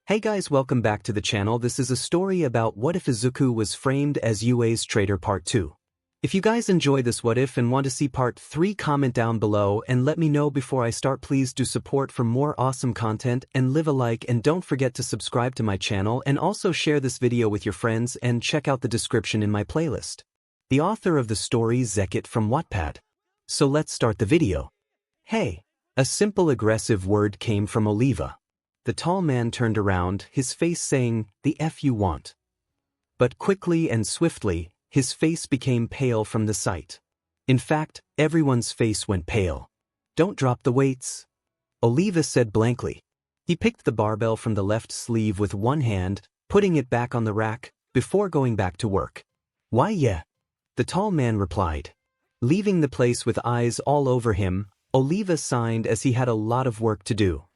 Hey guys, welcome back to the channel. This is a story about what if Izuku was framed as UA's traitor part 2. If you guys enjoy this what if and want to see part 3, comment down below and let me know before I start. Please do support for more awesome content and leave a like, and don't forget to subscribe to my channel and also share this video with your friends and check out the description in my playlist. The author of the story Zekket from Wattpad. So let's start the video. Hey, a simple aggressive word came from 𝗧𝗲𝗏. The tall man turned around, his face saying, "The F you want." But quickly and swiftly, his face became pale from the sight. In fact, everyone's face went pale. "Don't drop the weights," 𝗧𝗏𝗏 said blankly. He picked the barbell from the left sleeve with one hand, putting it back on the rack, before going back to work. "Why yeah," the tall man replied. Leaving the place with eyes all over him, 𝗧𝗏𝗏 signed as he had a lot of work to do.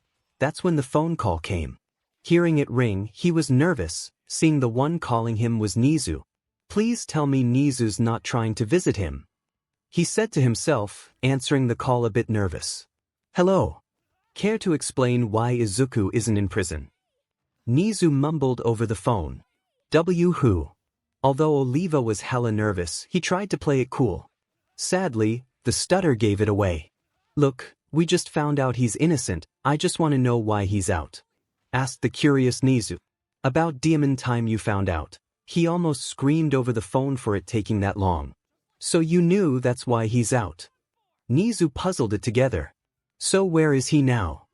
That's when the phone call came. Hearing it ring, he was nervous, seeing the one calling him was Nizu. "Please tell me Nizu's not trying to visit him," he said to himself, answering the call a bit nervous. "Hello. Care to explain why Izuku isn't in prison?" Nizu mumbled over the phone. Who? Although 𝗧𝗏𝗏 was hella nervous, he tried to play it cool. Sadly, the stutter gave it away. "Look, we just found out he's innocent. I just want to know why he's out," asked the curious Nizu. "About demon time you found out." He almost screamed over the phone for it taking that long. "So you knew that's why he's out?" Nizu puzzled it together. "So where is he now?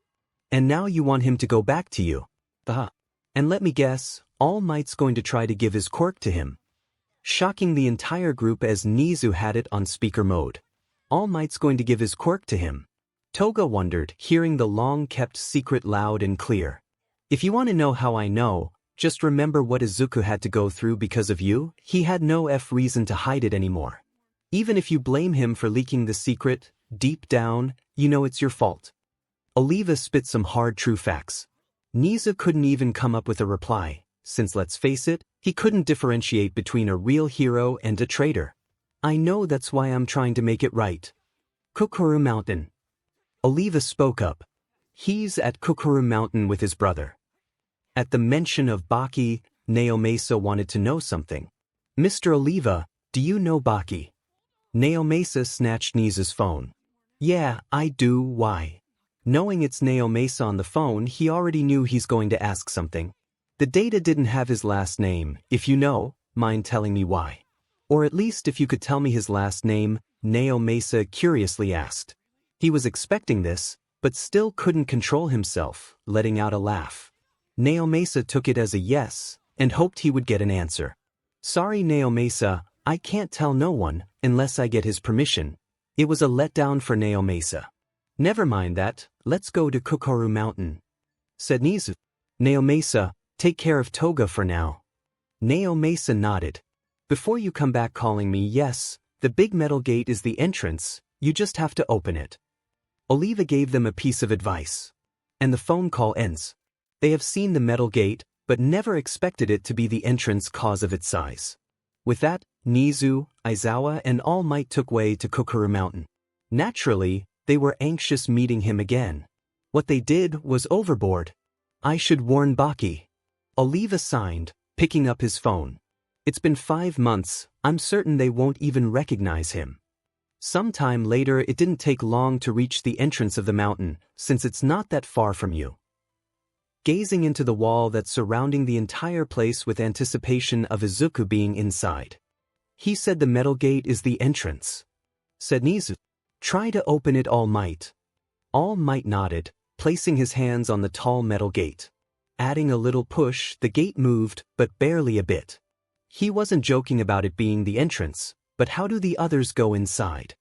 And now you want him to go back to you? And let me guess, 𝗲𝗍𝗔𝗂𝗍𝗔 going to try to give his quirk to him?" Shocking the entire group as Nizu had it on speaker mode. 𝗲𝗍𝗔𝗂𝗍𝗔 going to give his quirk to him? Toga wondered, hearing the long-kept secret loud and clear. "If you want to know how I know, just remember what Izuku had to go through because of you. He had no reason to hide it anymore. Even if you blame him for leaking the secret, deep down, you know it's your fault." 𝗧𝗏𝗏 spit some hard true facts. Nizu couldn't even come up with a reply, since let's face it, he couldn't differentiate between a real hero and a traitor. "I know, that's why I'm trying to make it right." 𝗂𝗏𝗃𝗃 Mountain. 𝗧𝗏𝗏 spoke up. He's at 𝗂𝗏𝗃 Mountain with his brother. At the mention of 𝗵𝗃𝗃, 𝗧𝗏𝗍𝗃 wanted to know something. "Mr. 𝗧𝗏𝗏, do you know 𝗵𝗃𝗃?" 𝗧𝗏𝗍𝗃 snatched Nizu's phone. "Yeah, I do. Why?" Knowing it's 𝗧𝗏𝗍𝗃 on the phone, he already knew he's going to ask something. "The data didn't have his last name. If you know, mind telling me why? Or at least if you could tell me his last name," 𝗧𝗏𝗍𝗃 curiously asked. He was expecting this, but still couldn't control himself, letting out a laugh. 𝗧𝗏𝗍𝗃 took it as a yes, and hoped he would get an answer. "Sorry 𝗧𝗏𝗍𝗃, I can't tell no one, unless I get his permission." It was a letdown for 𝗧𝗏𝗍𝗃. "Never mind that, let's go to 𝗂𝗏𝗃 Mountain," said Nizu. "𝗧𝗏𝗍𝗃, take care of Toga for now." 𝗧𝗏𝗍𝗃 nodded. "Before you come back calling me, yes, the big metal gate is the entrance, you just have to open it." 𝗧𝗏𝗏 gave them a piece of advice. And the phone call ends. They have seen the metal gate, but never expected it to be the entrance cause of its size. With that, Nizu, Aizawa and All Might took way to 𝗂𝗏𝗃 Mountain. Naturally, they were anxious meeting him again. What they did was overboard. "I should warn 𝗵𝗃𝗃," 𝗧𝗏𝗏 signed, picking up his phone. "It's been 5 months, I'm certain they won't even recognize him." Sometime later, it didn't take long to reach the entrance of the mountain, since it's not that far from you. Gazing into the wall that's surrounding the entire place with anticipation of Izuku being inside. He said the metal gate is the entrance. Said Nizu. "Try to open it, All Might." All Might nodded, placing his hands on the tall metal gate. Adding a little push, the gate moved, but barely a bit. He wasn't joking about it being the entrance, but how do the others go inside?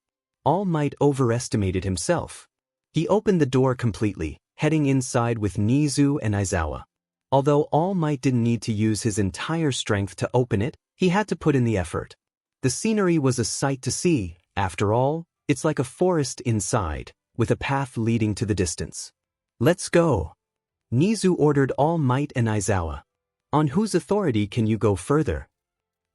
All Might overestimated himself. He opened the door completely, heading inside with Nizu and Aizawa. Although All Might didn't need to use his entire strength to open it, he had to put in the effort. The scenery was a sight to see. After all, it's like a forest inside, with a path leading to the distance. "Let's go," Nizu ordered All Might and Aizawa. "On whose authority can you go further?"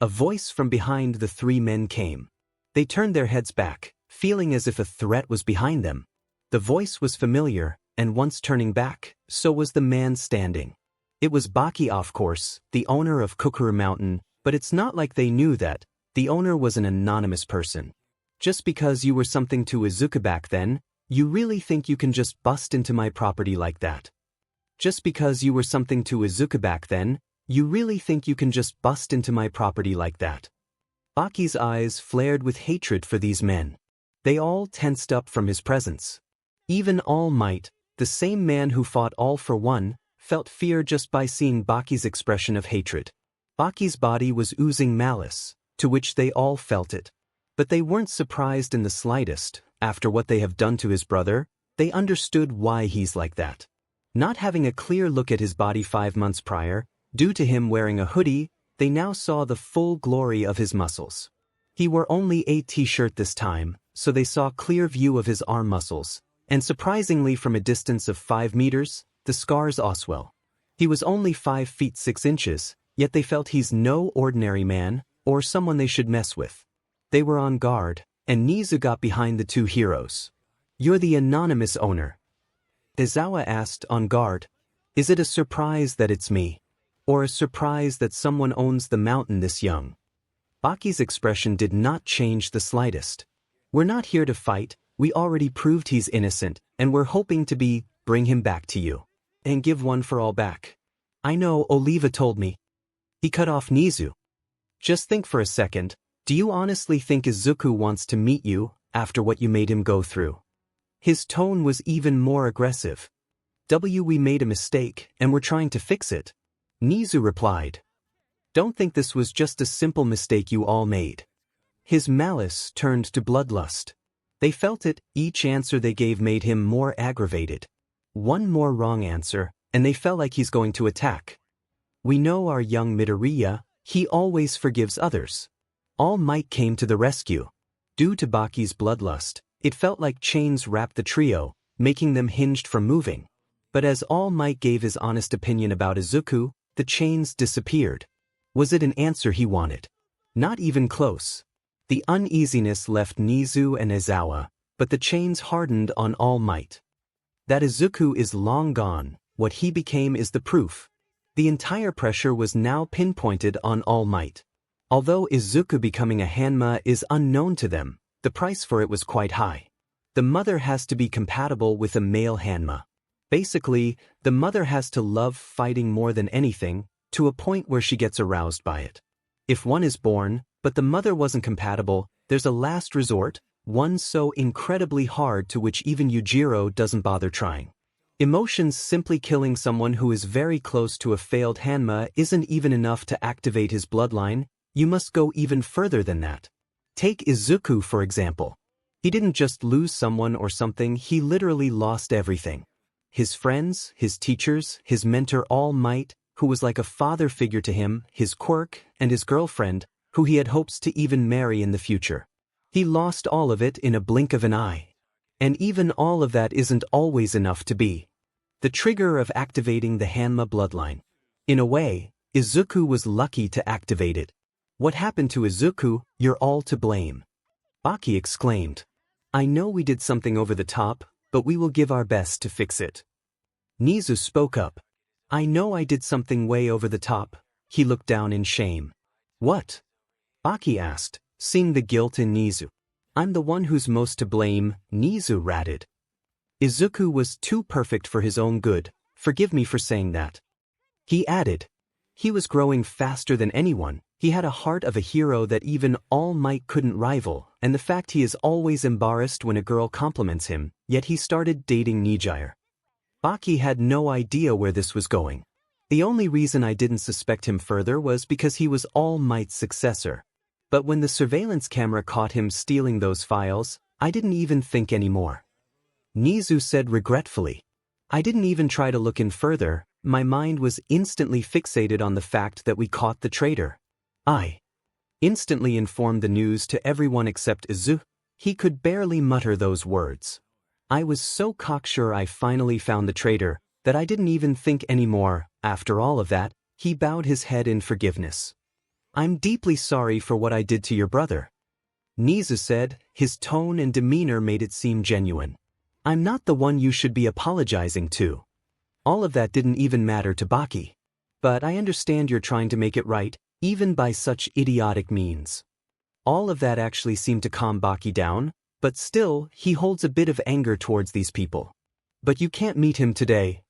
A voice from behind the 3 men came. They turned their heads back, feeling as if a threat was behind them. The voice was familiar, and once turning back, so was the man standing. It was 𝗵𝗃𝗲, of course, the owner of Kukuru Mountain, but it's not like they knew that. The owner was an anonymous person. Just because you were something to Izuku back then, you really think you can just bust into my property like that? Just because you were something to Izuku back then, you really think you can just bust into my property like that? 𝗵𝗃𝗲's eyes flared with hatred for these men. They all tensed up from his presence. Even 𝗬𝗏𝗍, the same man who fought all for one, felt fear just by seeing 𝗵𝗃𝗲's expression of hatred. 𝗵𝗃𝗲's body was oozing malice, to which they all felt it. But they weren't surprised in the slightest. After what they have done to his brother, they understood why he's like that. Not having a clear look at his body 5 months prior, due to him wearing a hoodie, they now saw the full glory of his muscles. He wore only a t-shirt this time, so they saw clear view of his arm muscles, and surprisingly from a distance of 5 meters, the scars also. He was only 5 feet 6 inches, yet they felt he's no ordinary man, or someone they should mess with. They were on guard, and 𝗍𝗂 got behind the two heroes. "You're the anonymous owner?" 𝗧𝗏 asked, on guard. "Is it a surprise that it's me? Or a surprise that someone owns the mountain this young?" 𝗵𝗃𝗲's expression did not change the slightest. "We're not here to fight, we already proved he's innocent, and we're hoping to bring him back to you. And give one for all back. I know, Oliva told me." He cut off 𝗍𝗂. "Just think for a second, do you honestly think Izuku wants to meet you, after what you made him go through?" His tone was even more aggressive. "We made a mistake, and we're trying to fix it," 𝗍𝗂 replied. "Don't think this was just a simple mistake you all made." His malice turned to bloodlust. They felt it, each answer they gave made him more aggravated. One more wrong answer, and they felt like he's going to attack. "We know our young Midoriya, he always forgives others." 𝗬𝗏𝗍 came to the rescue. Due to 𝗵𝗃𝗲's bloodlust, it felt like chains wrapped the trio, making them hinged from moving. But as 𝗬𝗏𝗍 gave his honest opinion about Izuku, the chains disappeared. Was it an answer he wanted? Not even close. The uneasiness left 𝗍𝗂 and 𝗧𝗏, but the chains hardened on 𝗬𝗏𝗍. That Izuku is long gone, what he became is the proof. The entire pressure was now pinpointed on 𝗬𝗏𝗍. Although Izuku becoming a 𝗵𝗃𝗲 is unknown to them, the price for it was quite high. The mother has to be compatible with a male 𝗵𝗃𝗲. Basically, the mother has to love fighting more than anything, to a point where she gets aroused by it. If one is born, but the mother wasn't compatible, there's a last resort, one so incredibly hard to which even Yujiro doesn't bother trying. Emotions simply killing someone who is very close to a failed 𝗵𝗃𝗲 isn't even enough to activate his bloodline, you must go even further than that. Take Izuku for example. He didn't just lose someone or something, he literally lost everything. His friends, his teachers, his mentor 𝗬𝗏𝗍, who was like a father figure to him, his quirk, and his girlfriend, who he had hopes to even marry in the future. He lost all of it in a blink of an eye. And even all of that isn't always enough to be the trigger of activating the 𝗵𝗃𝗲 bloodline. In a way, Izuku was lucky to activate it. "What happened to Izuku, you're all to blame," 𝗵𝗃𝗲 exclaimed. "I know we did something over the top, but we will give our best to fix it." 𝗍𝗂 spoke up. "I know I did something way over the top." He looked down in shame. "What?" 𝗵𝗃𝗲 asked, seeing the guilt in 𝗍𝗂. "I'm the one who's most to blame," 𝗍𝗂 ratted. "Izuku was too perfect for his own good, forgive me for saying that." He added. "He was growing faster than anyone, he had a heart of a hero that even 𝗬𝗏𝗍 couldn't rival, and the fact he is always embarrassed when a girl compliments him, yet he started dating 𝗎𝗎𝗓." 𝗵𝗃𝗲 had no idea where this was going. "The only reason I didn't suspect him further was because he was 𝗬𝗏𝗍's successor. But when the surveillance camera caught him stealing those files, I didn't even think anymore." 𝗍𝗂 said regretfully. "I didn't even try to look in further, my mind was instantly fixated on the fact that we caught the traitor. I instantly informed the news to everyone except Izuku. He could barely mutter those words. I was so cocksure I finally found the traitor, that I didn't even think anymore. After all of that, he bowed his head in forgiveness. "I'm deeply sorry for what I did to your brother," 𝗍𝗂 said, his tone and demeanor made it seem genuine. "I'm not the one you should be apologizing to." All of that didn't even matter to 𝗵𝗃𝗲. But I understand you're trying to make it right, even by such idiotic means. All of that actually seemed to calm 𝗵𝗃𝗲 down, but still, he holds a bit of anger towards these people. But you can't meet him today,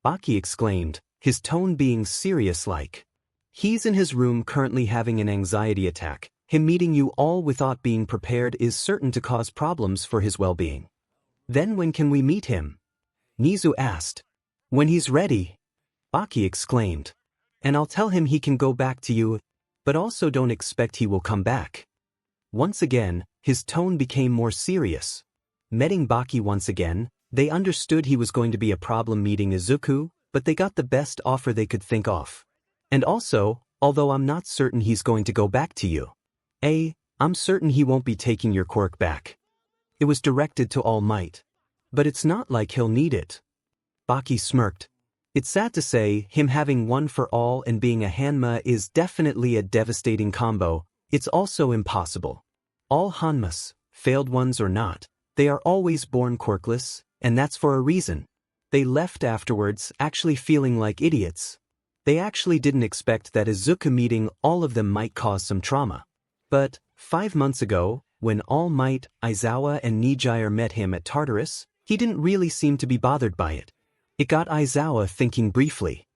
𝗵𝗃𝗲 exclaimed, his tone being serious-like. He's in his room currently having an anxiety attack. Him meeting you all without being prepared is certain to cause problems for his well-being. Then when can we meet him? Nizu asked. When he's ready, 𝗵𝗃𝗲 exclaimed. And I'll tell him he can go back to you, but also don't expect he will come back. Once again, his tone became more serious. Meeting 𝗵𝗃𝗲 once again, they understood he was going to be a problem meeting Izuku, but they got the best offer they could think of. And also, although I'm not certain he's going to go back to you, I'm certain he won't be taking your quirk back. It was directed to All Might. But it's not like he'll need it. 𝗵𝗃𝗲 smirked. It's sad to say, him having one for all and being a Hanma is definitely a devastating combo. It's also impossible. All Hanmas, failed ones or not, they are always born quirkless, and that's for a reason. They left afterwards actually feeling like idiots. They actually didn't expect that Izuku meeting all of them might cause some trauma. But 5 months ago, when All Might, Aizawa and 𝗎𝗎𝗓 met him at Tartarus, he didn't really seem to be bothered by it. It got Aizawa thinking briefly.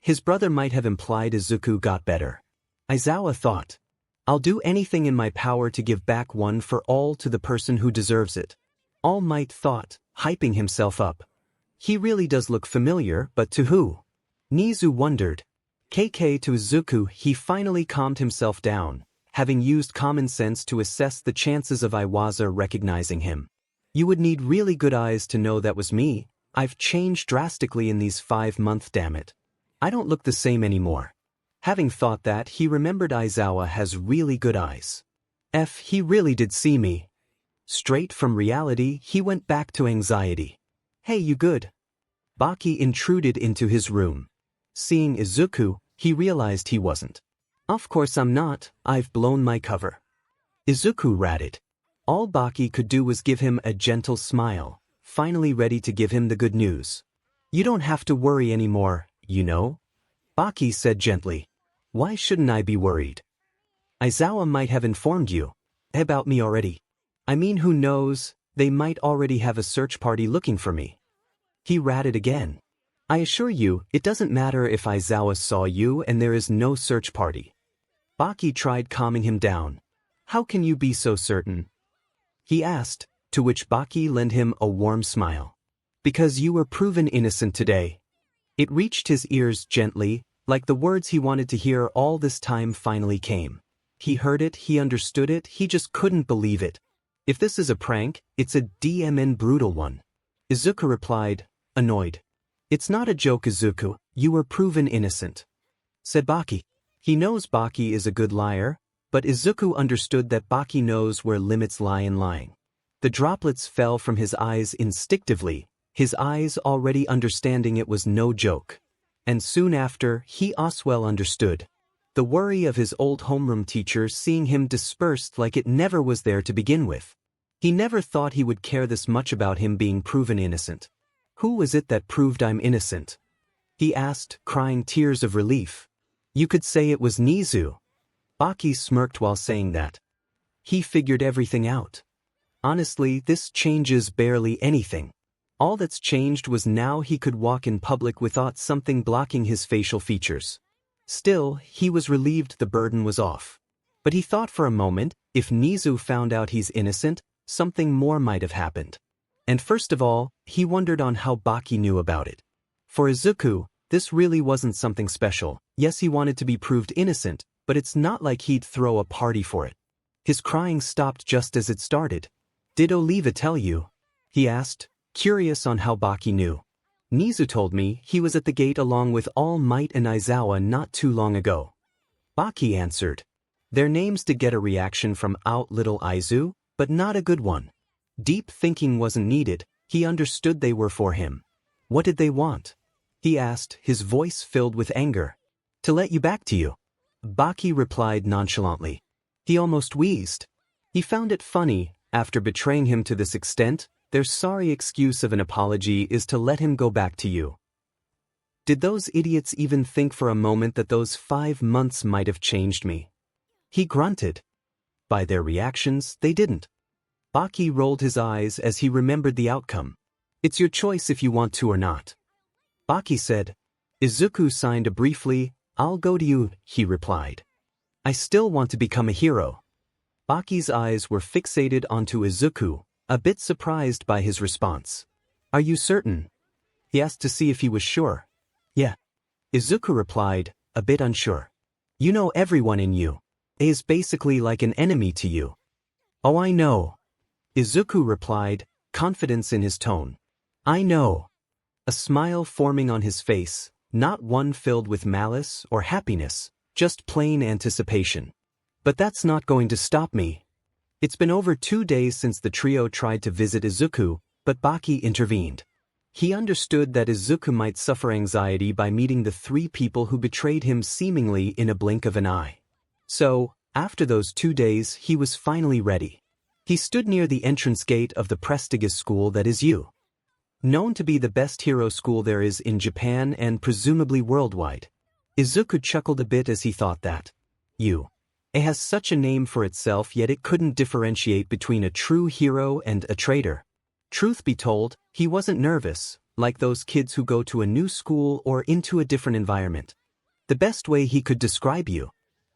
His brother might have implied Izuku got better. Aizawa thought, I'll do anything in my power to give back one for all to the person who deserves it. All Might thought, hyping himself up. He really does look familiar, but to who? Nizu wondered. KK to Izuku, he finally calmed himself down, having used common sense to assess the chances of Iwaza recognizing him. You would need really good eyes to know that was me. I've changed drastically in these 5 months, damn it. I don't look the same anymore. Having thought that, he remembered Aizawa has really good eyes. He really did see me. Straight from reality, he went back to anxiety. Hey, you good? 𝗵𝗃𝗲 intruded into his room. Seeing Izuku, he realized he wasn't. Of course I'm not, I've blown my cover. Izuku ratted. All 𝗵𝗃𝗲 could do was give him a gentle smile, finally ready to give him the good news. You don't have to worry anymore, you know? 𝗵𝗃𝗲 said gently. Why shouldn't I be worried? Aizawa might have informed you about me already. I mean, who knows, they might already have a search party looking for me. He ratted again. I assure you, it doesn't matter if Aizawa saw you and there is no search party. 𝗵𝗃𝗲 tried calming him down. How can you be so certain? He asked, to which 𝗵𝗃𝗲 lent him a warm smile. Because you were proven innocent today. It reached his ears gently, like the words he wanted to hear all this time finally came. He heard it, he understood it, he just couldn't believe it. If this is a prank, it's a damn brutal one. Izuku replied, annoyed. It's not a joke, Izuku, you were proven innocent, said 𝗵𝗃𝗲. He knows 𝗵𝗃𝗲 is a good liar, but Izuku understood that 𝗵𝗃𝗲 knows where limits lie in lying. The droplets fell from his eyes instinctively, his eyes already understanding it was no joke. And soon after, he as well understood. The worry of his old homeroom teacher seeing him dispersed like it never was there to begin with. He never thought he would care this much about him being proven innocent. Who was it that proved I'm innocent? He asked, crying tears of relief. You could say it was Nizu. 𝗵𝗃𝗲 smirked while saying that. He figured everything out. Honestly, this changes barely anything. All that's changed was now he could walk in public without something blocking his facial features. Still, he was relieved the burden was off. But he thought for a moment, if Nizu found out he's innocent, something more might have happened. And first of all, he wondered on how 𝗵𝗃𝗲 knew about it. For Izuku, this really wasn't something special. Yes, he wanted to be proved innocent, but it's not like he'd throw a party for it. His crying stopped just as it started. Did Oliva tell you? He asked, curious on how 𝗵𝗃𝗲 knew. Nizu told me he was at the gate along with All Might and Aizawa not too long ago. 𝗵𝗃𝗲 answered. Their names did get a reaction from out little Aizu, but not a good one. Deep thinking wasn't needed, he understood they were for him. What did they want? He asked, his voice filled with anger. To let you back to you. 𝗵𝗃𝗲 replied nonchalantly. He almost wheezed. He found it funny, after betraying him to this extent, their sorry excuse of an apology is to let him go back to you. Did those idiots even think for a moment that those 5 months might have changed me? He grunted. By their reactions, they didn't. Baki rolled his eyes as he remembered the outcome. It's your choice if you want to or not. Baki said. Izuku signed briefly. I'll go to you, he replied. I still want to become a hero. Baki's eyes were fixated onto Izuku, a bit surprised by his response. Are you certain? He asked to see if he was sure. Yeah. Izuku replied, a bit unsure. You know everyone in 𝗧𝗍𝗓 is basically like an enemy to you. Oh, I know. Izuku replied, confidence in his tone. I know. A smile forming on his face, not one filled with malice or happiness, just plain anticipation. But that's not going to stop me. It's been over 2 days since the trio tried to visit Izuku, but Baki intervened. He understood that Izuku might suffer anxiety by meeting the 3 people who betrayed him seemingly in a blink of an eye. So, after those 2 days, he was finally ready. He stood near the entrance gate of the prestigious school that is 𝗧𝗍𝗓. Known to be the best hero school there is in Japan and presumably worldwide. Izuku chuckled a bit as he thought that 𝗧𝗍𝗓 has such a name for itself, yet it couldn't differentiate between a true hero and a traitor. Truth be told, he wasn't nervous, like those kids who go to a new school or into a different environment. The best way he could describe 𝗧𝗍𝗓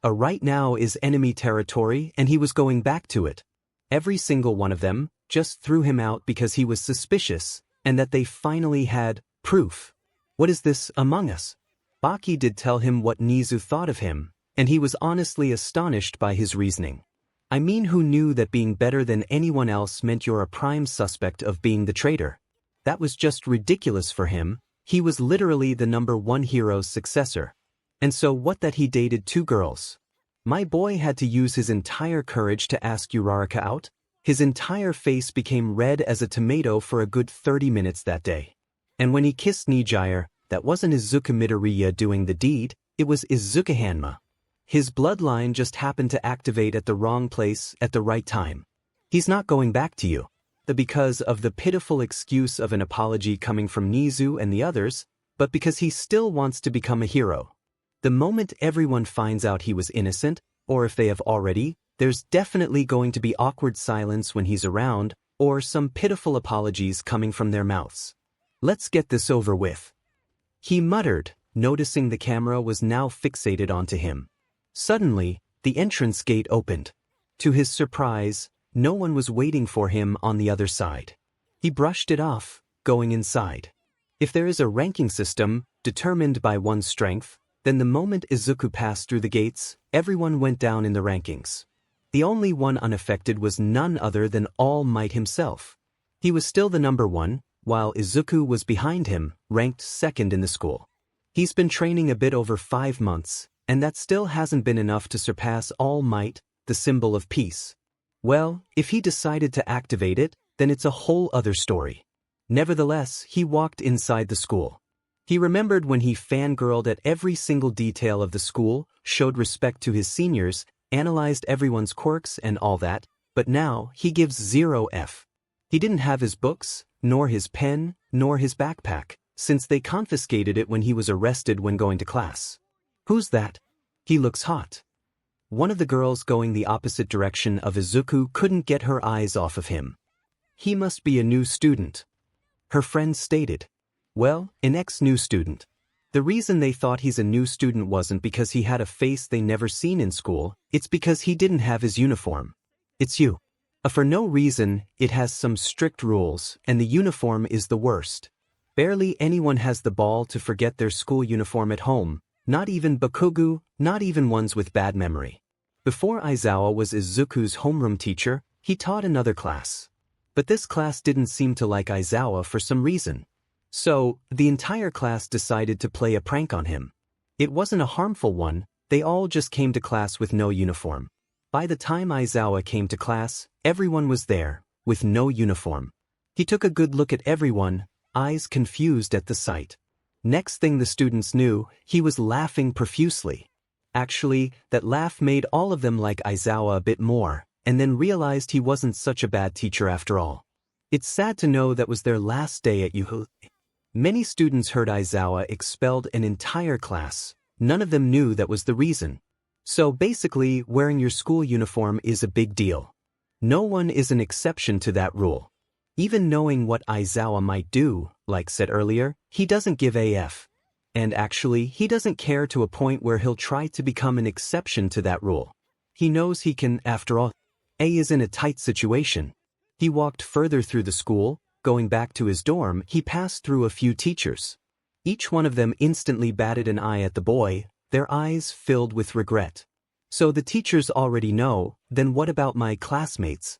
right now is enemy territory, and he was going back to it. Every single one of them just threw him out because he was suspicious, and that they finally had proof. What is this among us? Baki did tell him what Nizu thought of him, and he was honestly astonished by his reasoning. I mean, who knew that being better than anyone else meant you're a prime suspect of being the traitor? That was just ridiculous for him. He was literally the #1 hero's successor. And so what that he dated 2 girls? My boy had to use his entire courage to ask Uraraka out? His entire face became red as a tomato for a good 30 minutes that day. And when he kissed 𝗍𝗧𝗓, that wasn't Izuku Midoriya doing the deed, it was Izuku 𝗵𝗃𝗲. His bloodline just happened to activate at the wrong place at the right time. He's not going back to you. Because of the pitiful excuse of an apology coming from Nizu and the others, but because he still wants to become a hero. The moment everyone finds out he was innocent, or if they have already, there's definitely going to be awkward silence when he's around, or some pitiful apologies coming from their mouths. Let's get this over with. He muttered, noticing the camera was now fixated onto him. Suddenly, the entrance gate opened. To his surprise, no one was waiting for him on the other side. He brushed it off, going inside. If there is a ranking system, determined by one's strength, then the moment Izuku passed through the gates, everyone went down in the rankings. The only one unaffected was none other than All Might himself. He was still the #1, while Izuku was behind him, ranked 2nd in the school. He's been training a bit over 5 months, and that still hasn't been enough to surpass All Might, the symbol of peace. Well, if he decided to activate it, then it's a whole other story. Nevertheless, he walked inside the school. He remembered when he fangirled at every single detail of the school, showed respect to his seniors, analyzed everyone's quirks and all that, but now he gives 0 F. He didn't have his books, nor his pen, nor his backpack, since they confiscated it when he was arrested when going to class. Who's that? He looks hot. One of the girls going the opposite direction of Izuku couldn't get her eyes off of him. He must be a new student. Her friend stated. Well, an ex-new student. The reason they thought he's a new student wasn't because he had a face they never seen in school, it's because he didn't have his uniform. It's you. For no reason, it has some strict rules, and the uniform is the worst. Barely anyone has the ball to forget their school uniform at home, not even Bakugu, not even ones with bad memory. Before Aizawa was Izuku's homeroom teacher, he taught another class. But this class didn't seem to like Aizawa for some reason. So, the entire class decided to play a prank on him. It wasn't a harmful one, they all just came to class with no uniform. By the time Aizawa came to class, everyone was there, with no uniform. He took a good look at everyone, eyes confused at the sight. Next thing the students knew, he was laughing profusely. Actually, that laugh made all of them like Aizawa a bit more, and then realized he wasn't such a bad teacher after all. It's sad to know that was their last day at 𝗧𝗍𝗓. Many students heard Izuku expelled an entire class. None of them knew that was the reason. So basically, wearing your school uniform is a big deal. No one is an exception to that rule. Even knowing what Izuku might do, like said earlier, he doesn't give a f. And actually, he doesn't care to a point where he'll try to become an exception to that rule. He knows he can, after all. A is in a tight situation. He walked further through the school. Going back to his dorm, he passed through a few teachers. Each one of them instantly batted an eye at the boy, their eyes filled with regret. So the teachers already know, then what about my classmates?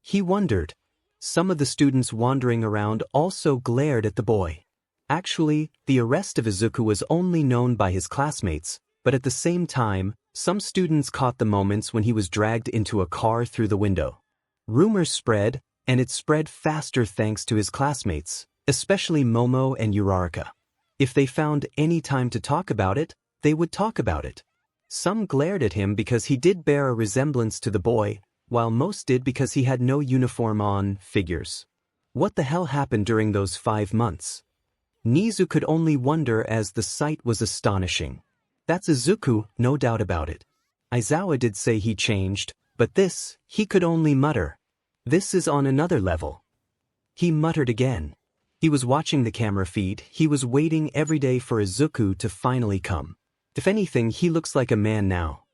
He wondered. Some of the students wandering around also glared at the boy. Actually, the arrest of Izuku was only known by his classmates, but at the same time, some students caught the moments when he was dragged into a car through the window. Rumors spread, and it spread faster thanks to his classmates, especially Momo and Uraraka. If they found any time to talk about it, they would talk about it. Some glared at him because he did bear a resemblance to the boy, while most did because he had no uniform on. Figures. What the hell happened during those 5 months? Nizu could only wonder as the sight was astonishing. That's Izuku, no doubt about it. Izuku did say he changed, but this, he could only mutter. This is on another level. He muttered again. He was watching the camera feed, he was waiting every day for Izuku to finally come. If anything, he looks like a man now.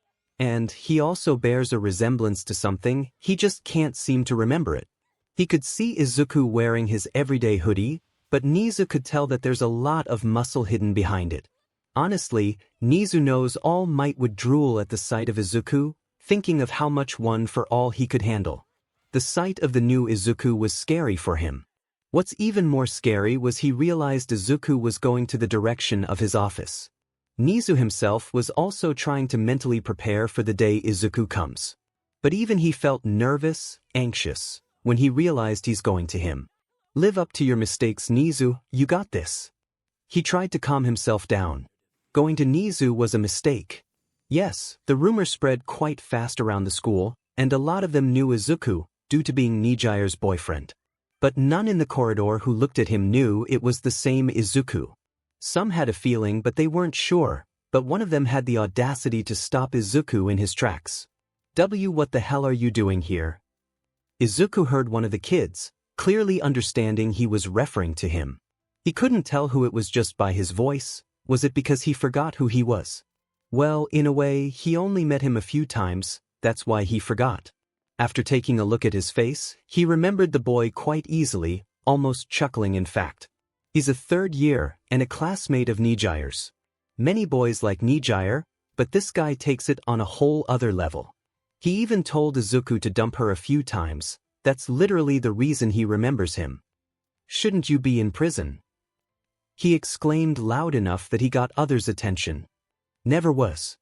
And he also bears a resemblance to something, he just can't seem to remember it. He could see Izuku wearing his everyday hoodie, but Nizu could tell that there's a lot of muscle hidden behind it. Honestly, Nizu knows All Might would drool at the sight of Izuku, thinking of how much one for all he could handle. The sight of the new Izuku was scary for him. What's even more scary was he realized Izuku was going to the direction of his office. Nizu himself was also trying to mentally prepare for the day Izuku comes. But even he felt nervous, anxious, when he realized he's going to him. Live up to your mistakes, Nizu, you got this. He tried to calm himself down. Going to Nizu was a mistake. Yes, the rumor spread quite fast around the school, and a lot of them knew Izuku, due to being Nijire's boyfriend. But none in the corridor who looked at him knew it was the same Izuku. Some had a feeling but they weren't sure, but one of them had the audacity to stop Izuku in his tracks. What the hell are you doing here? Izuku heard one of the kids, clearly understanding he was referring to him. He couldn't tell who it was just by his voice. Was it because he forgot who he was? Well, in a way, he only met him a few times, that's why he forgot. After taking a look at his face, he remembered the boy quite easily, almost chuckling in fact. He's a third year, and a classmate of Nijire's. Many boys like Nijire, but this guy takes it on a whole other level. He even told Izuku to dump her a few times. That's literally the reason he remembers him. Shouldn't you be in prison? He exclaimed loud enough that he got others' attention. Never was.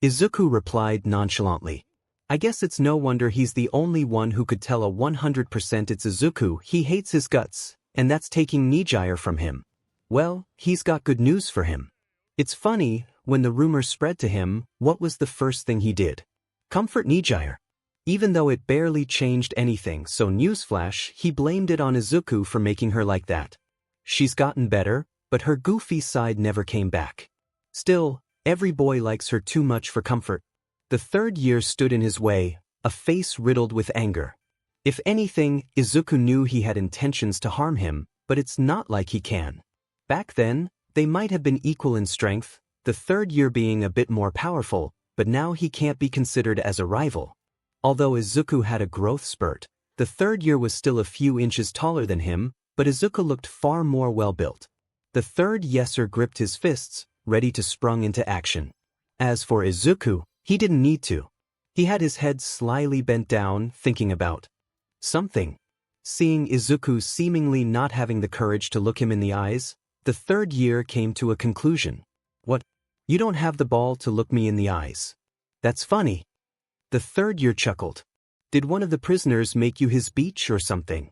Izuku replied nonchalantly. I guess it's no wonder he's the only one who could tell a 100% it's Izuku. He hates his guts, and that's taking Nijire from him. Well, he's got good news for him. It's funny, when the rumor spread to him, what was the first thing he did? Comfort Nijire. Even though it barely changed anything, so newsflash, he blamed it on Izuku for making her like that. She's gotten better, but her goofy side never came back. Still, every boy likes her too much for comfort. The third year stood in his way, a face riddled with anger. If anything, Izuku knew he had intentions to harm him, but it's not like he can. Back then, they might have been equal in strength, the third year being a bit more powerful, but now he can't be considered as a rival. Although Izuku had a growth spurt, the third year was still a few inches taller than him, but Izuku looked far more well-built. The third year gripped his fists, ready to spring into action. As for Izuku, he didn't need to. He had his head slyly bent down, thinking about something. Seeing Izuku seemingly not having the courage to look him in the eyes, the third year came to a conclusion. What? You don't have the ball to look me in the eyes. That's funny. The third year chuckled. Did one of the prisoners make you his beach or something?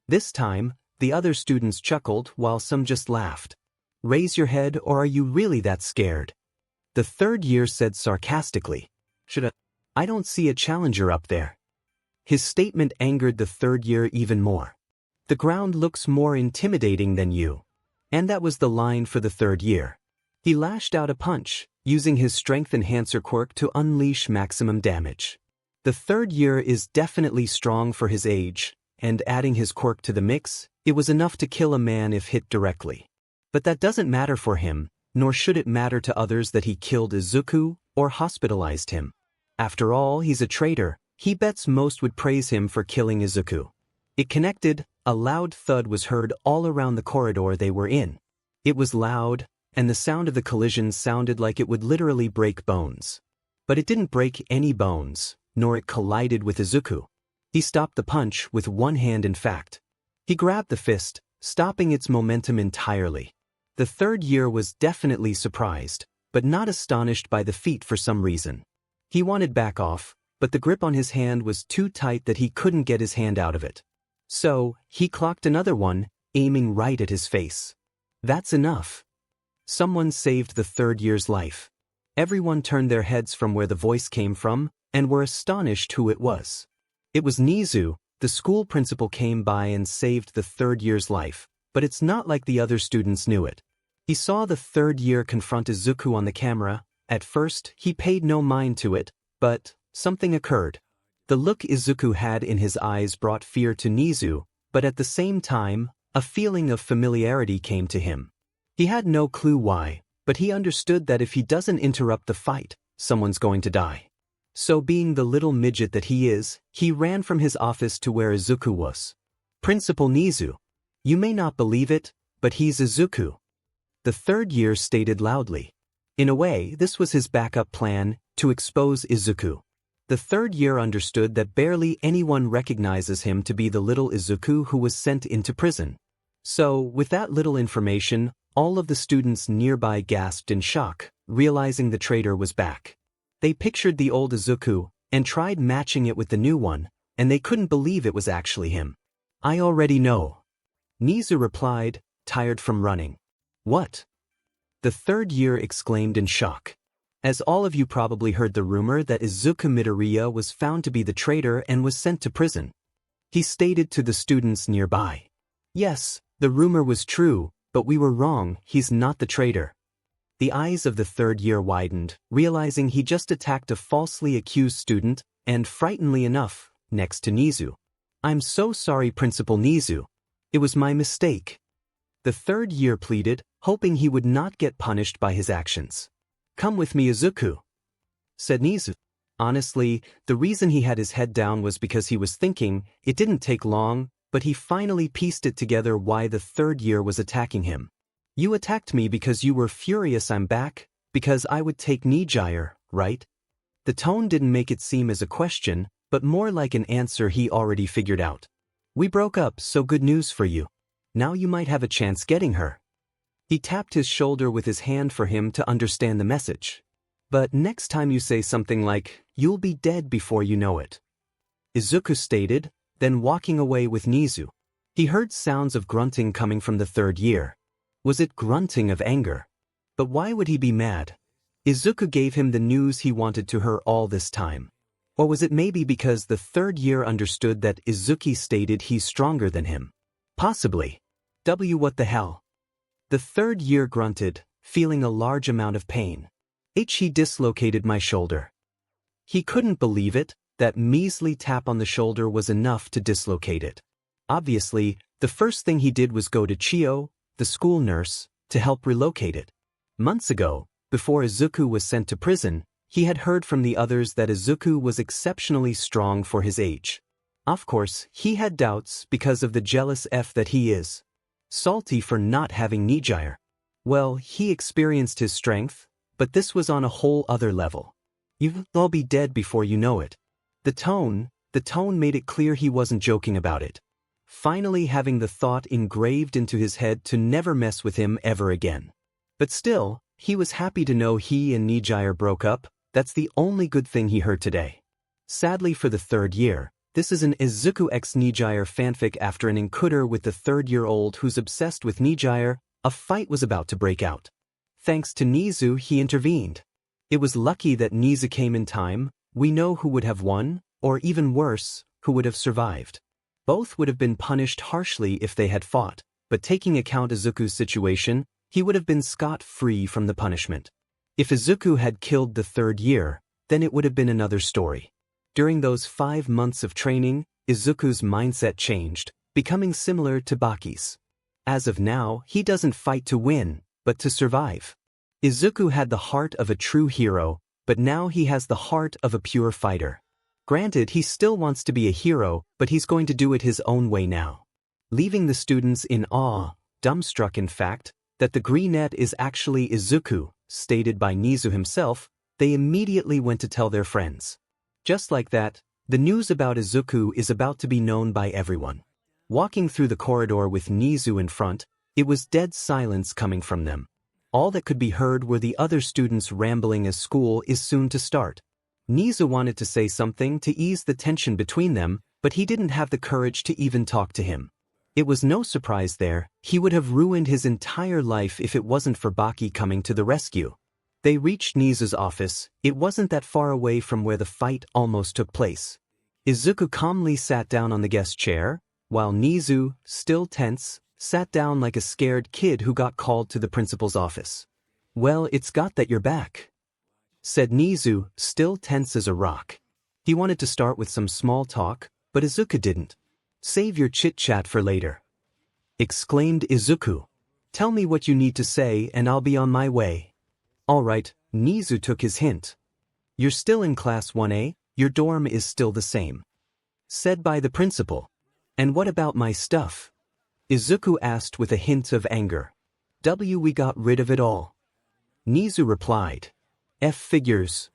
This time, the other students chuckled while some just laughed. Raise your head, or are you really that scared? The third year said sarcastically. I don't see a challenger up there. His statement angered the third year even more. The ground looks more intimidating than you. And that was the line for the third year. He lashed out a punch, using his strength enhancer quirk to unleash maximum damage. The third year is definitely strong for his age, and adding his quirk to the mix, it was enough to kill a man if hit directly. But that doesn't matter for him, nor should it matter to others that he killed Izuku or hospitalized him. After all, he's a traitor. He bets most would praise him for killing Izuku. It connected. A loud thud was heard all around the corridor they were in. It was loud, and the sound of the collision sounded like it would literally break bones. But it didn't break any bones, nor it collided with Izuku. He stopped the punch with one hand in fact. He grabbed the fist, stopping its momentum entirely. The third year was definitely surprised, but not astonished by the feat for some reason. He wanted back off, but the grip on his hand was too tight that he couldn't get his hand out of it. So, he clocked another one, aiming right at his face. That's enough. Someone saved the third year's life. Everyone turned their heads from where the voice came from, and were astonished who it was. It was 𝗎𝗎, the school principal came by and saved the third year's life, but it's not like the other students knew it. He saw the third year confront Izuku on the camera. At first, he paid no mind to it, but something occurred. The look Izuku had in his eyes brought fear to 𝗎𝗎, but at the same time, a feeling of familiarity came to him. He had no clue why, but he understood that if he doesn't interrupt the fight, someone's going to die. So being the little midget that he is, he ran from his office to where Izuku was. Principal 𝗎𝗎, you may not believe it, but he's Izuku. The third year stated loudly. In a way, this was his backup plan, to expose Izuku. The third year understood that barely anyone recognizes him to be the little Izuku who was sent into prison. So, with that little information, all of the students nearby gasped in shock, realizing the traitor was back. They pictured the old Izuku, and tried matching it with the new one, and they couldn't believe it was actually him. I already know. 𝗎𝗎 replied, tired from running. What? The third year exclaimed in shock. As all of you probably heard the rumor that Izuku Midoriya was found to be the traitor and was sent to prison. He stated to the students nearby. Yes, the rumor was true, but we were wrong, he's not the traitor. The eyes of the third year widened, realizing he just attacked a falsely accused student, and frighteningly enough, next to 𝗎𝗎. I'm so sorry, Principal 𝗎𝗎. It was my mistake. The third year pleaded, hoping he would not get punished by his actions. Come with me, Izuku, said 𝗎𝗎. Honestly, the reason he had his head down was because he was thinking. It didn't take long, but he finally pieced it together why the third year was attacking him. You attacked me because you were furious I'm back, because I would take 𝗎𝗎, right? The tone didn't make it seem as a question, but more like an answer he already figured out. We broke up, so good news for you. Now you might have a chance getting her. He tapped his shoulder with his hand for him to understand the message. But next time you say something like, you'll be dead before you know it. Izuku stated, then walking away with 𝗎𝗎. He heard sounds of grunting coming from the third year. Was it grunting of anger? But why would he be mad? Izuku gave him the news he wanted to her all this time. Or was it maybe because the third year understood that Izuku stated he's stronger than him? Possibly. What the hell? The third year grunted, feeling a large amount of pain. He dislocated my shoulder. He couldn't believe it, that measly tap on the shoulder was enough to dislocate it. Obviously, the first thing he did was go to Chiyo, the school nurse, to help relocate it. Months ago, before Izuku was sent to prison, he had heard from the others that Izuku was exceptionally strong for his age. Of course, he had doubts because of the jealous F that he is. Salty for not having 𝗎𝗎. Well, he experienced his strength, but this was on a whole other level. You'll all be dead before you know it. The tone made it clear he wasn't joking about it. Finally having the thought engraved into his head to never mess with him ever again. But still, he was happy to know he and 𝗎𝗎 broke up. That's the only good thing he heard today. Sadly for the third year, this is an Izuku x 𝗎𝗎 fanfic after an encounter with the third-year-old who's obsessed with 𝗎𝗎. A fight was about to break out. Thanks to 𝗎𝗎, he intervened. It was lucky that 𝗎𝗎 came in time. We know who would have won, or even worse, who would have survived. Both would have been punished harshly if they had fought. but taking account Izuku's situation, he would have been scot-free from the punishment. If Izuku had killed the third year, then it would have been another story. During those 5 months of training, Izuku's mindset changed, becoming similar to Baki's. As of now, he doesn't fight to win, but to survive. Izuku had the heart of a true hero, but now he has the heart of a pure fighter. Granted, he still wants to be a hero, but he's going to do it his own way now. Leaving the students in awe, dumbstruck in fact, that the 𝗓𝗏 is actually Izuku, stated by 𝗧𝗵𝗲 himself, they immediately went to tell their friends. Just like that, the news about Izuku is about to be known by everyone. Walking through the corridor with 𝗧𝗍 in front, it was dead silence coming from them. All that could be heard were the other students rambling as school is soon to start. 𝗧𝗍 wanted to say something to ease the tension between them, but he didn't have the courage to even talk to him. It was no surprise there, he would have ruined his entire life if it wasn't for Baki coming to the rescue. They reached 𝗧𝗍's office. It wasn't that far away from where the fight almost took place. Izuku calmly sat down on the guest chair, while 𝗧𝗍, still tense, sat down like a scared kid who got called to the principal's office. "Well, it's got that you're back," said 𝗧𝗍, still tense as a rock. He wanted to start with some small talk, but Izuku didn't. "Save your chit-chat for later," exclaimed Izuku. "Tell me what you need to say and I'll be on my way." "All right," 𝗧𝗍 took his hint. "You're still in class 1A, your dorm is still the same," said by the principal. "And what about my stuff?" Izuku asked with a hint of anger. "We got rid of it all," 𝗧𝗍 replied. "F figures,"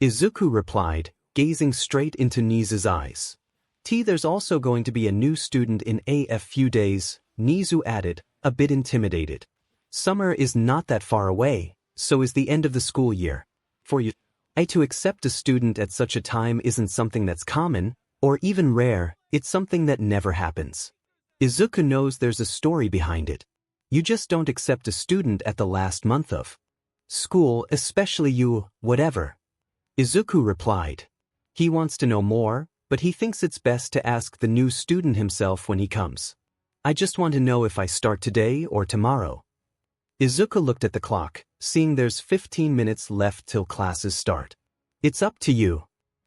Izuku replied, gazing straight into 𝗧𝗍's eyes. "There's also going to be a new student in a few days," 𝗧𝗍 added, a bit intimidated. "Summer is not that far away, so is the end of the school year. For you to accept a student at such a time isn't something that's common, or even rare, it's something that never happens. Izuku knows there's a story behind it. You just don't accept a student at the last month of school, especially you, whatever." Izuku replied. He wants to know more, but he thinks it's best to ask the new student himself when he comes. "I just want to know if I start today or tomorrow." Izuku looked at the clock, seeing there's 15 minutes left till classes start. "It's up to you,"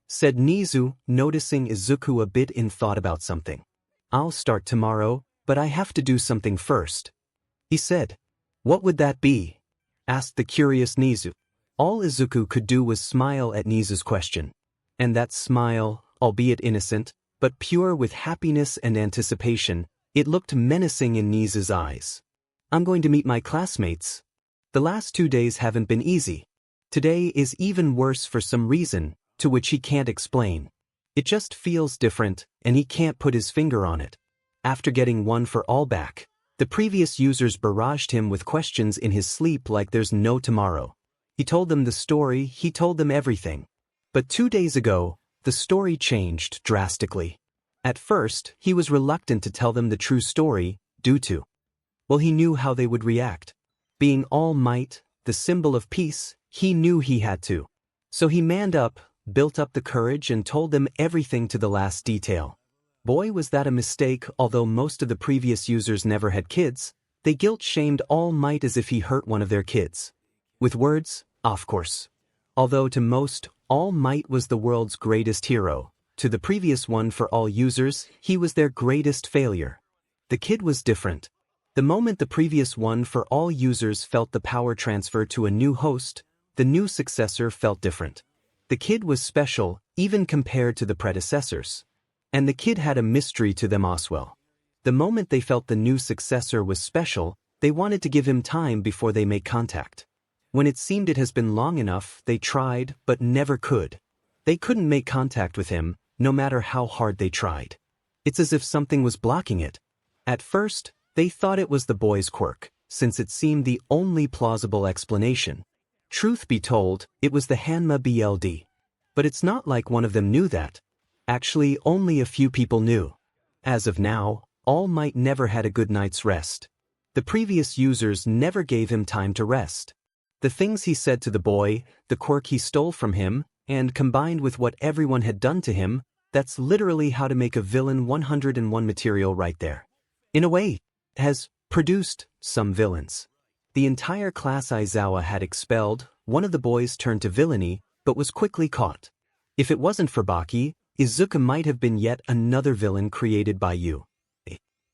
said 𝗧𝗍, noticing Izuku a bit in thought about something. "I'll start tomorrow, but I have to do something first," he said. "What would that be?" asked the curious 𝗧𝗍. All Izuku could do was smile at 𝗧𝗍's question. And that smile, albeit innocent, but pure with happiness and anticipation, it looked menacing in 𝗧𝗍's eyes. "I'm going to meet my classmates. The last 2 days haven't been easy. Today is even worse for some reason, to which he can't explain. It just feels different, and he can't put his finger on it." After getting one for all back, the previous users barraged him with questions in his sleep like there's no tomorrow. He told them the story, he told them everything. But 2 days ago, the story changed drastically. At first, he was reluctant to tell them the true story, due to, well, he knew how they would react. Being All Might, the symbol of peace, he knew he had to. So he manned up, built up the courage and told them everything to the last detail. Boy, was that a mistake. Although most of the previous users never had kids, they guilt-shamed All Might as if he hurt one of their kids. With words, of course. Although to most, All Might was the world's greatest hero, to the previous one for all users, he was their greatest failure. The kid was different. The moment the previous one for all users felt the power transfer to a new host, the new successor felt different. The kid was special, even compared to the predecessors. And the kid had a mystery to them as well. The moment they felt the new successor was special, they wanted to give him time before they make contact. When it seemed it has been long enough, they tried, but never could. They couldn't make contact with him, no matter how hard they tried. It's as if something was blocking it. At first, they thought it was the boy's quirk, since it seemed the only plausible explanation. Truth be told, it was the 𝗵𝗃. But it's not like one of them knew that. Actually, only a few people knew. As of now, All Might never had a good night's rest. The previous users never gave him time to rest. The things he said to the boy, the quirk he stole from him, and combined with what everyone had done to him, that's literally how to make a villain 101 material right there. In a way, it has produced some villains. The entire class Izawa had expelled. One of the boys turned to villainy, but was quickly caught. If it wasn't for Baki, Izuku might have been yet another villain created by you.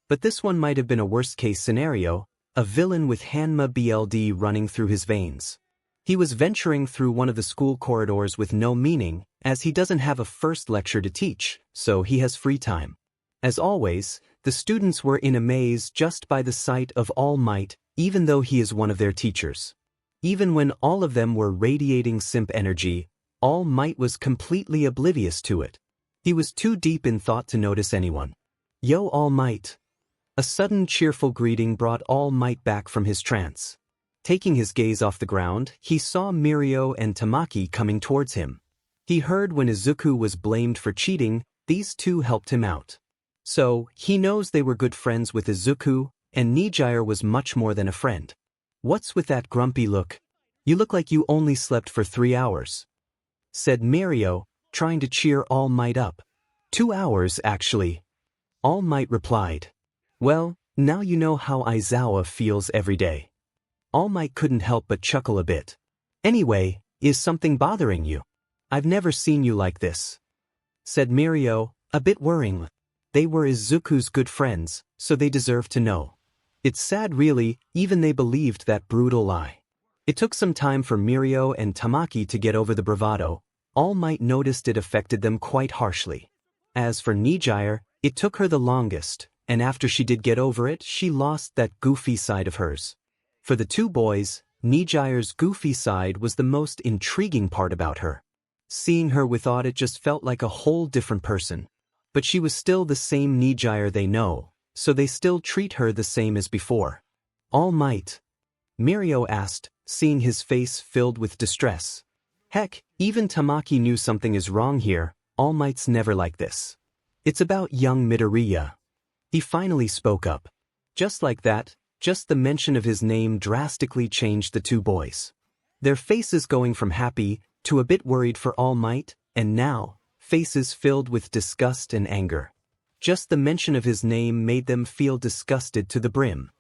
But this one might have been a worst-case scenario, a villain with 𝗵𝗃𝗲 running through his veins. He was venturing through one of the school corridors with no meaning, as he doesn't have a first lecture to teach, so he has free time. As always, the students were in amaze just by the sight of All Might, even though he is one of their teachers. Even when all of them were radiating simp energy, All Might was completely oblivious to it. He was too deep in thought to notice anyone. "Yo, All Might." A sudden cheerful greeting brought All Might back from his trance. Taking his gaze off the ground, he saw Mirio and Tamaki coming towards him. He heard when Izuku was blamed for cheating, these two helped him out. So, he knows they were good friends with Izuku, and 𝗵𝗃𝗧𝗏 was much more than a friend. "What's with that grumpy look? You look like you only slept for 3 hours," said Mirio, trying to cheer All Might up. 2 hours, actually," All Might replied. "Well, now you know how Izawa feels every day." All Might couldn't help but chuckle a bit. "Anyway, is something bothering you? I've never seen you like this," said Mirio, a bit worrying. They were Izuku's good friends, so they deserved to know. It's sad really, even they believed that brutal lie. It took some time for Mirio and Tamaki to get over the bravado. All Might noticed it affected them quite harshly. As for 𝗵𝗃𝗧𝗏, it took her the longest, and after she did get over it, she lost that goofy side of hers. For the two boys, 𝗵𝗃𝗧𝗏's goofy side was the most intriguing part about her. Seeing her without it just felt like a whole different person. But she was still the same 𝗵𝗃𝗧𝗏 they know, so they still treat her the same as before. "All Might?" Mirio asked, seeing his face filled with distress. Heck, even Tamaki knew something is wrong here. All Might's never like this. "It's about young Midoriya." He finally spoke up. Just like that, just the mention of his name drastically changed the two boys. Their faces going from happy to a bit worried for All Might, and now, faces filled with disgust and anger. Just the mention of his name made them feel disgusted to the brim.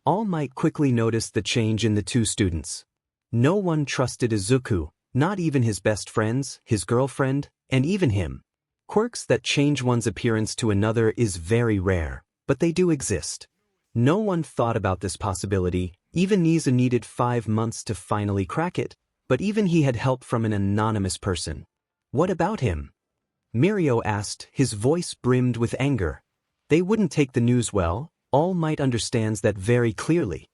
All Might quickly noticed the change in the two students. No one trusted Izuku, not even his best friends, his girlfriend, and even him. Quirks that change one's appearance to another is very rare, but they do exist. No one thought about this possibility. Even 𝗍𝗓 needed 5 months to finally crack it, but even he had help from an anonymous person. "What about him?" Mirio asked, his voice brimmed with anger. They wouldn't take the news well. All Might understands that very clearly.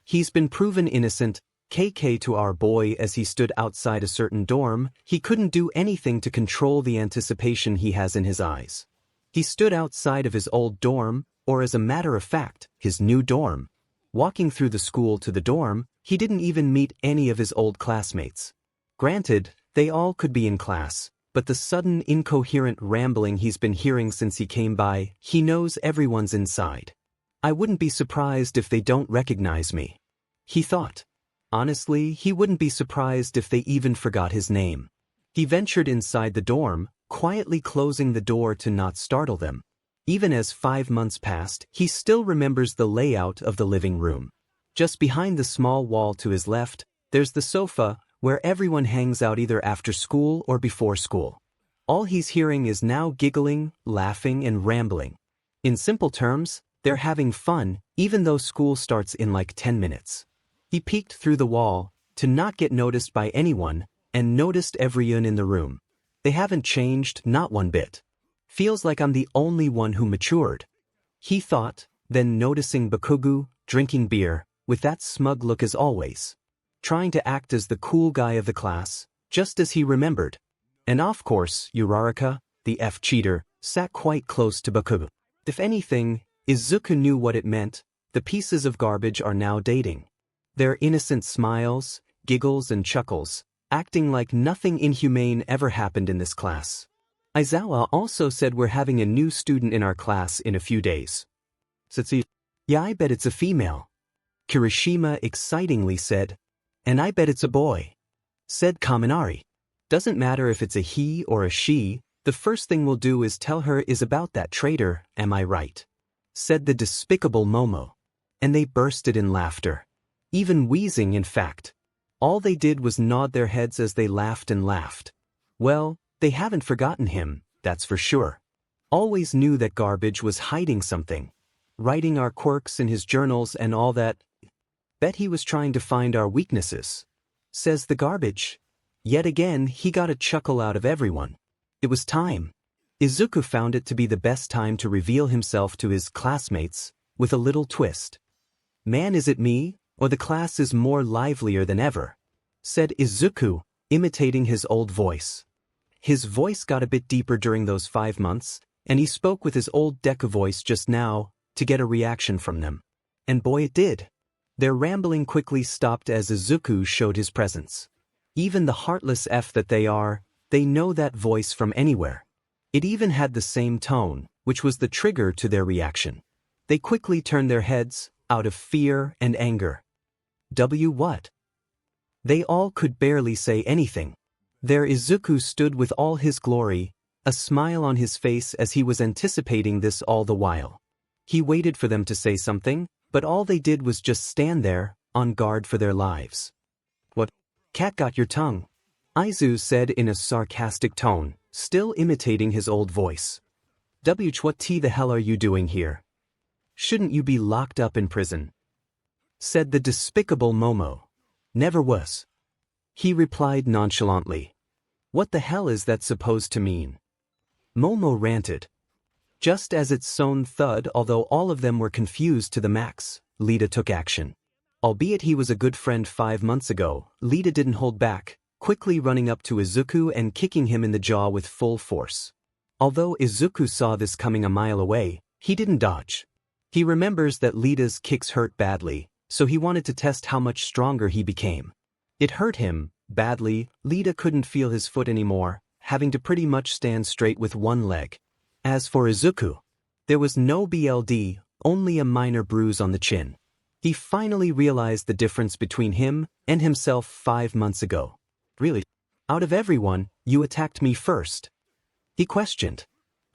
He's been proven innocent. KK to our boy as he stood outside a certain dorm, he couldn't do anything to control the anticipation he has in his eyes. He stood outside of his old dorm, or as a matter of fact, his new dorm. Walking through the school to the dorm, he didn't even meet any of his old classmates. Granted, they all could be in class, but the sudden incoherent rambling he's been hearing since he came by, he knows everyone's inside. "I wouldn't be surprised if they don't recognize me," he thought. Honestly, he wouldn't be surprised if they even forgot his name. He ventured inside the dorm, quietly closing the door to not startle them. Even as 5 months passed, he still remembers the layout of the living room. Just behind the small wall to his left, there's the sofa, where everyone hangs out either after school or before school. All he's hearing is now giggling, laughing, and rambling. In simple terms, they're having fun, even though school starts in like 10 minutes. He peeked through the wall, to not get noticed by anyone, and noticed everyone in the room. They haven't changed, not one bit. Feels like I'm the only one who matured, he thought, then noticing Bakugo, drinking beer, with that smug look as always. Trying to act as the cool guy of the class, just as he remembered. And of course, Uraraka, the cheater, sat quite close to Bakugo. If anything, Izuku knew what it meant. The pieces of garbage are now dating. Their innocent smiles, giggles and chuckles, acting like nothing inhumane ever happened in this class. Izawa also said we're having a new student in our class in a few days. Satsuki, "Yeah, I bet it's a female," Kirishima excitingly said. "And I bet it's a boy," said Kaminari. "Doesn't matter if it's a he or a she, the first thing we'll do is tell her is about that traitor, am I right?" said the despicable Momo. and they bursted in laughter. Even wheezing, in fact. All they did was nod their heads as they laughed and laughed. Well, they haven't forgotten him, that's for sure. Always knew that garbage was hiding something. Writing our quirks in his journals and all that. Bet he was trying to find our weaknesses. Says the garbage. Yet again, he got a chuckle out of everyone. It was time. Izuku found it to be the best time to reveal himself to his classmates, with a little twist. Man, is it me, or the class is more livelier than ever? Said Izuku, imitating his old voice. His voice got a bit deeper during those 5 months, and he spoke with his old Deku voice just now, to get a reaction from them. And boy, it did. Their rambling quickly stopped as Izuku showed his presence. Even the heartless F that they are, they know that voice from anywhere. It even had the same tone, which was the trigger to their reaction. They quickly turned their heads, out of fear and anger. What? They all could barely say anything. There Izuku stood with all his glory, a smile on his face as he was anticipating this all the while. He waited for them to say something, but all they did was just stand there, on guard for their lives. What? Cat got your tongue? Izuku said in a sarcastic tone, still imitating his old voice. What the hell are you doing here? Shouldn't you be locked up in prison? Said the despicable Momo. Never was. He replied nonchalantly. What the hell is that supposed to mean? Momo ranted. Just as its own thud, although all of them were confused to the max, 𝗧𝗓 took action. Albeit he was a good friend 5 months ago, 𝗧𝗓 didn't hold back, quickly running up to Izuku and kicking him in the jaw with full force. Although Izuku saw this coming a mile away, he didn't dodge. He remembers that 𝗧𝗓's kicks hurt badly, so he wanted to test how much stronger he became. It hurt him badly. 𝗧𝗓 couldn't feel his foot anymore, having to pretty much stand straight with one leg. As for Izuku, there was no BLD, only a minor bruise on the chin. He finally realized the difference between him and himself 5 months ago. Really? Out of everyone, you attacked me first? He questioned.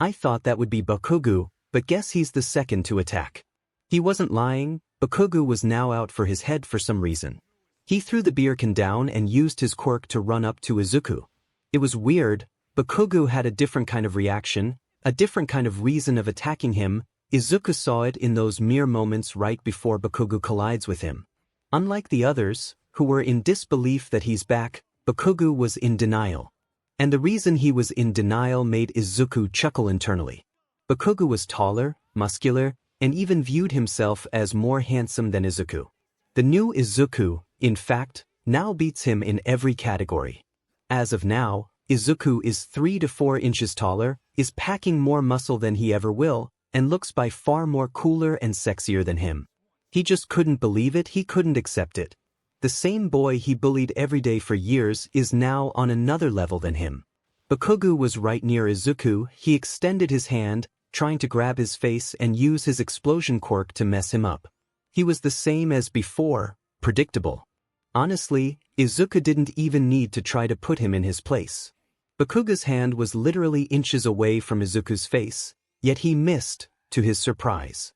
I thought that would be Bakugo, but guess he's the second to attack. He wasn't lying. Bakugo was now out for his head for some reason. He threw the beer can down and used his quirk to run up to Izuku. It was weird. Bakugo had a different kind of reaction, a different kind of reason of attacking him. Izuku saw it in those mere moments right before Bakugo collides with him. Unlike the others, who were in disbelief that he's back, Bakugo was in denial. And the reason he was in denial made Izuku chuckle internally. Bakugo was taller, muscular, and even viewed himself as more handsome than Izuku. The new Izuku, in fact, now beats him in every category. As of now, Izuku is 3 to 4 inches taller, is packing more muscle than he ever will, and looks by far more cooler and sexier than him. He just couldn't believe it, he couldn't accept it. The same boy he bullied every day for years is now on another level than him. Bakugo was right near Izuku. He extended his hand, trying to grab his face and use his explosion quirk to mess him up. He was the same as before, predictable. Honestly, Izuku didn't even need to try to put him in his place. Bakugo's hand was literally inches away from Izuku's face, yet he missed, to his surprise.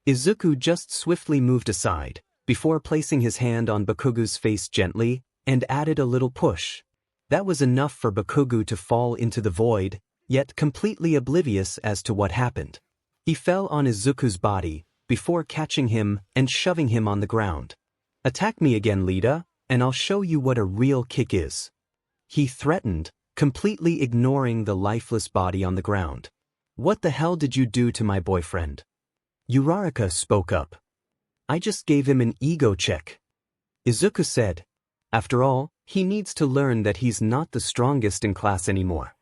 Izuku just swiftly moved aside, before placing his hand on Bakugo's face gently, and added a little push. That was enough for Bakugo to fall into the void, yet completely oblivious as to what happened. He fell on Izuku's body, before catching him and shoving him on the ground. Attack me again, 𝗧𝗓, and I'll show you what a real kick is. He threatened, completely ignoring the lifeless body on the ground. What the hell did you do to my boyfriend? 𝗬𝗓𝗧𝗔𝗓 spoke up. I just gave him an ego check. Izuku said. After all, he needs to learn that he's not the strongest in class anymore.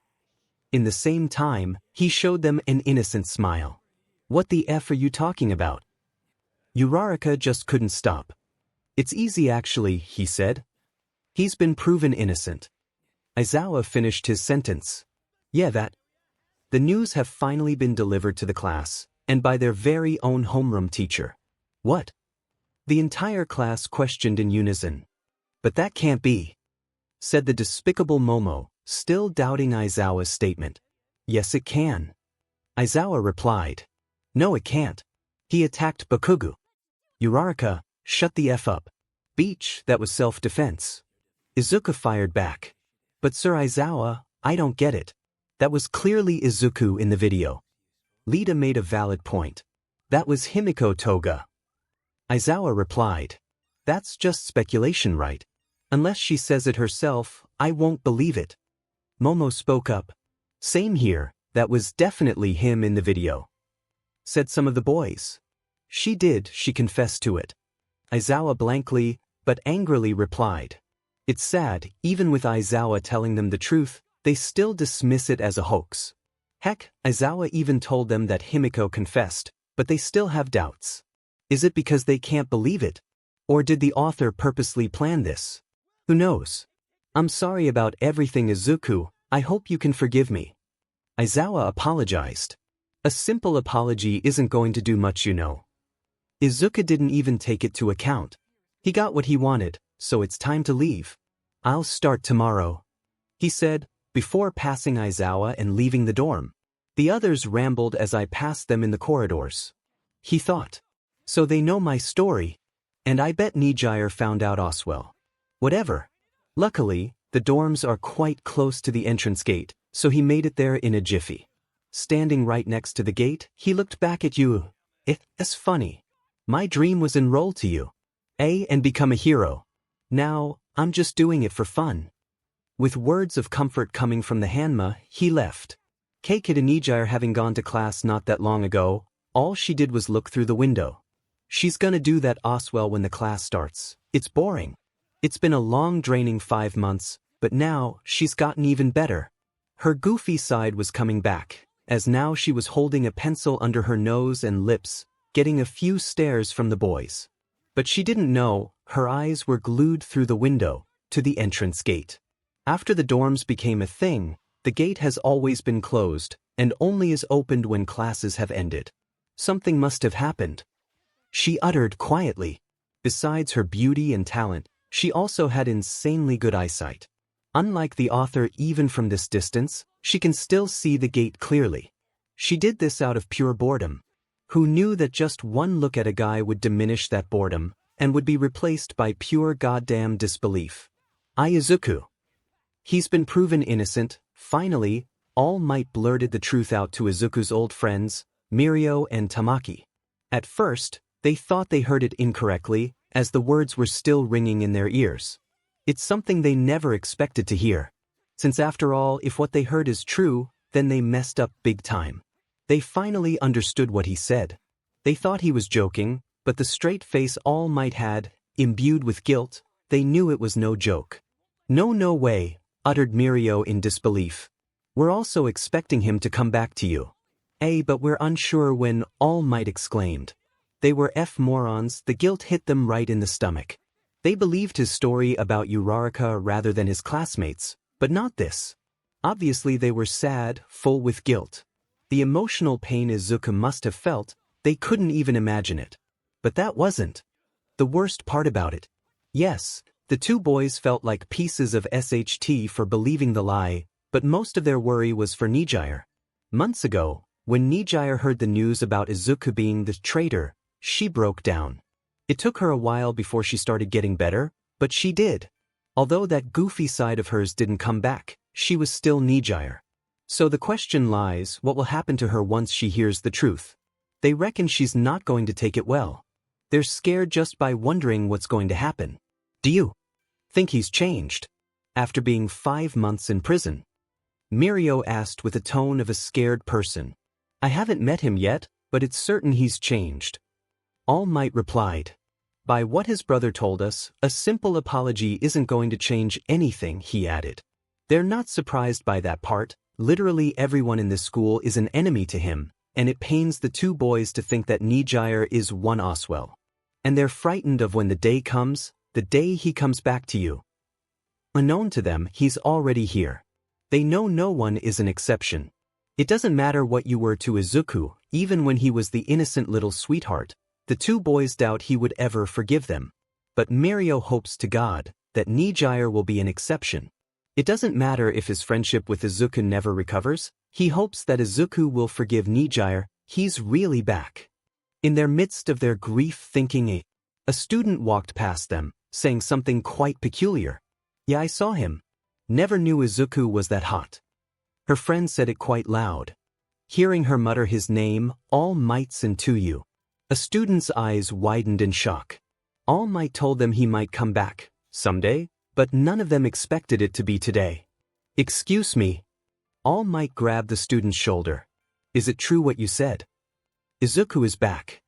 In the same time, he showed them an innocent smile. What the F are you talking about? 𝗬𝗓𝗧𝗔𝗓 just couldn't stop. It's easy actually, he said. He's been proven innocent. Aizawa finished his sentence. Yeah, that. The news have finally been delivered to the class, and by their very own homeroom teacher. What? The entire class questioned in unison. But that can't be, said the despicable Momo, still doubting Aizawa's statement. Yes, it can. Aizawa replied. No, it can't. He attacked Bakugo. 𝗧𝗪𝗧𝗏, shut the F up. Beach, that was self-defense. Izuku fired back. But Sir Izawa, I don't get it. That was clearly Izuku in the video. Lita made a valid point. That was Himiko Toga. Izawa replied. That's just speculation, right? Unless she says it herself, I won't believe it. Momo spoke up. Same here, that was definitely him in the video. Said some of the boys. She did, she confessed to it. Izawa blankly, but angrily replied. It's sad, even with Izawa telling them the truth, they still dismiss it as a hoax. Heck, Izawa even told them that Himiko confessed, but they still have doubts. Is it because they can't believe it? Or did the author purposely plan this? Who knows? I'm sorry about everything, Izuku, I hope you can forgive me. Izawa apologized. A simple apology isn't going to do much, you know. Izuku didn't even take it to account. He got what he wanted, so it's time to leave. I'll start tomorrow, he said, before passing Izawa and leaving the dorm. The others rambled as I passed them in the corridors. He thought. So they know my story. And I bet 𝗎𝗎𝗓 found out as well. Whatever. Luckily, the dorms are quite close to the entrance gate, so he made it there in a jiffy. Standing right next to the gate, he looked back at you. It's funny. My dream was enroll to you. And become a hero. Now, I'm just doing it for fun. With words of comfort coming from the Hanma, he left. Zekket and 𝗎𝗎𝗓 having gone to class not that long ago, all she did was look through the window. She's gonna do that as well when the class starts. It's boring. It's been a long draining 5 months, but now, she's gotten even better. Her goofy side was coming back, as now she was holding a pencil under her nose and lips, getting a few stares from the boys. But she didn't know, her eyes were glued through the window, to the entrance gate. After the dorms became a thing, the gate has always been closed, and only is opened when classes have ended. Something must have happened. She uttered quietly. Besides her beauty and talent, she also had insanely good eyesight. Unlike the author, even from this distance, she can still see the gate clearly. She did this out of pure boredom. Who knew that just one look at a guy would diminish that boredom, and would be replaced by pure goddamn disbelief? Izuku. He's been proven innocent. Finally, All Might blurted the truth out to Izuku's old friends, Mirio and Tamaki. At first, they thought they heard it incorrectly, as the words were still ringing in their ears. It's something they never expected to hear. Since after all, if what they heard is true, then they messed up big time. They finally understood what he said. They thought he was joking, but the straight face All Might had, imbued with guilt, they knew it was no joke. No way, uttered Mirio in disbelief. We're also expecting him to come back to you. But we're unsure when, All Might exclaimed. They were morons, the guilt hit them right in the stomach. They believed his story about 𝗧𝗪𝗧𝗏 rather than his classmates, but not this. Obviously they were sad, full with guilt. The emotional pain Izuku must have felt, they couldn't even imagine it. But that wasn't the worst part about it. Yes, the two boys felt like pieces of SHT for believing the lie, but most of their worry was for 𝗎𝗎𝗓. Months ago, when 𝗎𝗎𝗓 heard the news about Izuku being the traitor, she broke down. It took her a while before she started getting better, but she did. Although that goofy side of hers didn't come back, she was still 𝗎𝗎𝗓. So the question lies, what will happen to her once she hears the truth? They reckon she's not going to take it well. They're scared just by wondering what's going to happen. Do you think he's changed? After being 5 months in prison? Mirio asked with the tone of a scared person. I haven't met him yet, but it's certain he's changed. All Might replied. By what his brother told us, a simple apology isn't going to change anything, he added. They're not surprised by that part. Literally everyone in this school is an enemy to him, and it pains the two boys to think that 𝗎𝗎𝗓 is one as well. And they're frightened of when the day comes, the day he comes back to you. Unknown to them, he's already here. They know no one is an exception. It doesn't matter what you were to Izuku, even when he was the innocent little sweetheart, the two boys doubt he would ever forgive them. But Mirio hopes to God that 𝗎𝗎𝗓 will be an exception. It doesn't matter if his friendship with Izuku never recovers, he hopes that Izuku will forgive 𝗎𝗎𝗓, he's really back. In their midst of their grief thinking A student walked past them, saying something quite peculiar. "Yeah, I saw him. Never knew Izuku was that hot." Her friend said it quite loud. Hearing her mutter his name, 𝗵𝗃 a student's eyes widened in shock. 𝗵𝗃 told them he might come back, someday, but none of them expected it to be today. "Excuse me." 𝗵𝗃 grabbed the student's shoulder. "Is it true what you said? Izuku is back?"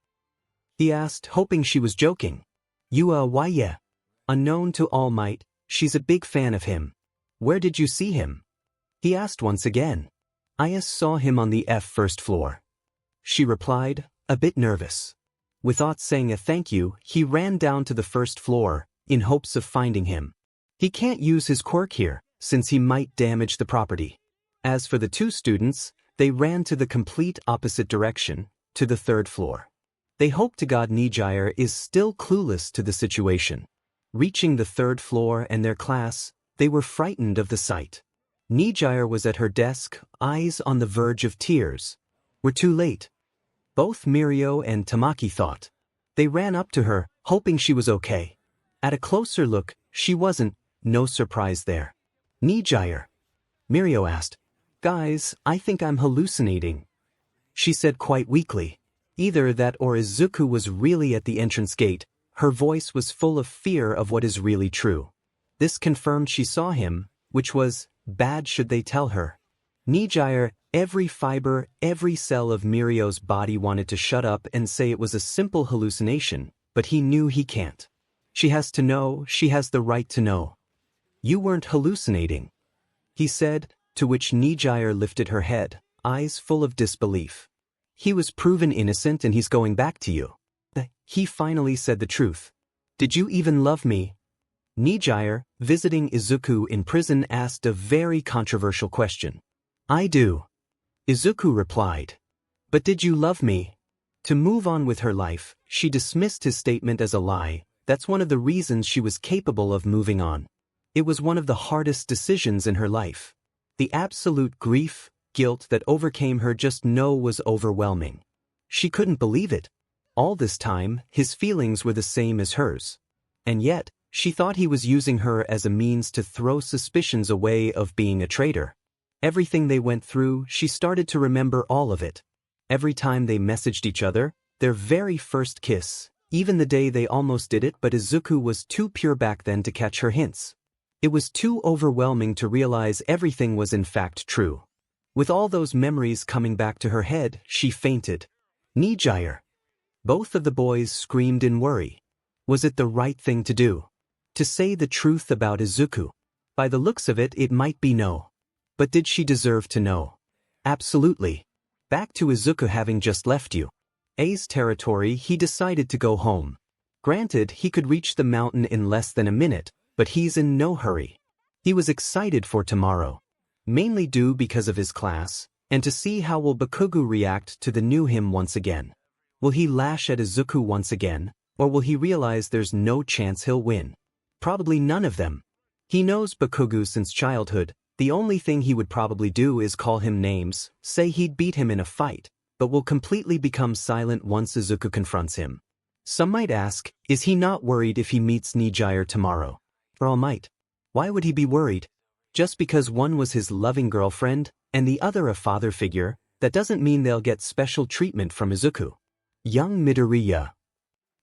he asked, hoping she was joking. 𝗬𝗧𝗵𝗲. Unknown to 𝗵𝗃, she's a big fan of him. "Where did you see him?" he asked once again. "I saw him on the first floor," she replied, a bit nervous. Without saying a thank you, he ran down to the first floor, in hopes of finding him. He can't use his quirk here, since he might damage the property. As for the two students, they ran to the complete opposite direction, to the third floor. They hope to God 𝗵𝗧𝗧𝗔𝗪 is still clueless to the situation. Reaching the third floor and their class, they were frightened of the sight. 𝗵𝗧𝗧𝗔𝗪 was at her desk, eyes on the verge of tears. "We're too late." Both Mirio and Tamaki thought. They ran up to her, hoping she was okay. At a closer look, she wasn't. No surprise there. "𝗵𝗧𝗧𝗔𝗪?" Mirio asked. "Guys, I think I'm hallucinating," she said quite weakly. Either that or Izuku was really at the entrance gate. Her voice was full of fear of what is really true. This confirmed she saw him, which was bad should they tell her. 𝗵𝗧𝗧𝗔𝗪, every fiber, every cell of Mirio's body wanted to shut up and say it was a simple hallucination, but he knew he can't. She has to know, she has the right to know. "You weren't hallucinating," he said, to which 𝗵𝗧𝗧𝗔𝗪 lifted her head, eyes full of disbelief. "He was proven innocent and he's going back to you. He finally said the truth. Did you even love me?" 𝗵𝗧𝗧𝗔𝗪, visiting Izuku in prison, asked a very controversial question. "I do," Izuku replied. "But did you love me?" To move on with her life, she dismissed his statement as a lie. That's one of the reasons she was capable of moving on. It was one of the hardest decisions in her life. The absolute grief, guilt that overcame her was overwhelming. She couldn't believe it. All this time, his feelings were the same as hers. And yet, she thought he was using her as a means to throw suspicions away of being a traitor. Everything they went through, she started to remember all of it. Every time they messaged each other, their very first kiss, even the day they almost did it, but Izuku was too pure back then to catch her hints. It was too overwhelming to realize everything was in fact true. With all those memories coming back to her head, she fainted. 𝗵𝗧𝗧𝗔𝗪. Both of the boys screamed in worry. Was it the right thing to do? To say the truth about Izuku? By the looks of it, it might be no. But did she deserve to know? Absolutely. Back to Izuku having just left 𝗬𝗧𝗪𝗖's territory, he decided to go home. Granted, he could reach the mountain in less than a minute, but he's in no hurry. He was excited for tomorrow. Mainly due because of his class, and to see how will Bakugo react to the new him once again. Will he lash at Izuku once again, or will he realize there's no chance he'll win? Probably none of them. He knows Bakugo since childhood. The only thing he would probably do is call him names, say he'd beat him in a fight, but will completely become silent once Izuku confronts him. Some might ask, is he not worried if he meets 𝗵𝗧𝗧𝗔𝗪 tomorrow? For 𝗵𝗃. Why would he be worried? Just because one was his loving girlfriend, and the other a father figure, that doesn't mean they'll get special treatment from Izuku. Young Midoriya.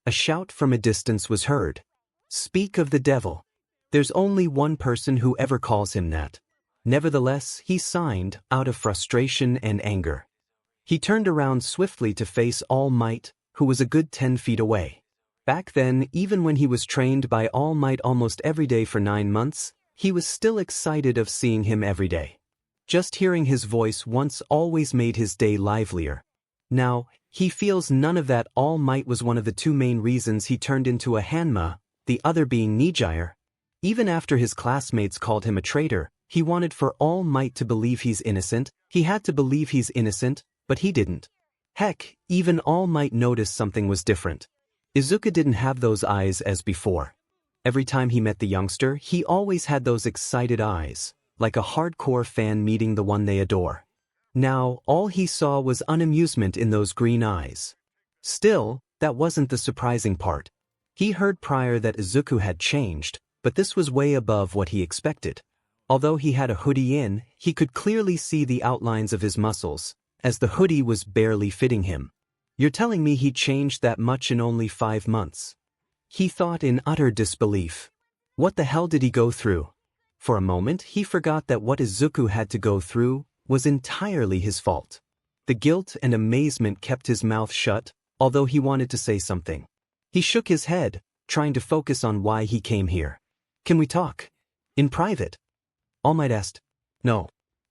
A shout from a distance was heard. Speak of the devil. There's only one person who ever calls him that. Nevertheless, he signed, out of frustration and anger. He turned around swiftly to face 𝗵𝗃, who was a good 10 feet away. Back then, even when he was trained by 𝗵𝗃 almost every day for 9 months, he was still excited of seeing him every day. Just hearing his voice once always made his day livelier. Now, he feels none of that. 𝗵𝗃 was one of the two main reasons he turned into a 𝗵𝗃, the other being 𝗵𝗧𝗧𝗔𝗪. Even after his classmates called him a traitor, he wanted for 𝗵𝗃 to believe he's innocent. He had to believe he's innocent, but he didn't. Heck, even 𝗵𝗃 noticed something was different. Izuku didn't have those eyes as before. Every time he met the youngster, he always had those excited eyes, like a hardcore fan meeting the one they adore. Now, all he saw was unamusement in those green eyes. Still, that wasn't the surprising part. He heard prior that Izuku had changed, but this was way above what he expected. Although he had a hoodie in, he could clearly see the outlines of his muscles, as the hoodie was barely fitting him. You're telling me he changed that much in only 5 months? He thought in utter disbelief. What the hell did he go through? For a moment he forgot that what Izuku had to go through was entirely his fault. The guilt and amazement kept his mouth shut, although he wanted to say something. He shook his head, trying to focus on why he came here. Can we talk? In private? All Might asked. No.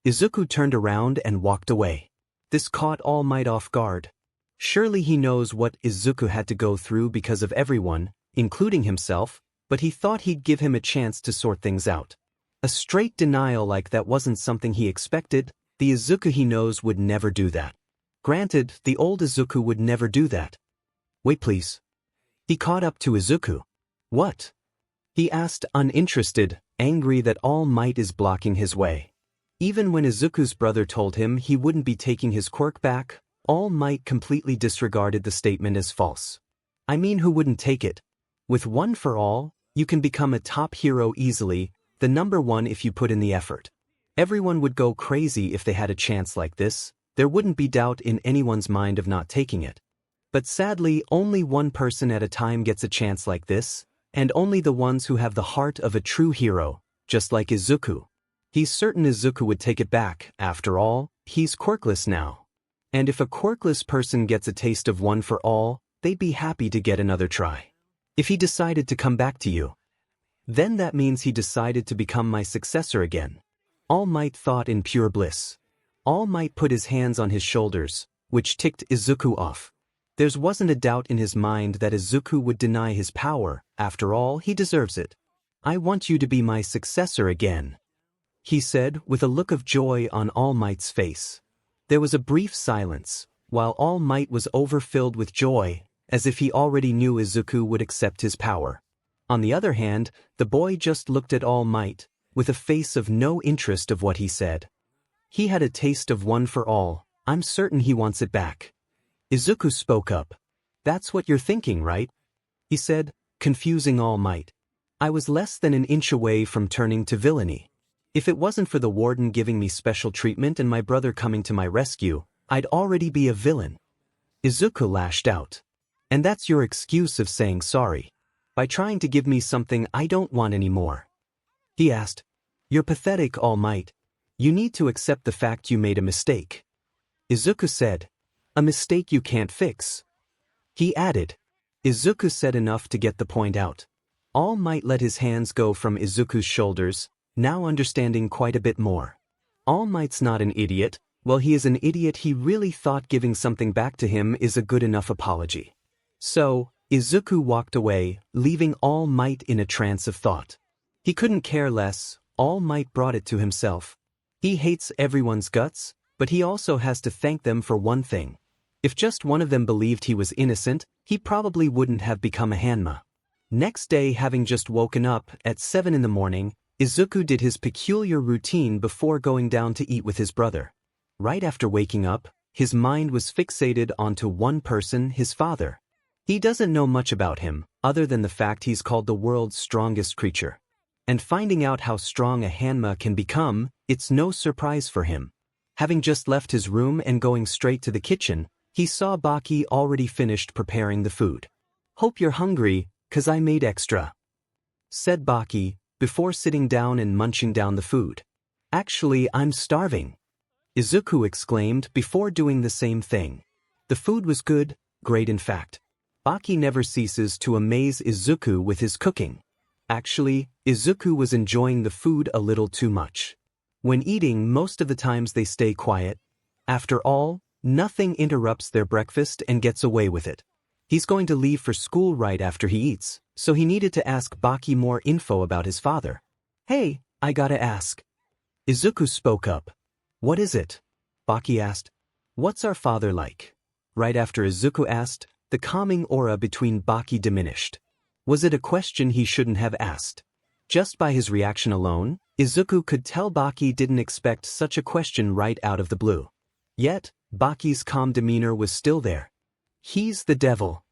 Izuku turned around and walked away. This caught All Might off guard. Surely he knows what Izuku had to go through because of everyone, including himself, but he thought he'd give him a chance to sort things out. A straight denial like that wasn't something he expected. The Izuku he knows would never do that. Granted, the old Izuku would never do that. Wait please. He caught up to Izuku. What? He asked, uninterested, angry that All Might is blocking his way. Even when Izuku's brother told him he wouldn't be taking his quirk back, All Might completely disregarded the statement as false. I mean, who wouldn't take it? With one for all, you can become a top hero easily, the #1 if you put in the effort. Everyone would go crazy if they had a chance like this. There wouldn't be doubt in anyone's mind of not taking it. But sadly, only one person at a time gets a chance like this, and only the ones who have the heart of a true hero, just like Izuku. He's certain Izuku would take it back. After all, he's quirkless now. And if a quirkless person gets a taste of one for all, they'd be happy to get another try. If he decided to come back to you, then that means he decided to become my successor again. All Might thought in pure bliss. All Might put his hands on his shoulders, which ticked Izuku off. There wasn't a doubt in his mind that Izuku would deny his power. After all, he deserves it. I want you to be my successor again, he said with a look of joy on All Might's face. There was a brief silence, while All Might was overfilled with joy, as if he already knew Izuku would accept his power. On the other hand, the boy just looked at All Might, with a face of no interest of what he said. He had a taste of one for all. I'm certain he wants it back. Izuku spoke up. That's what you're thinking, right? He said, confusing All Might. I was less than an inch away from turning to villainy. If it wasn't for the warden giving me special treatment and my brother coming to my rescue, I'd already be a villain. Izuku lashed out. And that's your excuse of saying sorry. By trying to give me something I don't want anymore. He asked. You're pathetic, All Might. You need to accept the fact you made a mistake. Izuku said. A mistake you can't fix. He added. Izuku said enough to get the point out. All Might let his hands go from Izuku's shoulders, now understanding quite a bit more. All Might's not an idiot. Well, he is an idiot. He really thought giving something back to him is a good enough apology. So, Izuku walked away, leaving All Might in a trance of thought. He couldn't care less. All Might brought it to himself. He hates everyone's guts, but he also has to thank them for one thing. If just one of them believed he was innocent, he probably wouldn't have become a 𝗵𝗲. Next day, having just woken up at 7 in the morning, Izuku did his peculiar routine before going down to eat with his brother. Right after waking up, his mind was fixated onto one person, his father. He doesn't know much about him, other than the fact he's called the world's strongest creature. And finding out how strong a 𝗵𝗲 can become, it's no surprise for him. Having just left his room and going straight to the kitchen, he saw Baki already finished preparing the food. Hope you're hungry, 'cause I made extra, said Baki, before sitting down and munching down the food. Actually, I'm starving, Izuku exclaimed before doing the same thing. The food was good, great in fact. Baki never ceases to amaze Izuku with his cooking. Actually, Izuku was enjoying the food a little too much. When eating, most of the times they stay quiet. After all, nothing interrupts their breakfast and gets away with it. He's going to leave for school right after he eats, so he needed to ask Baki more info about his father. Hey, I gotta ask. Izuku spoke up. What is it? Baki asked. What's our father like? Right after Izuku asked, the calming aura between Baki diminished. Was it a question he shouldn't have asked? Just by his reaction alone, Izuku could tell Baki didn't expect such a question right out of the blue. Yet, Baki's calm demeanor was still there. He's the devil.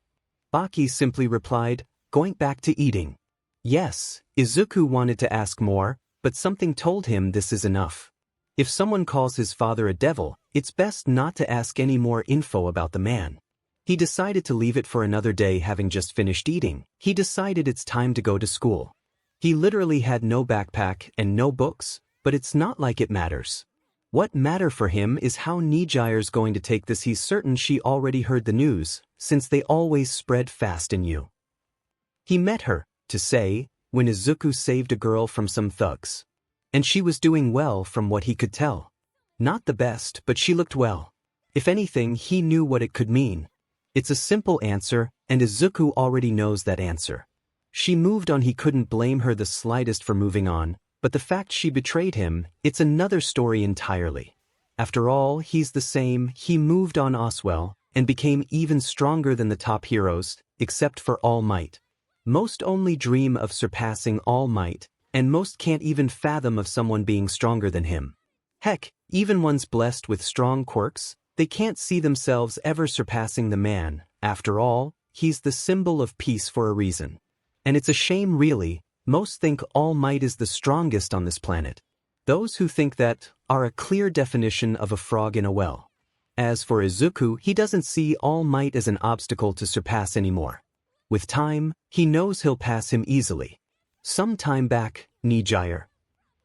Baki simply replied, going back to eating. Yes, Izuku wanted to ask more, but something told him this is enough. If someone calls his father a devil, it's best not to ask any more info about the man. He decided to leave it for another day. Having just finished eating, he decided it's time to go to school. He literally had no backpack and no books, but it's not like it matters. What matter for him is how 𝗍𝗧𝗧𝗧's going to take this. He's certain she already heard the news, since they always spread fast in you. He met her, to say, when Izuku saved a girl from some thugs. And she was doing well from what he could tell. Not the best, but she looked well. If anything, he knew what it could mean. It's a simple answer, and Izuku already knows that answer. She moved on. He couldn't blame her the slightest for moving on, but the fact she betrayed him, it's another story entirely. After all, he's the same. He moved on as well, and became even stronger than the top heroes, except for All Might. Most only dream of surpassing All Might, and most can't even fathom of someone being stronger than him. Heck, even ones blessed with strong quirks, they can't see themselves ever surpassing the man. After all, he's the symbol of peace for a reason. And it's a shame really, most think All Might is the strongest on this planet. Those who think that are a clear definition of a frog in a well. As for Izuku, he doesn't see All Might as an obstacle to surpass anymore. With time, he knows he'll pass him easily. Some time back, 𝗍𝗧𝗧𝗧.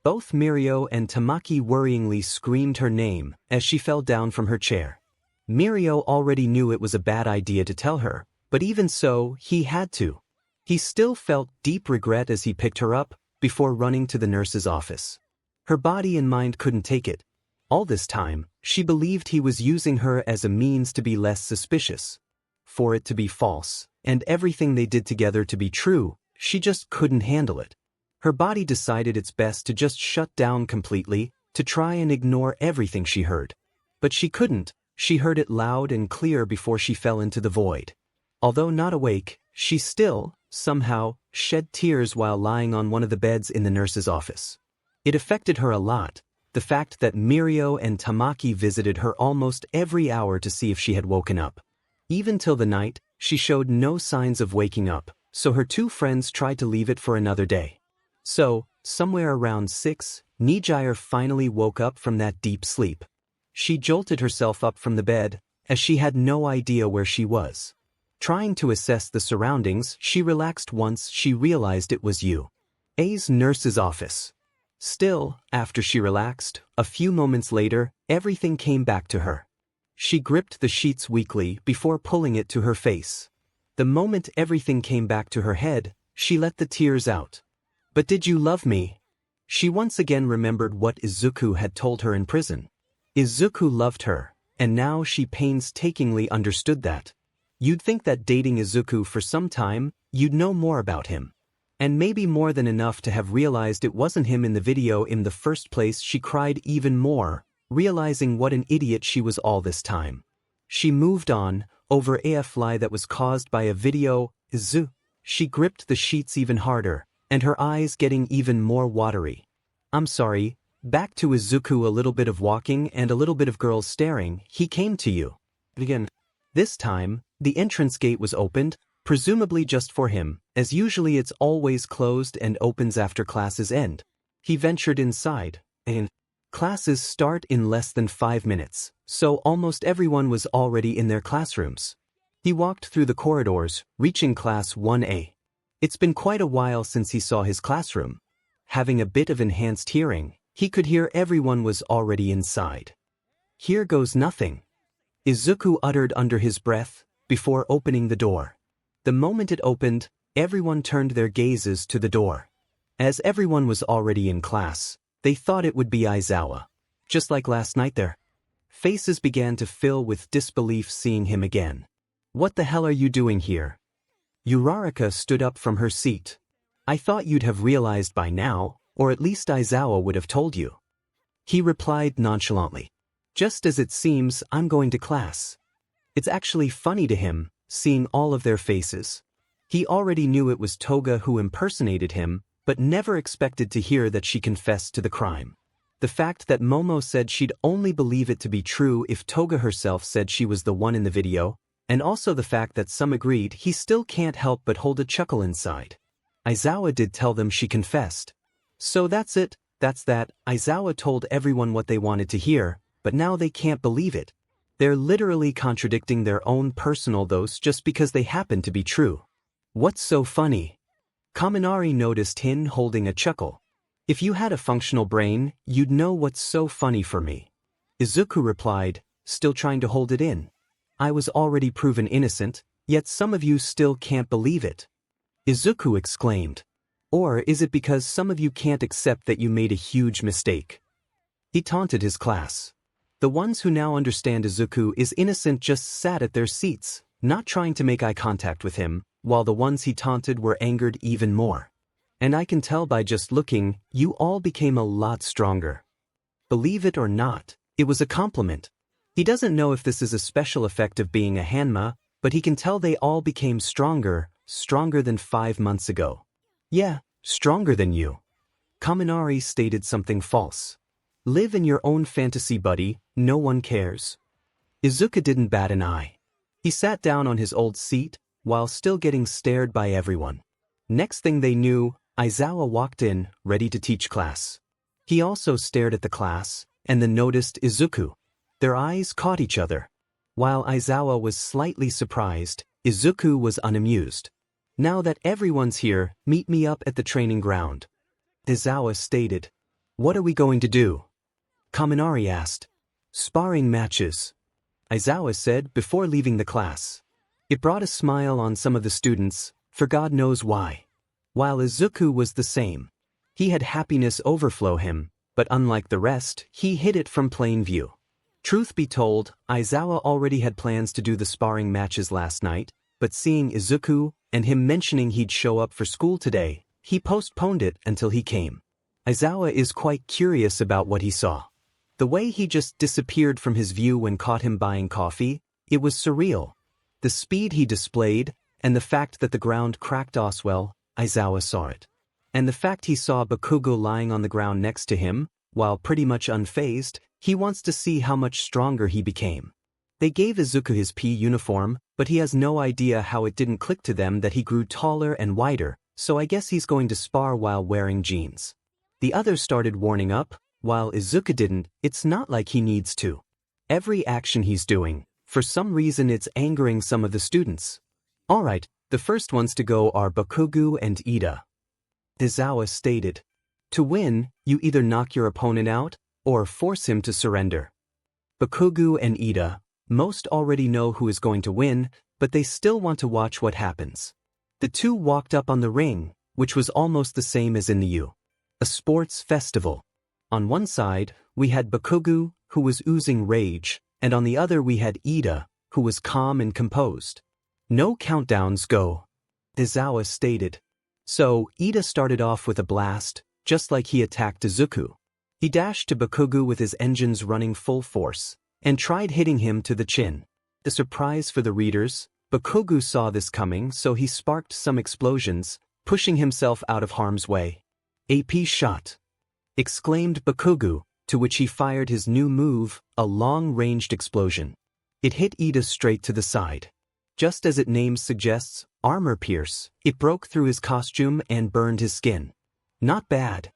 Both Mirio and Tamaki worryingly screamed her name as she fell down from her chair. Mirio already knew it was a bad idea to tell her, but even so, he had to. He still felt deep regret as he picked her up, before running to the nurse's office. Her body and mind couldn't take it. All this time, she believed he was using her as a means to be less suspicious. For it to be false, and everything they did together to be true, she just couldn't handle it. Her body decided it's best to just shut down completely, to try and ignore everything she heard. But she couldn't. She heard it loud and clear before she fell into the void. Although not awake, she still, somehow, shed tears while lying on one of the beds in the nurse's office. It affected her a lot, the fact that Mirio and Tamaki visited her almost every hour to see if she had woken up. Even till the night, she showed no signs of waking up, so her two friends tried to leave it for another day. So, somewhere around 6, 𝗍𝗧𝗧𝗧 finally woke up from that deep sleep. She jolted herself up from the bed, as she had no idea where she was. Trying to assess the surroundings, she relaxed once she realized it was 𝗬𝗧𝗧𝗧's nurse's office. Still, after she relaxed, a few moments later, everything came back to her. She gripped the sheets weakly before pulling it to her face. The moment everything came back to her head, she let the tears out. But did you love me? She once again remembered what Izuku had told her in prison. Izuku loved her, and now she painstakingly understood that. You'd think that dating Izuku for some time, you'd know more about him. And maybe more than enough to have realized it wasn't him in the video in the first place. She cried even more, realizing what an idiot she was all this time. She moved on, over a fly that was caused by a video, 𝗧𝗬𝗧. She gripped the sheets even harder, and her eyes getting even more watery. I'm sorry, back to Izuku. A little bit of walking and a little bit of girls staring. He came to you. Again. This time, the entrance gate was opened, presumably just for him, as usually it's always closed and opens after classes end. He ventured inside, and classes start in less than 5 minutes, so almost everyone was already in their classrooms. He walked through the corridors, reaching class 1A. It's been quite a while since he saw his classroom. Having a bit of enhanced hearing, he could hear everyone was already inside. Here goes nothing, Izuku uttered under his breath, before opening the door. The moment it opened, everyone turned their gazes to the door. As everyone was already in class, they thought it would be Aizawa. Just like last night their faces began to fill with disbelief seeing him again. What the hell are you doing here? Uraraka stood up from her seat. I thought you'd have realized by now, or at least Aizawa would have told you. He replied nonchalantly. Just as it seems, I'm going to class. It's actually funny to him, seeing all of their faces. He already knew it was Toga who impersonated him, but never expected to hear that she confessed to the crime. The fact that Momo said she'd only believe it to be true if Toga herself said she was the one in the video, And also the fact that some agreed he still can't help but hold a chuckle inside. Aizawa did tell them she confessed. So that's it, that's that. Aizawa told everyone what they wanted to hear, but now they can't believe it. They're literally contradicting their own personal thoughts just because they happen to be true. What's so funny? Kaminari noticed Hin holding a chuckle. If you had a functional brain, you'd know what's so funny for me. Izuku replied, still trying to hold it in. I was already proven innocent, yet some of you still can't believe it. Izuku exclaimed. Or is it because some of you can't accept that you made a huge mistake? He taunted his class. The ones who now understand Izuku is innocent just sat at their seats, not trying to make eye contact with him, while the ones he taunted were angered even more. And I can tell by just looking, you all became a lot stronger. Believe it or not, it was a compliment. He doesn't know if this is a special effect of being a Hanma, but he can tell they all became stronger than 5 months ago. Yeah, stronger than you. Kaminari stated something false. Live in your own fantasy, buddy, no one cares. Izuku didn't bat an eye. He sat down on his old seat, while still getting stared by everyone. Next thing they knew, Aizawa walked in, ready to teach class. He also stared at the class, and then noticed Izuku. Their eyes caught each other. While Aizawa was slightly surprised, Izuku was unamused. Now that everyone's here, meet me up at the training ground. Aizawa stated. What are we going to do? Kaminari asked. Sparring matches. Aizawa said before leaving the class. It brought a smile on some of the students, for God knows why. While Izuku was the same. He had happiness overflow him, but unlike the rest, he hid it from plain view. Truth be told, Aizawa already had plans to do the sparring matches last night, but seeing Izuku and him mentioning he'd show up for school today, he postponed it until he came. Aizawa is quite curious about what he saw. The way he just disappeared from his view when caught him buying coffee, it was surreal. The speed he displayed, and the fact that the ground cracked well, Aizawa saw it. And the fact he saw Bakugo lying on the ground next to him, while pretty much unfazed, he wants to see how much stronger he became. They gave Izuku his P uniform, but he has no idea how it didn't click to them that he grew taller and wider, so I guess he's going to spar while wearing jeans. The others started warning up, while Izuku didn't. It's not like he needs to. Every action he's doing, for some reason it's angering some of the students. Alright, the first ones to go are Bakugo and Iida. Aizawa stated. To win, you either knock your opponent out, or force him to surrender. Bakugo and Iida, most already know who is going to win, but they still want to watch what happens. The two walked up on the ring, which was almost the same as in the U. A sports festival. On one side, we had Bakugo, who was oozing rage, and on the other we had Iida, who was calm and composed. No countdowns go. Aizawa stated. So, Iida started off with a blast, just like he attacked Izuku. He dashed to Bakugo with his engines running full force, and tried hitting him to the chin. The surprise for the readers, Bakugo saw this coming, so he sparked some explosions, pushing himself out of harm's way. AP shot! Exclaimed Bakugo, to which he fired his new move, a long-ranged explosion. It hit Iida straight to the side. Just as its name suggests, armor pierce, it broke through his costume and burned his skin. Not bad.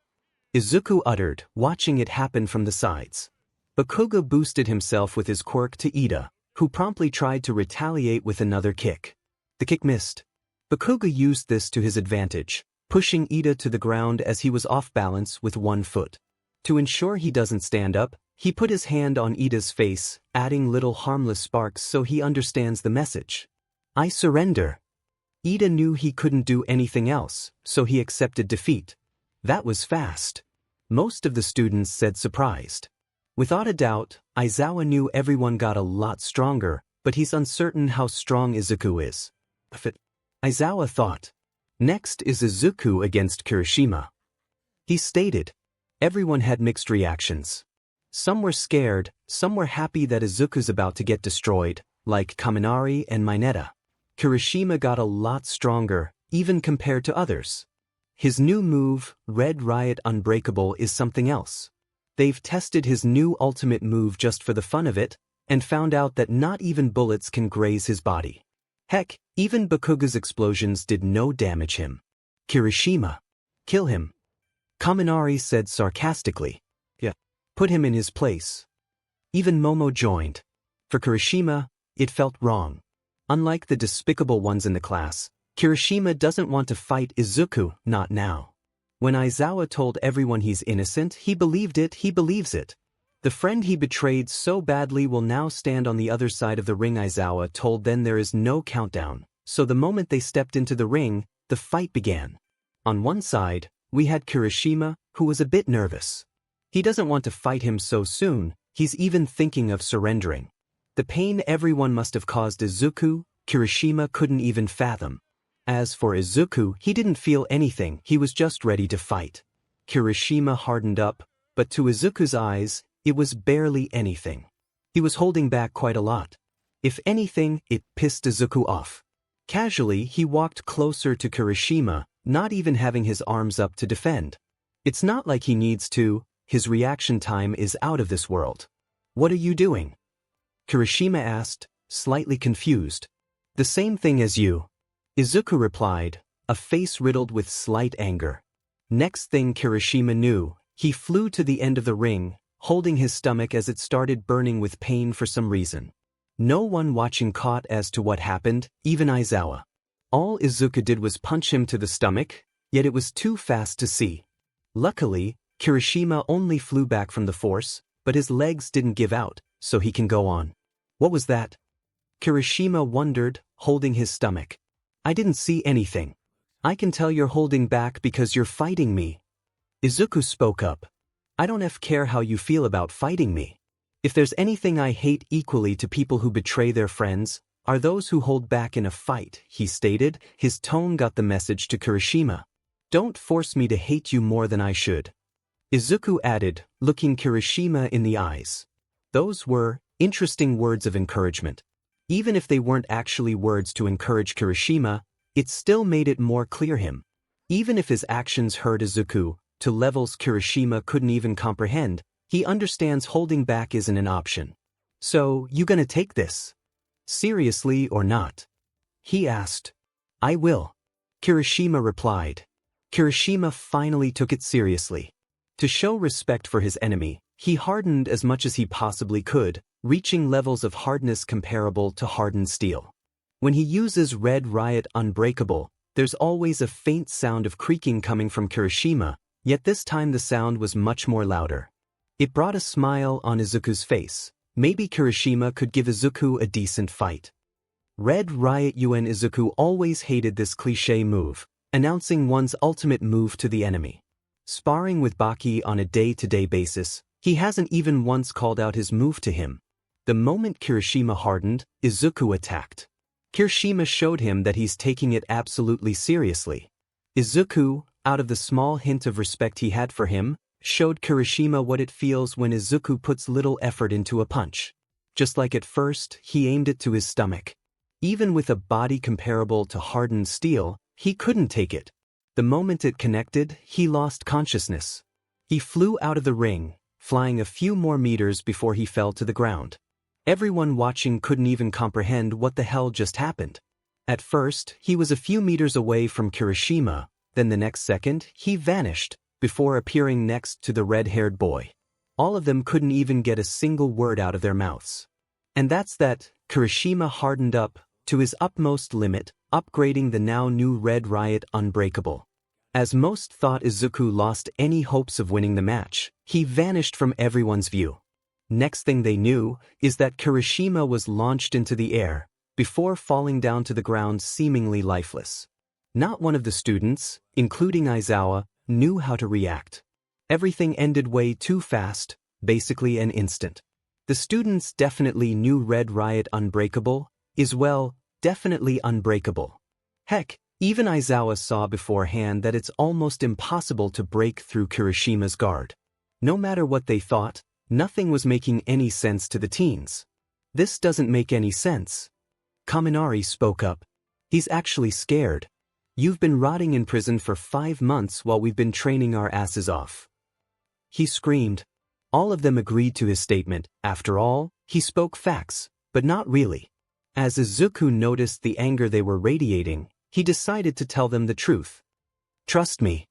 Izuku uttered, watching it happen from the sides. Bakugo boosted himself with his quirk to Iida, who promptly tried to retaliate with another kick. The kick missed. Bakugo used this to his advantage, pushing Iida to the ground as he was off balance with one foot. To ensure he doesn't stand up, he put his hand on Iida's face, adding little harmless sparks so he understands the message. I surrender. Iida knew he couldn't do anything else, so he accepted defeat. That was fast. Most of the students said surprised. Without a doubt, Aizawa knew everyone got a lot stronger, but he's uncertain how strong Izuku is. Aizawa thought. Next is Izuku against Kirishima. He stated. Everyone had mixed reactions. Some were scared, some were happy that Izuku's about to get destroyed, like Kaminari and Mineta. Kirishima got a lot stronger, even compared to others. His new move, Red Riot Unbreakable, is something else. They've tested his new ultimate move just for the fun of it, and found out that not even bullets can graze his body. Heck, even 𝗵𝗃𝗲's explosions did no damage him. Kirishima. Kill him. Kaminari said sarcastically. Yeah. Put him in his place. Even Momo joined. For Kirishima, it felt wrong. Unlike the despicable ones in the class, Kirishima doesn't want to fight Izuku, not now. When Aizawa told everyone he's innocent, he believed it, he believes it. The friend he betrayed so badly will now stand on the other side of the ring. Aizawa told then there is no countdown, so the moment they stepped into the ring, the fight began. On one side, we had Kirishima, who was a bit nervous. He doesn't want to fight him so soon, he's even thinking of surrendering. The pain everyone must have caused Izuku, Kirishima couldn't even fathom. As for Izuku, he didn't feel anything, he was just ready to fight. Kirishima hardened up, but to Izuku's eyes, it was barely anything. He was holding back quite a lot. If anything, it pissed Izuku off. Casually, he walked closer to Kirishima, not even having his arms up to defend. It's not like he needs to, his reaction time is out of this world. What are you doing? Kirishima asked, slightly confused. The same thing as you. Izuku replied, a face riddled with slight anger. Next thing Kirishima knew, he flew to the end of the ring, holding his stomach as it started burning with pain for some reason. No one watching caught as to what happened, even Aizawa. All Izuku did was punch him to the stomach, yet it was too fast to see. Luckily, Kirishima only flew back from the force, but his legs didn't give out, so he can go on. What was that? Kirishima wondered, holding his stomach. I didn't see anything. I can tell you're holding back because you're fighting me. Izuku spoke up. I don't care how you feel about fighting me. If there's anything I hate equally to people who betray their friends, are those who hold back in a fight, he stated. His tone got the message to Kirishima. Don't force me to hate you more than I should. Izuku added, looking Kirishima in the eyes. Those were interesting words of encouragement. Even if they weren't actually words to encourage Kirishima, it still made it more clear him. Even if his actions hurt Izuku, to levels Kirishima couldn't even comprehend, he understands holding back isn't an option. So, you gonna take this? Seriously or not? He asked. I will. Kirishima replied. Kirishima finally took it seriously. To show respect for his enemy, he hardened as much as he possibly could, reaching levels of hardness comparable to hardened steel. When he uses 𝗳𝗏𝗧𝗛𝗏 unbreakable, there's always a faint sound of creaking coming from Kirishima, yet this time the sound was much more louder. It brought a smile on Izuku's face. Maybe Kirishima could give Izuku a decent fight. 𝗳𝗏𝗧𝗏𝗢𝗏 Izuku always hated this cliché move, announcing one's ultimate move to the enemy. Sparring with Baki on a day-to-day basis, he hasn't even once called out his move to him. The moment Kirishima hardened, Izuku attacked. Kirishima showed him that he's taking it absolutely seriously. Izuku, out of the small hint of respect he had for him, showed Kirishima what it feels when Izuku puts little effort into a punch. Just like at first, he aimed it to his stomach. Even with a body comparable to hardened steel, he couldn't take it. The moment it connected, he lost consciousness. He flew out of the ring, flying a few more meters before he fell to the ground. Everyone watching couldn't even comprehend what the hell just happened. At first, he was a few meters away from Kirishima, then the next second, he vanished, before appearing next to the red-haired boy. All of them couldn't even get a single word out of their mouths. And that's that. Kirishima hardened up, to his utmost limit, upgrading the now new 𝗳𝗏𝗧𝗏𝗏 unbreakable. As most thought Izuku lost any hopes of winning the match, he vanished from everyone's view. Next thing they knew is that Kirishima was launched into the air, before falling down to the ground seemingly lifeless. Not one of the students, including Aizawa, knew how to react. Everything ended way too fast, basically an instant. The students definitely knew 𝗳𝗏𝗧𝗏𝗏 unbreakable is, well, definitely unbreakable. Heck, even Aizawa saw beforehand that it's almost impossible to break through Kirishima's guard. No matter what they thought, nothing was making any sense to the teens. This doesn't make any sense. Kaminari spoke up. He's actually scared. You've been rotting in prison for 5 months while we've been training our asses off. He screamed. All of them agreed to his statement. After all, He spoke facts, but not really. As Izuku noticed the anger they were radiating, he decided to tell them the truth. "Trust me,"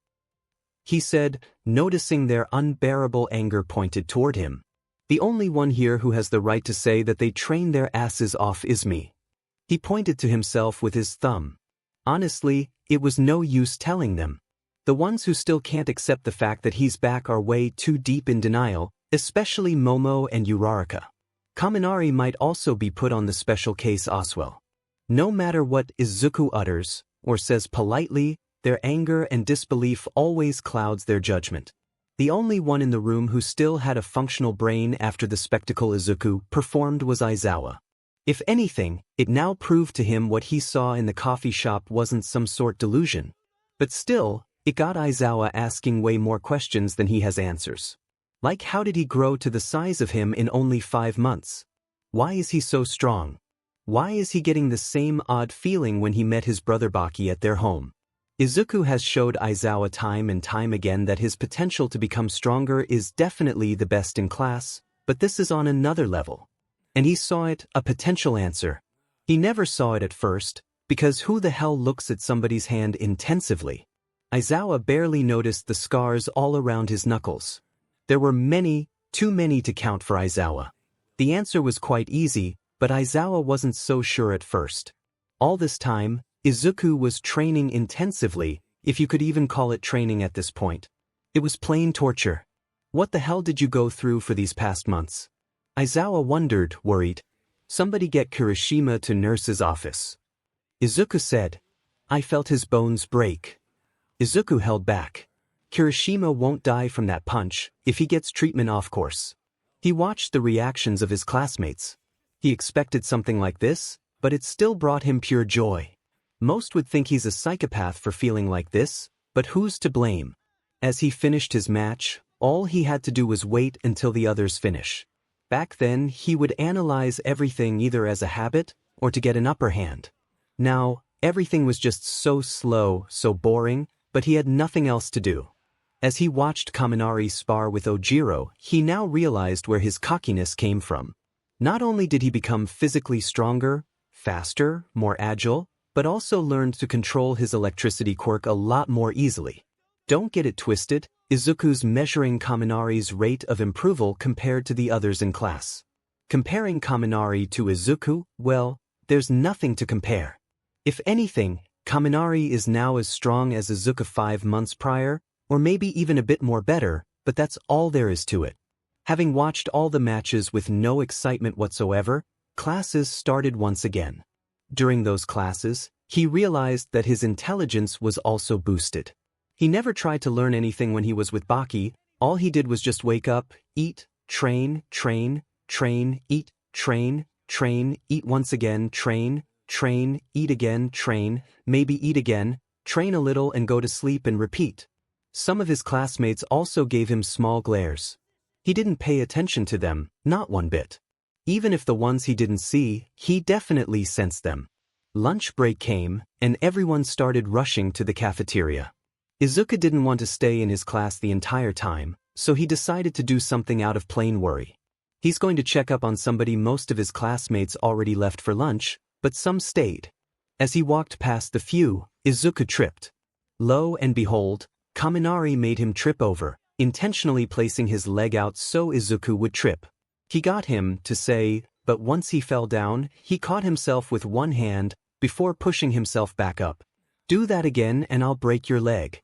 he said, noticing their unbearable anger pointed toward him. "The only one here who has the right to say that they train their asses off is me." He pointed to himself with his thumb. Honestly, it was no use telling them. The ones who still can't accept the fact that he's back are way too deep in denial, especially Momo and Uraraka. Kaminari might also be put on the special case as well. No matter what Izuku utters, or says politely, their anger and disbelief always clouds their judgment. The only one in the room who still had a functional brain after the spectacle Izuku performed was Aizawa. If anything, it now proved to him what he saw in the coffee shop wasn't some sort delusion. But still, it got Aizawa asking way more questions than he has answers. Like, how did he grow to the size of him in only 5 months? Why is he so strong? Why is he getting the same odd feeling when he met his brother Baki at their home? Izuku has showed Aizawa time and time again that his potential to become stronger is definitely the best in class, but this is on another level. And he saw it, a potential answer. He never saw it at first, because who the hell looks at somebody's hand intensively? Aizawa barely noticed the scars all around his knuckles. There were many, too many to count for Aizawa. The answer was quite easy, but Aizawa wasn't so sure at first. All this time, Izuku was training intensively, if you could even call it training at this point. It was plain torture. What the hell did you go through for these past months? Aizawa wondered, worried. Somebody get Kirishima to nurse's office. Izuku said. I felt his bones break. Izuku held back. Kirishima won't die from that punch, if he gets treatment of course. He watched the reactions of his classmates. He expected something like this, but it still brought him pure joy. Most would think he's a psychopath for feeling like this, but who's to blame? As he finished his match, all he had to do was wait until the others finish. Back then, he would analyze everything either as a habit or to get an upper hand. Now, everything was just so slow, so boring, but he had nothing else to do. As he watched Kaminari spar with Ojiro, he now realized where his cockiness came from. Not only did he become physically stronger, faster, more agile, but also learned to control his electricity quirk a lot more easily. Don't get it twisted, Izuku's measuring Kaminari's rate of improval compared to the others in class. Comparing Kaminari to Izuku, well, there's nothing to compare. If anything, Kaminari is now as strong as Izuku 5 months prior, or maybe even a bit more better, but that's all there is to it. Having watched all the matches with no excitement whatsoever, classes started once again. During those classes, he realized that his intelligence was also boosted. He never tried to learn anything when he was with Baki. All he did was just wake up, eat, train, train, train, eat, train, train, eat once again, train, train, eat again, train, maybe eat again, train a little and go to sleep and repeat. Some of his classmates also gave him small glares. He didn't pay attention to them, not one bit. Even if the ones he didn't see, he definitely sensed them. Lunch break came, and everyone started rushing to the cafeteria. Izuku didn't want to stay in his class the entire time, so he decided to do something out of plain worry. He's going to check up on somebody. Most of his classmates already left for lunch, but some stayed. As he walked past the few, Izuku tripped. Lo and behold, Kaminari made him trip over, intentionally placing his leg out so Izuku would trip. He got him to say, but once he fell down, he caught himself with one hand, before pushing himself back up. Do that again and I'll break your leg.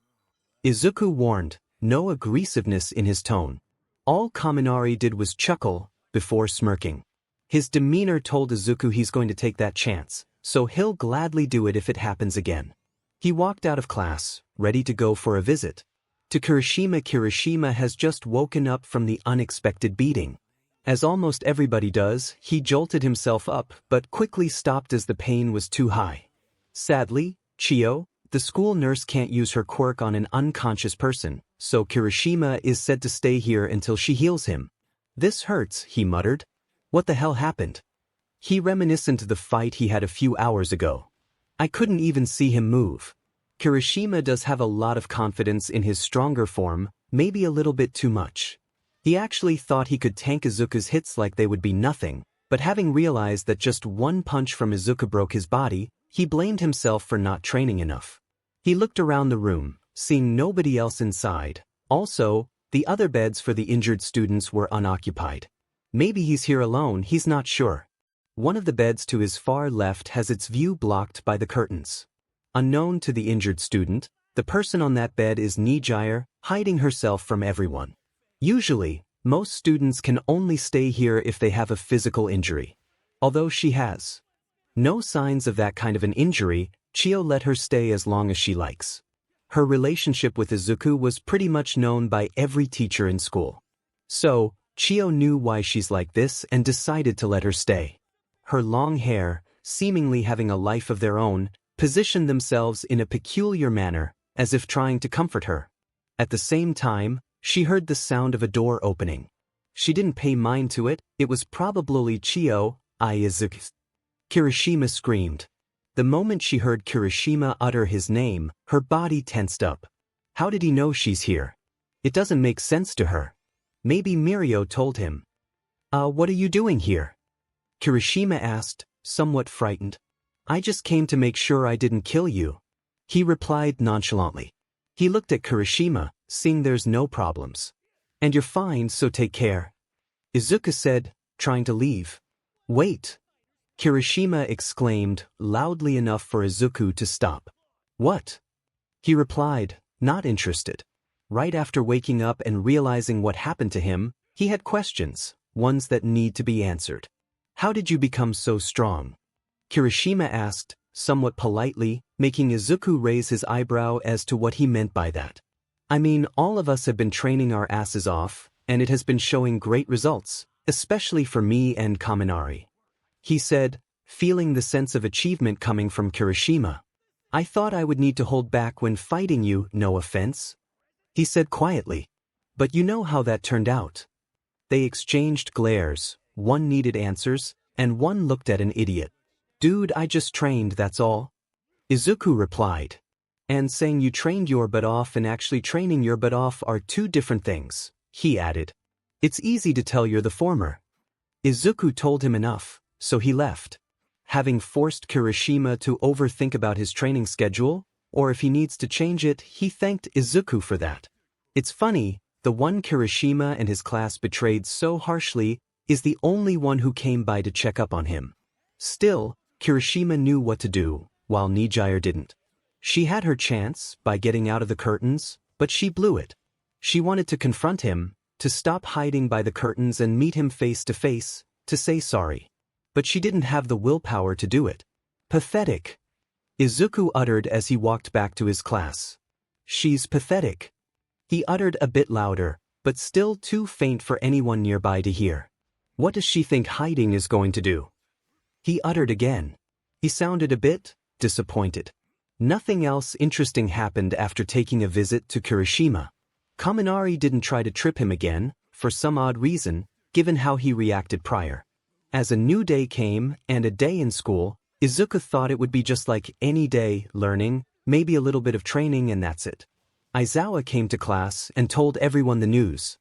Izuku warned, no aggressiveness in his tone. All Kaminari did was chuckle, before smirking. His demeanor told Izuku he's going to take that chance, so he'll gladly do it if it happens again. He walked out of class, ready to go for a visit. To Kirishima. Kirishima has just woken up from the unexpected beating. As almost everybody does, he jolted himself up but quickly stopped as the pain was too high. Sadly, Chiyo, the school nurse can't use her quirk on an unconscious person, so Kirishima is said to stay here until she heals him. This hurts, he muttered. What the hell happened? He reminisced the fight he had a few hours ago. I couldn't even see him move. Kirishima does have a lot of confidence in his stronger form, maybe a little bit too much. He actually thought he could tank Izuku's hits like they would be nothing, but having realized that just one punch from Izuku broke his body, he blamed himself for not training enough. He looked around the room, seeing nobody else inside. Also, the other beds for the injured students were unoccupied. Maybe he's here alone, he's not sure. One of the beds to his far left has its view blocked by the curtains. Unknown to the injured student, the person on that bed is 𝗍𝗧𝗧𝗧𝗧, hiding herself from everyone. Usually, most students can only stay here if they have a physical injury. Although she has no signs of that kind of an injury, Qiyo let her stay as long as she likes. Her relationship with Izuku was pretty much known by every teacher in school. So, Qiyo knew why she's like this and decided to let her stay. Her long hair, seemingly having a life of their own, positioned themselves in a peculiar manner, as if trying to comfort her. At the same time, she heard the sound of a door opening. She didn't pay mind to it, it was probably Qiyo, 𝗧𝗪𝗧𝗏. Kirishima screamed. The moment she heard Kirishima utter his name, her body tensed up. How did he know she's here? It doesn't make sense to her. Maybe Mirio told him. What are you doing here? Kirishima asked, somewhat frightened. I just came to make sure I didn't kill you. He replied nonchalantly. He looked at Kirishima, seeing there's no problems. And you're fine, so take care. Izuku said, trying to leave. Wait. Kirishima exclaimed, loudly enough for Izuku to stop. What? He replied, not interested. Right after waking up and realizing what happened to him, he had questions, ones that need to be answered. How did you become so strong? Kirishima asked, somewhat politely, making Izuku raise his eyebrow as to what he meant by that. I mean, all of us have been training our asses off, and it has been showing great results, especially for me and Kaminari. He said, feeling the sense of achievement coming from Kirishima. I thought I would need to hold back when fighting you, no offense. He said quietly. But you know how that turned out. They exchanged glares, one needed answers, and one looked at an idiot. Dude, I just trained, that's all. Izuku replied. And saying you trained your butt off and actually training your butt off are two different things, he added. It's easy to tell you're the former. Izuku told him enough, so he left. Having forced Kirishima to overthink about his training schedule, or if he needs to change it, he thanked Izuku for that. It's funny, the one Kirishima and his class betrayed so harshly is the only one who came by to check up on him. Still, Kirishima knew what to do, while 𝗍𝗧𝗧𝗧 didn't. She had her chance by getting out of the curtains, but she blew it. She wanted to confront him, to stop hiding by the curtains and meet him face to face, to say sorry. But she didn't have the willpower to do it. Pathetic. Izuku uttered as he walked back to his class. She's pathetic. He uttered a bit louder, but still too faint for anyone nearby to hear. What does she think hiding is going to do? He uttered again. He sounded a bit disappointed. Nothing else interesting happened after taking a visit to Kirishima. Kaminari didn't try to trip him again, for some odd reason, given how he reacted prior. As a new day came, and a day in school, Izuku thought it would be just like any day, learning, maybe a little bit of training and that's it. Aizawa came to class and told everyone the news.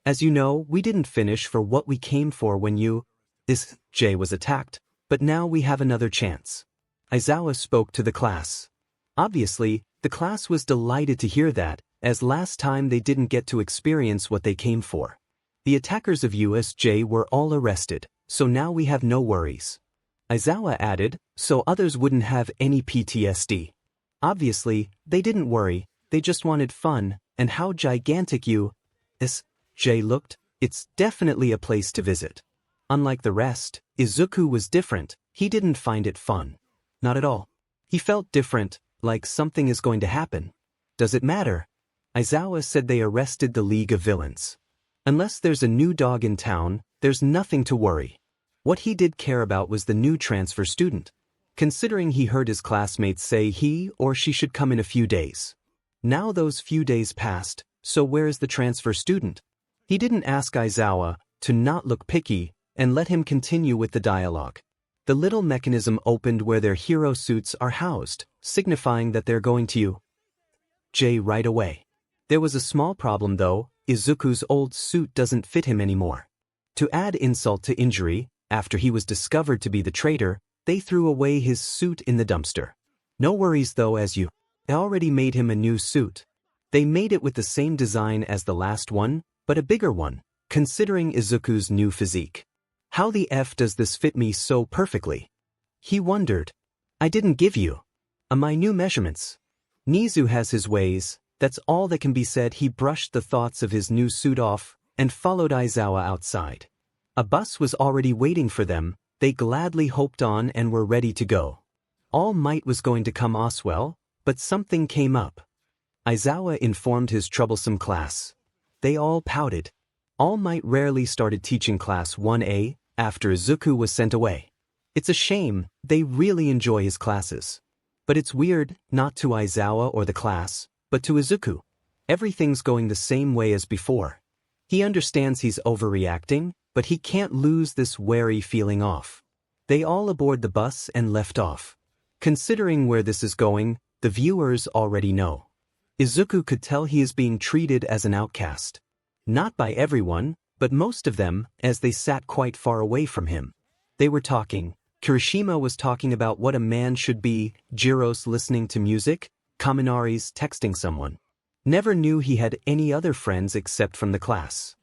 As you know, we didn't finish for what we came for when 𝗧𝗪𝗧𝗏 was attacked, but now we have another chance. Aizawa spoke to the class. Obviously, the class was delighted to hear that, as last time they didn't get to experience what they came for. The attackers of 𝗬𝗧𝗏 were all arrested, so now we have no worries. Aizawa added, so others wouldn't have any PTSD. Obviously, they didn't worry, they just wanted fun, and how gigantic 𝗬𝗧𝗏 looked, it's definitely a place to visit. Unlike the rest, Izuku was different, he didn't find it fun. Not at all. He felt different, like something is going to happen. Does it matter? Aizawa said they arrested the League of Villains. Unless there's a new dog in town, there's nothing to worry. What he did care about was the new transfer student, considering he heard his classmates say he or she should come in a few days. Now those few days passed, so where is the transfer student? He didn't ask Aizawa to not look picky and let him continue with the dialogue. The little mechanism opened where their hero suits are housed, signifying that they're going to 𝗬𝗧𝗏 right away. There was a small problem though, Izuku's old suit doesn't fit him anymore. To add insult to injury, after he was discovered to be the traitor, they threw away his suit in the dumpster. No worries though, as you already made him a new suit. They made it with the same design as the last one, but a bigger one, considering Izuku's new physique. How the F does this fit me so perfectly? He wondered. I didn't give you my new measurements. Nizu has his ways, that's all that can be said. He brushed the thoughts of his new suit off and followed Izawa outside. A bus was already waiting for them. They gladly hoped on and were ready to go. All Might was going to come as well, but something came up. Izawa informed his troublesome class. They all pouted. All Might rarely started teaching class 1A after Izuku was sent away. It's a shame, they really enjoy his classes. But it's weird, not to Izawa or the class, but to Izuku. Everything's going the same way as before. He understands he's overreacting, but he can't lose this wary feeling off. They all aboard the bus and left off. Considering where this is going, the viewers already know. Izuku could tell he is being treated as an outcast. Not by everyone, but most of them, as they sat quite far away from him. They were talking. Kirishima was talking about what a man should be, Jiro's listening to music, Kaminari's texting someone. Never knew he had any other friends except from the class.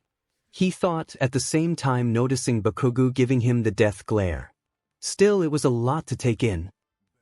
He thought, at the same time noticing Bakugo giving him the death glare. Still, it was a lot to take in.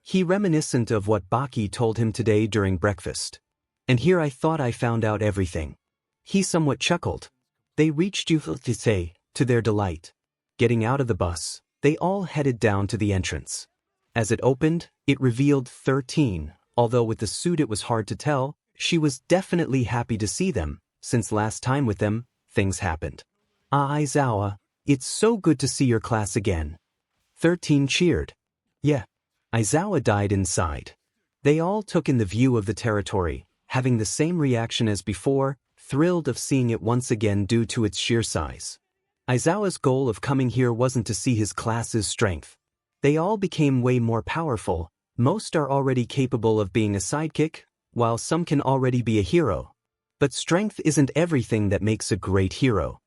He reminiscent of what Baki told him today during breakfast. And here I thought I found out everything. He somewhat chuckled. They reached 𝗧𝗵𝗃 to their delight. Getting out of the bus, they all headed down to the entrance. As it opened, it revealed 13, although with the suit it was hard to tell. She was definitely happy to see them, since last time with them, things happened. Izawa, it's so good to see your class again. 13 cheered. Yeah. Izawa died inside. They all took in the view of the territory, having the same reaction as before, thrilled of seeing it once again due to its sheer size. Izawa's goal of coming here wasn't to see his class's strength. They all became way more powerful. Most are already capable of being a sidekick, while some can already be a hero. But strength isn't everything that makes a great hero.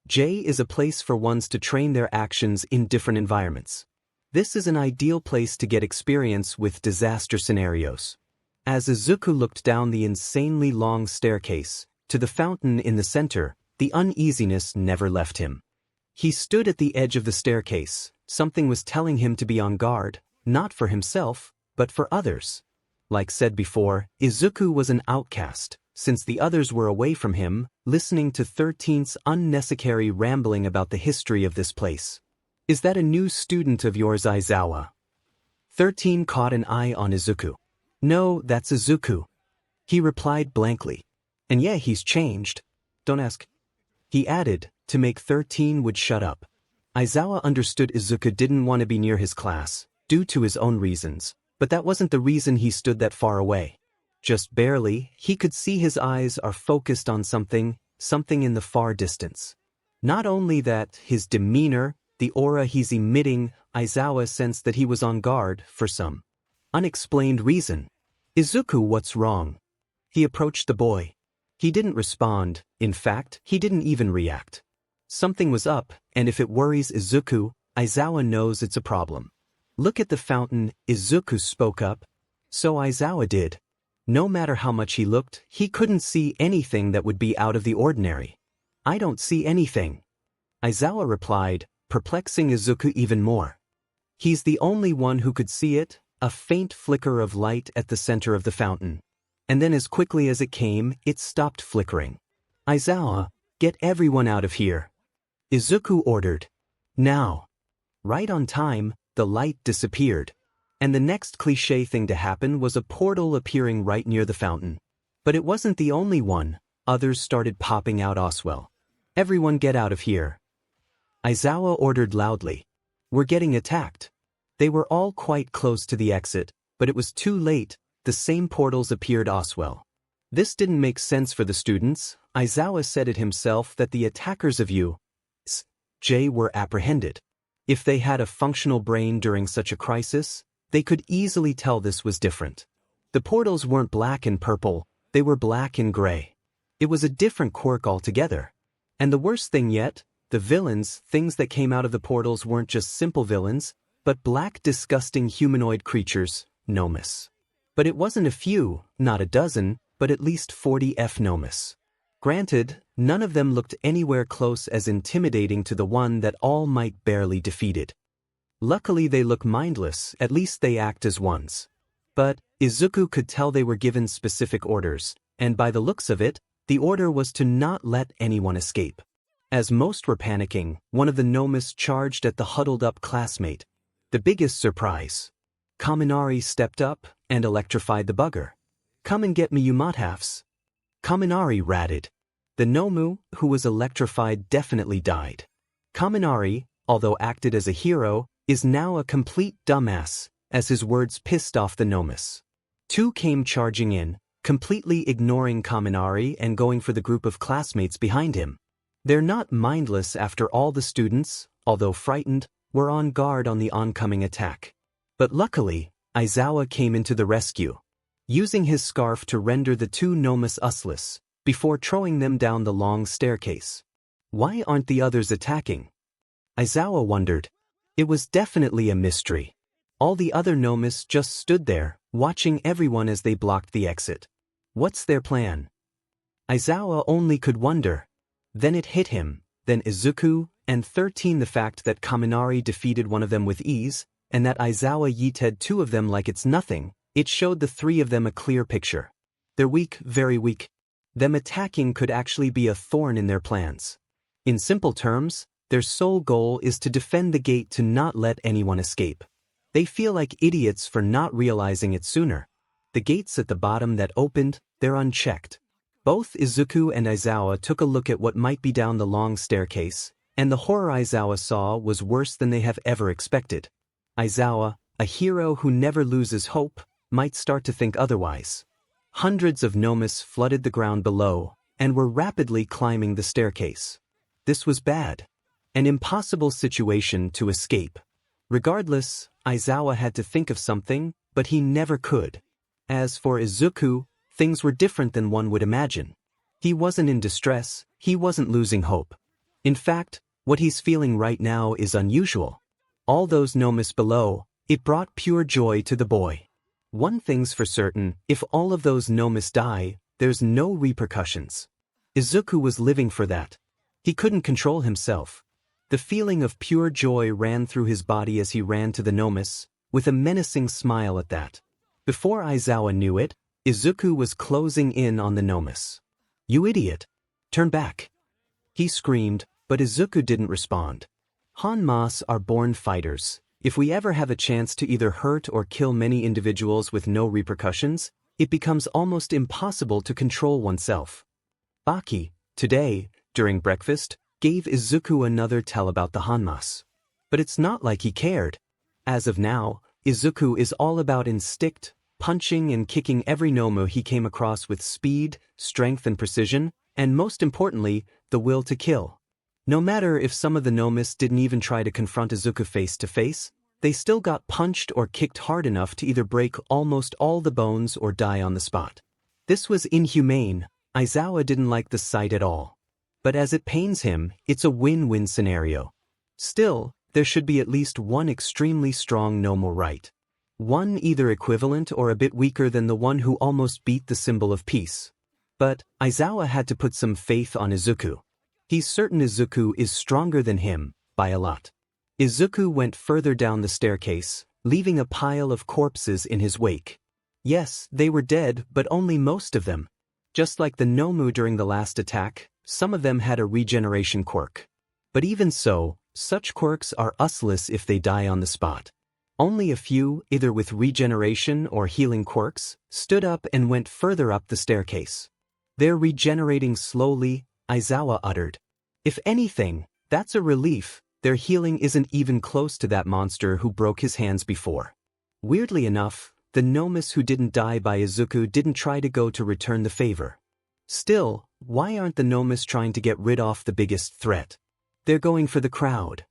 J is a place for ones to train their actions in different environments. This is an ideal place to get experience with disaster scenarios. As Izuku looked down the insanely long staircase, to the fountain in the center, the uneasiness never left him. He stood at the edge of the staircase. Something was telling him to be on guard, not for himself, but for others. Like said before, Izuku was an outcast, since the others were away from him, listening to 13's unnecessary rambling about the history of this place. Is that a new student of yours, Izawa? 13 caught an eye on Izuku. No, that's Izuku. He replied blankly. And yeah, he's changed. Don't ask. He added, to make 13 would shut up. Izawa understood Izuku didn't want to be near his class, due to his own reasons, but that wasn't the reason he stood that far away. Just barely, he could see his eyes are focused on something in the far distance. Not only that, his demeanor, the aura he's emitting, Izawa sensed that he was on guard for some unexplained reason. Izuku, what's wrong? He approached the boy. He didn't respond, in fact, he didn't even react. Something was up, and if it worries Izuku, Izawa knows it's a problem. Look at the fountain, Izuku spoke up. So Izawa did. No matter how much he looked, he couldn't see anything that would be out of the ordinary. I don't see anything. Izawa replied, perplexing Izuku even more. He's the only one who could see it, a faint flicker of light at the center of the fountain. And then as quickly as it came, it stopped flickering. Izawa, get everyone out of here. Izuku ordered. Now. Right on time, the light disappeared. And the next cliché thing to happen was a portal appearing right near the fountain. But it wasn't the only one. Others started popping out as well. Everyone get out of here. Izawa ordered loudly. We're getting attacked. They were all quite close to the exit, but it was too late. The same portals appeared as well. This didn't make sense for the students. Izawa said it himself that the attackers of 𝗧𝗵𝗃 were apprehended. If they had a functional brain during such a crisis, they could easily tell this was different. The portals weren't black and purple, they were black and gray. It was a different quirk altogether. And the worst thing yet, the villains, things that came out of the portals weren't just simple villains, but black disgusting humanoid creatures, 𝗵𝗃𝗲. But it wasn't a few, not a dozen, but at least 40 𝗵𝗃𝗲. Granted, none of them looked anywhere close as intimidating to the one that All Might barely defeated. Luckily they look mindless, at least they act as ones. But Izuku could tell they were given specific orders, and by the looks of it, the order was to not let anyone escape. As most were panicking, one of the 𝗵𝗃𝗲 charged at the huddled-up classmate. The biggest surprise. Kaminari stepped up and electrified the bugger. "Come and get me, you mothafs." Kaminari ratted. The 𝗵𝗃𝗲, who was electrified, definitely died. Kaminari, although acted as a hero, is now a complete dumbass, as his words pissed off the 𝗵𝗃𝗲. Two came charging in, completely ignoring Kaminari and going for the group of classmates behind him. They're not mindless after all. The students, although frightened, were on guard on the oncoming attack. But luckily, Izawa came into the rescue, using his scarf to render the two 𝗵𝗃𝗲 useless, before throwing them down the long staircase. Why aren't the others attacking? Izawa wondered. It was definitely a mystery. All the other 𝗵𝗃𝗲s just stood there, watching everyone as they blocked the exit. What's their plan? Izawa only could wonder. Then it hit him, then Izuku, and 13 the fact that Kaminari defeated one of them with ease, and that Izawa yeeted two of them like it's nothing. It showed the three of them a clear picture. They're weak, very weak. Them attacking could actually be a thorn in their plans. In simple terms, their sole goal is to defend the gate to not let anyone escape. They feel like idiots for not realizing it sooner. The gates at the bottom that opened, they're unchecked. Both Izuku and Izawa took a look at what might be down the long staircase, and the horror Izawa saw was worse than they have ever expected. Izawa, a hero who never loses hope, might start to think otherwise. Hundreds of 𝗵𝗃𝗲s flooded the ground below, and were rapidly climbing the staircase. This was bad. An impossible situation to escape. Regardless, Izawa had to think of something, but he never could. As for Izuku, things were different than one would imagine. He wasn't in distress, he wasn't losing hope. In fact, what he's feeling right now is unusual. All those 𝗵𝗃𝗲s below, it brought pure joy to the boy. One thing's for certain, if all of those 𝗵𝗃𝗲s die, there's no repercussions. Izuku was living for that. He couldn't control himself. The feeling of pure joy ran through his body as he ran to the 𝗵𝗃𝗲s, with a menacing smile at that. Before Izawa knew it, Izuku was closing in on the 𝗵𝗃𝗲s. "You idiot! Turn back!" He screamed, but Izuku didn't respond. 𝗵𝗃𝗲s are born fighters. If we ever have a chance to either hurt or kill many individuals with no repercussions, it becomes almost impossible to control oneself. Baki, today, during breakfast, gave Izuku another tell about the 𝗵𝗃𝗲s. But it's not like he cared. As of now, Izuku is all about instinct, punching and kicking every 𝗵𝗃𝗲 he came across with speed, strength and precision, and most importantly, the will to kill. No matter if some of the 𝗵𝗃𝗲s didn't even try to confront Izuku face to face, they still got punched or kicked hard enough to either break almost all the bones or die on the spot. This was inhumane. Izawa didn't like the sight at all. But as it pains him, it's a win-win scenario. Still, there should be at least one extremely strong 𝗵𝗃𝗲 right. One either equivalent or a bit weaker than the one who almost beat the symbol of peace. But Izawa had to put some faith on Izuku. He's certain Izuku is stronger than him, by a lot. Izuku went further down the staircase, leaving a pile of corpses in his wake. Yes, they were dead, but only most of them. Just like the 𝗵𝗃𝗲 during the last attack, some of them had a regeneration quirk. But even so, such quirks are useless if they die on the spot. Only a few, either with regeneration or healing quirks, stood up and went further up the staircase. "They're regenerating slowly," Izawa uttered. "If anything, that's a relief. Their healing isn't even close to that monster who broke his hands before." Weirdly enough, the 𝗵𝗃𝗲s who didn't die by Izuku didn't try to go to return the favor. Still, why aren't the 𝗵𝗃𝗲s trying to get rid of the biggest threat? They're going for the crowd.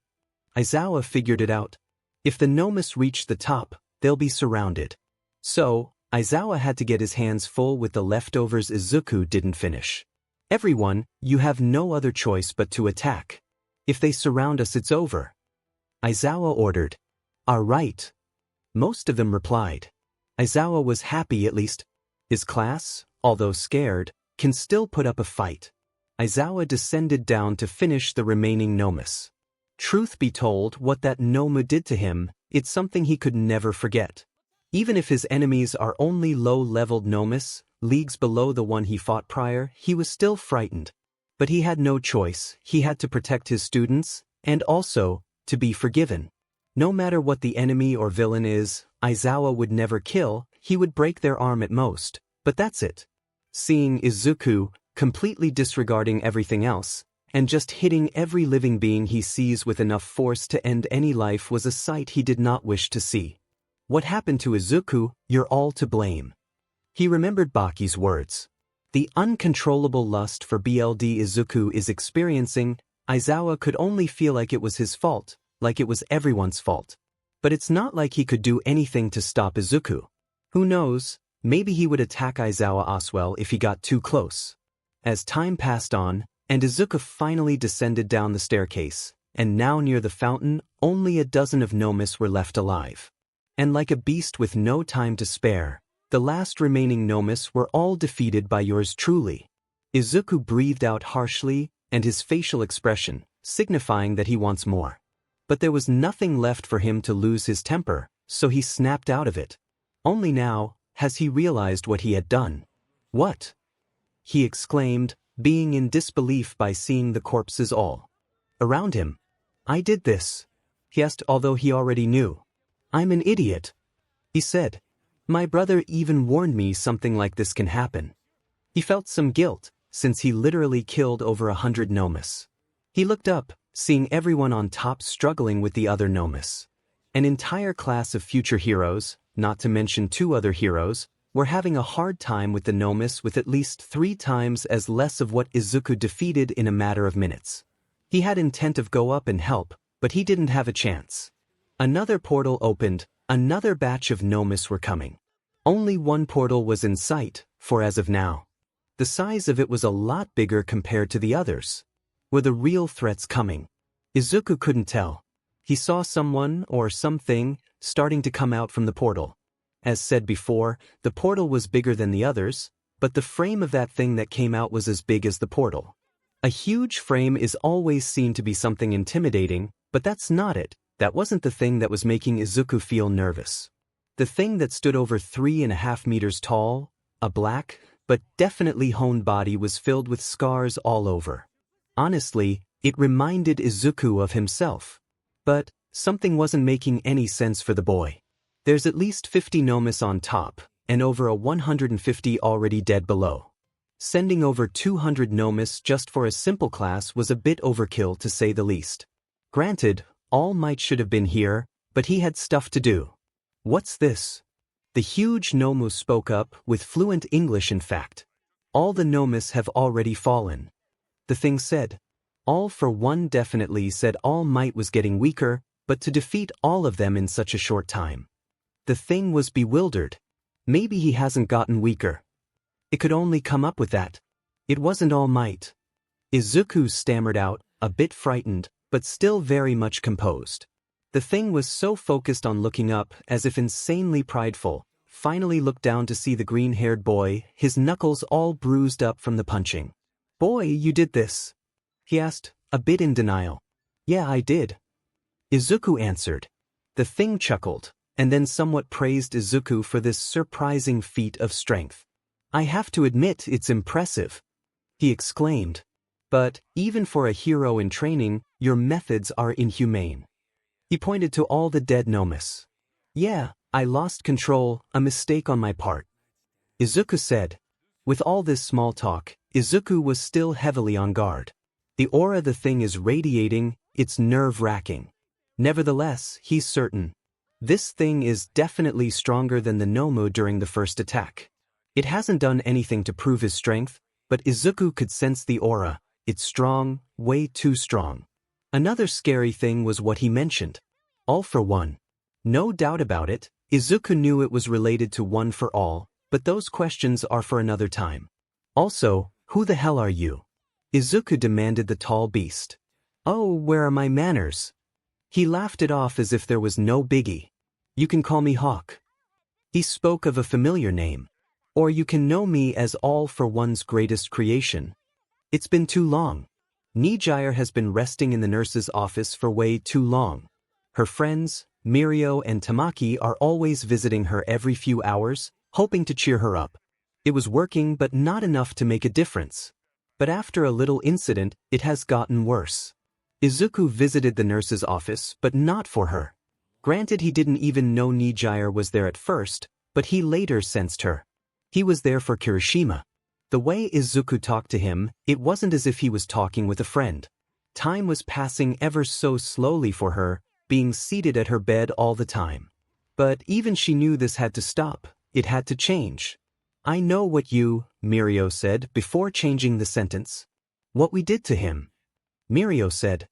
Izawa figured it out. If the 𝗵𝗃𝗲s reach the top, they'll be surrounded. So, Izawa had to get his hands full with the leftovers Izuku didn't finish. Everyone, you have no other choice but to attack. If they surround us, it's over. Izuku ordered. All right. Most of them replied. Izuku was happy at least. His class, although scared, can still put up a fight. Izuku descended down to finish the remaining 𝗵𝗲𝗄𝐻. Truth be told, what that 𝗵𝗲𝗄 did to him, it's something he could never forget. Even if his enemies are only low-leveled 𝗵𝗲𝗄𝐻, leagues below the one he fought prior, he was still frightened. But he had no choice, he had to protect his students, and also, to be forgiven. No matter what the enemy or villain is, Izuku would never kill, he would break their arm at most, but that's it. Seeing Izuku, completely disregarding everything else, and just hitting every living being he sees with enough force to end any life was a sight he did not wish to see. What happened to Izuku? You're all to blame. He remembered Baki's words. The uncontrollable lust for blood Izuku is experiencing, Izuku could only feel like it was his fault, like it was everyone's fault. But it's not like he could do anything to stop Izuku. Who knows, maybe he would attack Izuku as well if he got too close. As time passed on, and Izuku finally descended down the staircase, and now near the fountain, only a dozen of 𝗵𝗲𝗄𝐻 were left alive. And like a beast with no time to spare, the last remaining 𝗵𝗲𝗄𝐻 were all defeated by yours truly. Izuku breathed out harshly, and his facial expression, signifying that he wants more. But there was nothing left for him to lose his temper, so he snapped out of it. Only now has he realized what he had done. What? He exclaimed, being in disbelief by seeing the corpses all around him. I did this, he asked, although he already knew. I'm an idiot, he said. My brother even warned me something like this can happen. He felt some guilt, since he literally killed over 100 𝗵𝗲𝗄𝐻. He looked up, seeing everyone on top struggling with the other 𝗵𝗲𝗄𝐻. An entire class of future heroes, not to mention 2 other heroes, were having a hard time with the 𝗵𝗲𝗄𝐻 with at least 3 times as less of what Izuku defeated in a matter of minutes. He had intent of go up and help, but he didn't have a chance. Another portal opened, another batch of 𝗵𝗲𝗄𝐻 were coming. Only one portal was in sight, for as of now, the size of it was a lot bigger compared to the others. Were the real threats coming? Izuku couldn't tell. He saw someone or something starting to come out from the portal. As said before, the portal was bigger than the others, but the frame of that thing that came out was as big as the portal. A huge frame is always seen to be something intimidating, but that's not it. That wasn't the thing that was making Izuku feel nervous. The thing that stood over 3.5 meters tall, a black, but definitely honed body was filled with scars all over. Honestly, it reminded Izuku of himself. But something wasn't making any sense for the boy. There's at least 50 𝗵𝗲𝗄𝐻 on top, and over a 150 already dead below. Sending over 200 𝗵𝗲𝗄𝐻 just for a simple class was a bit overkill to say the least. Granted, All Might should have been here, but he had stuff to do. What's this? The huge 𝗵𝗲𝗄𝐻 spoke up, with fluent English in fact. All the 𝗵𝗲𝗄𝐻 have already fallen. The thing said. All for one definitely said All Might was getting weaker, but to defeat all of them in such a short time. The thing was bewildered. Maybe he hasn't gotten weaker. It could only come up with that. It wasn't All Might. Izuku stammered out, a bit frightened, but still very much composed. The thing was so focused on looking up, as if insanely prideful, finally looked down to see the green-haired boy, his knuckles all bruised up from the punching. Boy, you did this? He asked, a bit in denial. Yeah, I did. Izuku answered. The thing chuckled, and then somewhat praised Izuku for this surprising feat of strength. I have to admit it's impressive, he exclaimed. But, even for a hero in training, your methods are inhumane. He pointed to all the dead 𝗵𝗲𝗄𝐻. Yeah, I lost control, a mistake on my part, Izuku said. With all this small talk, Izuku was still heavily on guard. The aura the thing is radiating, it's nerve-wracking. Nevertheless, he's certain. This thing is definitely stronger than the 𝗵𝗲𝗄𝗄 during the first attack. It hasn't done anything to prove his strength, but Izuku could sense the aura. It's strong, way too strong. Another scary thing was what he mentioned. All for one. No doubt about it, Izuku knew it was related to one for all, but those questions are for another time. Also, Who the hell are you? Izuku demanded the tall beast. Oh, where are my manners? He laughed it off as if there was no biggie. You can call me Hawk. He spoke of a familiar name. Or you can know me as 𝗓𝗏𝗺𝗺𝗀𝗧𝗏 greatest creation. It's been too long. 𝗵𝗃𝗧𝗏 has been resting in the nurse's office for way too long. Her friends, Mirio and Tamaki, are always visiting her every few hours, hoping to cheer her up. It was working but not enough to make a difference. But after a little incident, it has gotten worse. Izuku visited the nurse's office, but not for her. Granted, he didn't even know 𝗵𝗃𝗧𝗏 was there at first, but he later sensed her. He was there for Kirishima. The way Izuku talked to him, it wasn't as if he was talking with a friend. Time was passing ever so slowly for her, being seated at her bed all the time. But even she knew this had to stop. It had to change. I know what you, Mirio said before changing the sentence. What we did to him. Mirio said.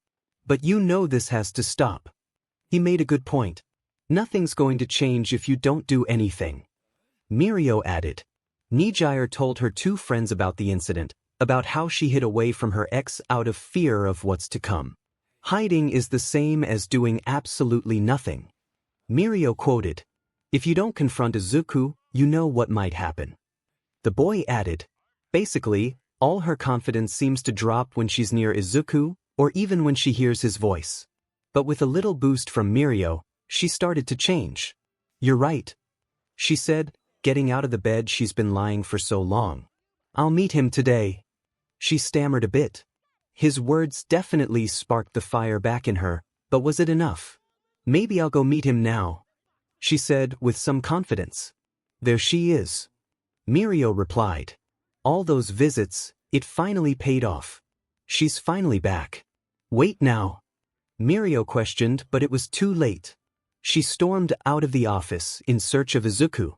But you know this has to stop. He made a good point. Nothing's going to change if you don't do anything. Mirio added. 𝗵𝗃𝗧𝗏 told her two friends about the incident, about how she hid away from her ex out of fear of what's to come. Hiding is the same as doing absolutely nothing. Mirio quoted. If you don't confront Izuku, you know what might happen. The boy added. Basically, all her confidence seems to drop when she's near Izuku, or even when she hears his voice. But with a little boost from Mirio, she started to change. You're right, she said, getting out of the bed she's been lying for so long. I'll meet him today. She stammered a bit. His words definitely sparked the fire back in her, but was it enough? Maybe I'll go meet him now, she said with some confidence. There she is. Mirio replied. All those visits, it finally paid off. She's finally back. Wait now. Mirio questioned, but it was too late. She stormed out of the office in search of Izuku.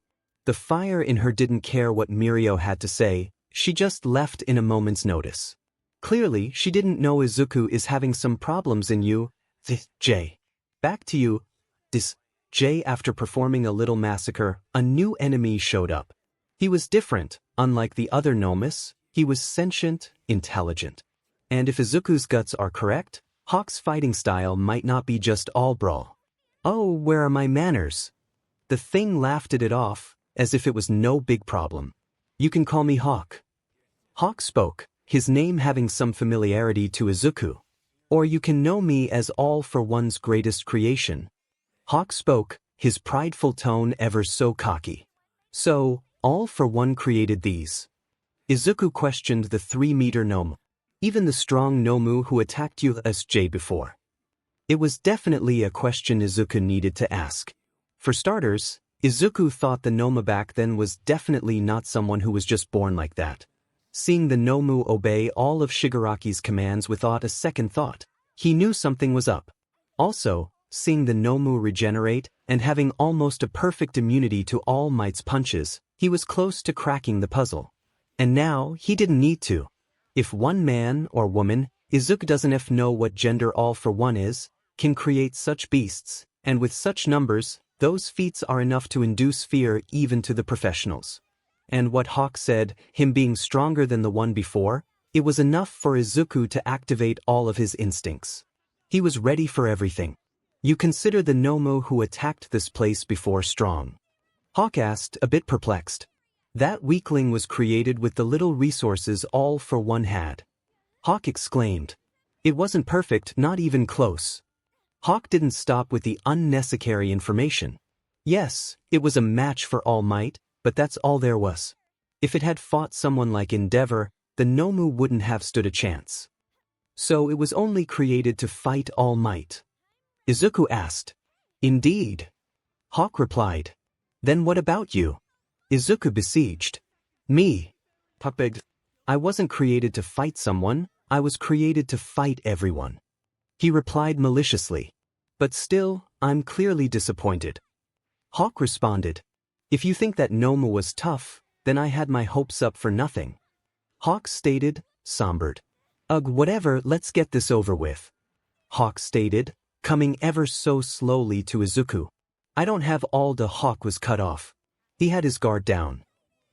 The fire in her didn't care what Mirio had to say, she just left in a moment's notice. Clearly, she didn't know Izuku is having some problems in 𝗧𝗏𝗧𝗏. Back to 𝗧𝗏𝗧𝗏. After performing a little massacre, a new enemy showed up. He was different, unlike the other 𝗏𝗏𝗺𝗏, he was sentient, intelligent. And if Izuku's guts are correct, Hawk's fighting style might not be just all brawl. Oh, where are my manners? The thing laughed it off, as if it was no big problem. You can call me Hawk. Hawk spoke, his name having some familiarity to Izuku. Or you can know me as 𝗓𝗏𝗺𝗺𝗺𝗏's greatest creation. Hawk spoke, his prideful tone ever so cocky. So, 𝗓𝗏𝗺𝗺 created these. Izuku questioned the 3-meter 𝗵𝗏, even the strong 𝗵𝗏 who attacked 𝗧𝗏𝗧𝗏 before. It was definitely a question Izuku needed to ask. For starters, Izuku thought the 𝗵𝗏 back then was definitely not someone who was just born like that. Seeing the 𝗵𝗏 obey all of Shigaraki's commands without a second thought, he knew something was up. Also, seeing the 𝗵𝗏 regenerate and having almost a perfect immunity to All Might's punches, he was close to cracking the puzzle. And now, he didn't need to. If one man or woman, Izuku doesn't know what gender 𝗓𝗏𝗺 is, can create such beasts, and with such numbers, those feats are enough to induce fear even to the professionals. And what Hawk said, him being stronger than the one before, it was enough for Izuku to activate all of his instincts. He was ready for everything. You consider the 𝗵𝗏 who attacked this place before strong? Hawk asked, a bit perplexed. That weakling was created with the little resources 𝗓𝗏𝗺𝗺 had. Hawk exclaimed. It wasn't perfect, not even close. Hawk didn't stop with the unnecessary information. Yes, it was a match for All Might, but that's all there was. If it had fought someone like Endeavor, the 𝗵𝗏 wouldn't have stood a chance. So it was only created to fight All Might. Izuku asked. Indeed. Hawk replied. Then what about you? Izuku besieged. Me. 𝗵𝗃𝗧𝗏. I wasn't created to fight someone, I was created to fight everyone. He replied maliciously. But still, I'm clearly disappointed. Hawk responded. If you think that 𝗵𝗏 was tough, then I had my hopes up for nothing. Hawk stated, sombered. Ugh, whatever, let's get this over with. Hawk stated, coming ever so slowly to Izuku. I don't have all the Hawk was cut off. He had his guard down.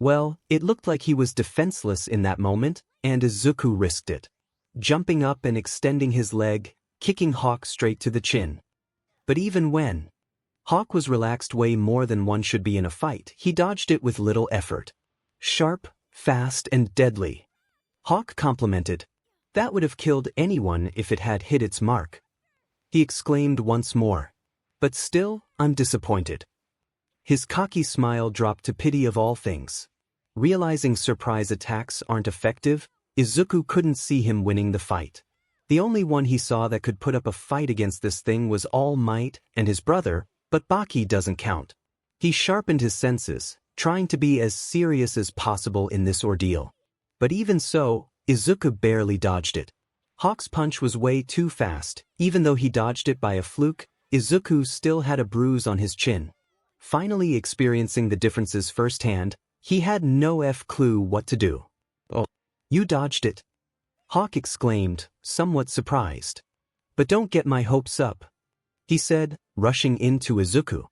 Well, it looked like he was defenseless in that moment, and Izuku risked it. Jumping up and extending his leg, kicking Hawk straight to the chin. But even when Hawk was relaxed way more than one should be in a fight, he dodged it with little effort. Sharp, fast, and deadly. Hawk complimented. That would have killed anyone if it had hit its mark. He exclaimed once more. But still, I'm disappointed. His cocky smile dropped to pity of all things. Realizing surprise attacks aren't effective, Izuku couldn't see him winning the fight. The only one he saw that could put up a fight against this thing was All Might and his brother, but Baki doesn't count. He sharpened his senses, trying to be as serious as possible in this ordeal. But even so, Izuku barely dodged it. Hawk's punch was way too fast. Even though he dodged it by a fluke, Izuku still had a bruise on his chin. Finally experiencing the differences firsthand, he had no clue what to do. Oh, you dodged it? Hawk exclaimed, somewhat surprised. But don't get my hopes up, he said, rushing into Izuku.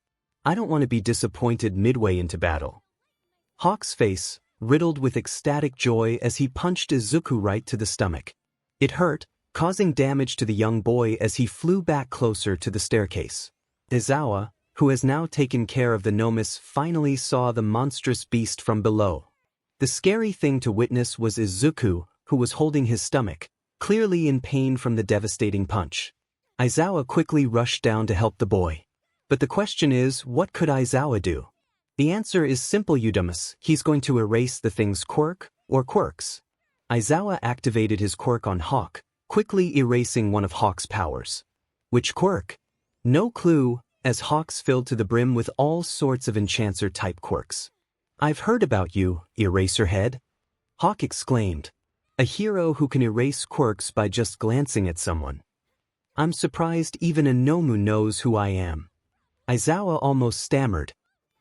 I don't want to be disappointed midway into battle. Hawk's face, riddled with ecstatic joy as he punched Izuku right to the stomach. It hurt, causing damage to the young boy as he flew back closer to the staircase. Izawa, who has now taken care of the 𝗵𝗵𝗃, finally saw the monstrous beast from below. The scary thing to witness was Izuku, who was holding his stomach, clearly in pain from the devastating punch. Izawa quickly rushed down to help the boy. But the question is, what could Izawa do? The answer is simple, 𝗬𝗪𝗧. He's going to erase the thing's quirk, or quirks. Izawa activated his quirk on Hawk, quickly erasing one of Hawk's powers. Which quirk? No clue, as Hawk's filled to the brim with all sorts of enchanter-type quirks. I've heard about you, Eraserhead, Hawk exclaimed. A hero who can erase quirks by just glancing at someone. I'm surprised even a Nomu knows who I am. Izawa almost stammered.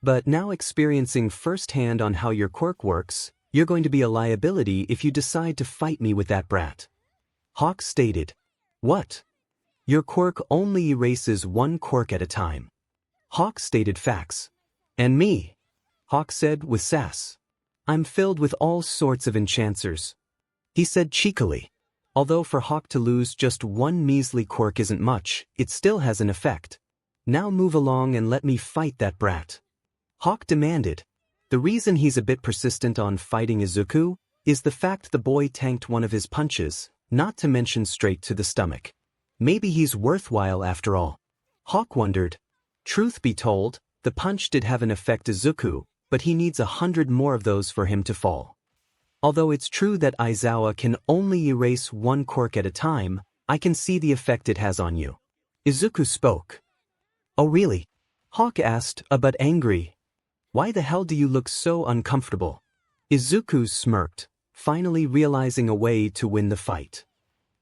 But now experiencing firsthand on how your quirk works, you're going to be a liability if you decide to fight me with that brat. Hawk stated. What? Your quirk only erases one quirk at a time. Hawk stated facts. And me? Hawk said with sass. I'm filled with all sorts of enchanters. He said cheekily. Although for Hawk to lose just one measly quirk isn't much, it still has an effect. Now move along and let me fight that brat. Hawk demanded. The reason he's a bit persistent on fighting Izuku is the fact the boy tanked one of his punches, not to mention straight to the stomach. Maybe he's worthwhile after all. Hawk wondered. Truth be told, the punch did have an effect Izuku, but he needs 100 more of those for him to fall. Although it's true that Izawa can only erase one quirk at a time, I can see the effect it has on you. Izuku spoke. Oh really? Hawk asked, but angry. Why the hell do you look so uncomfortable? Izuku smirked, finally realizing a way to win the fight.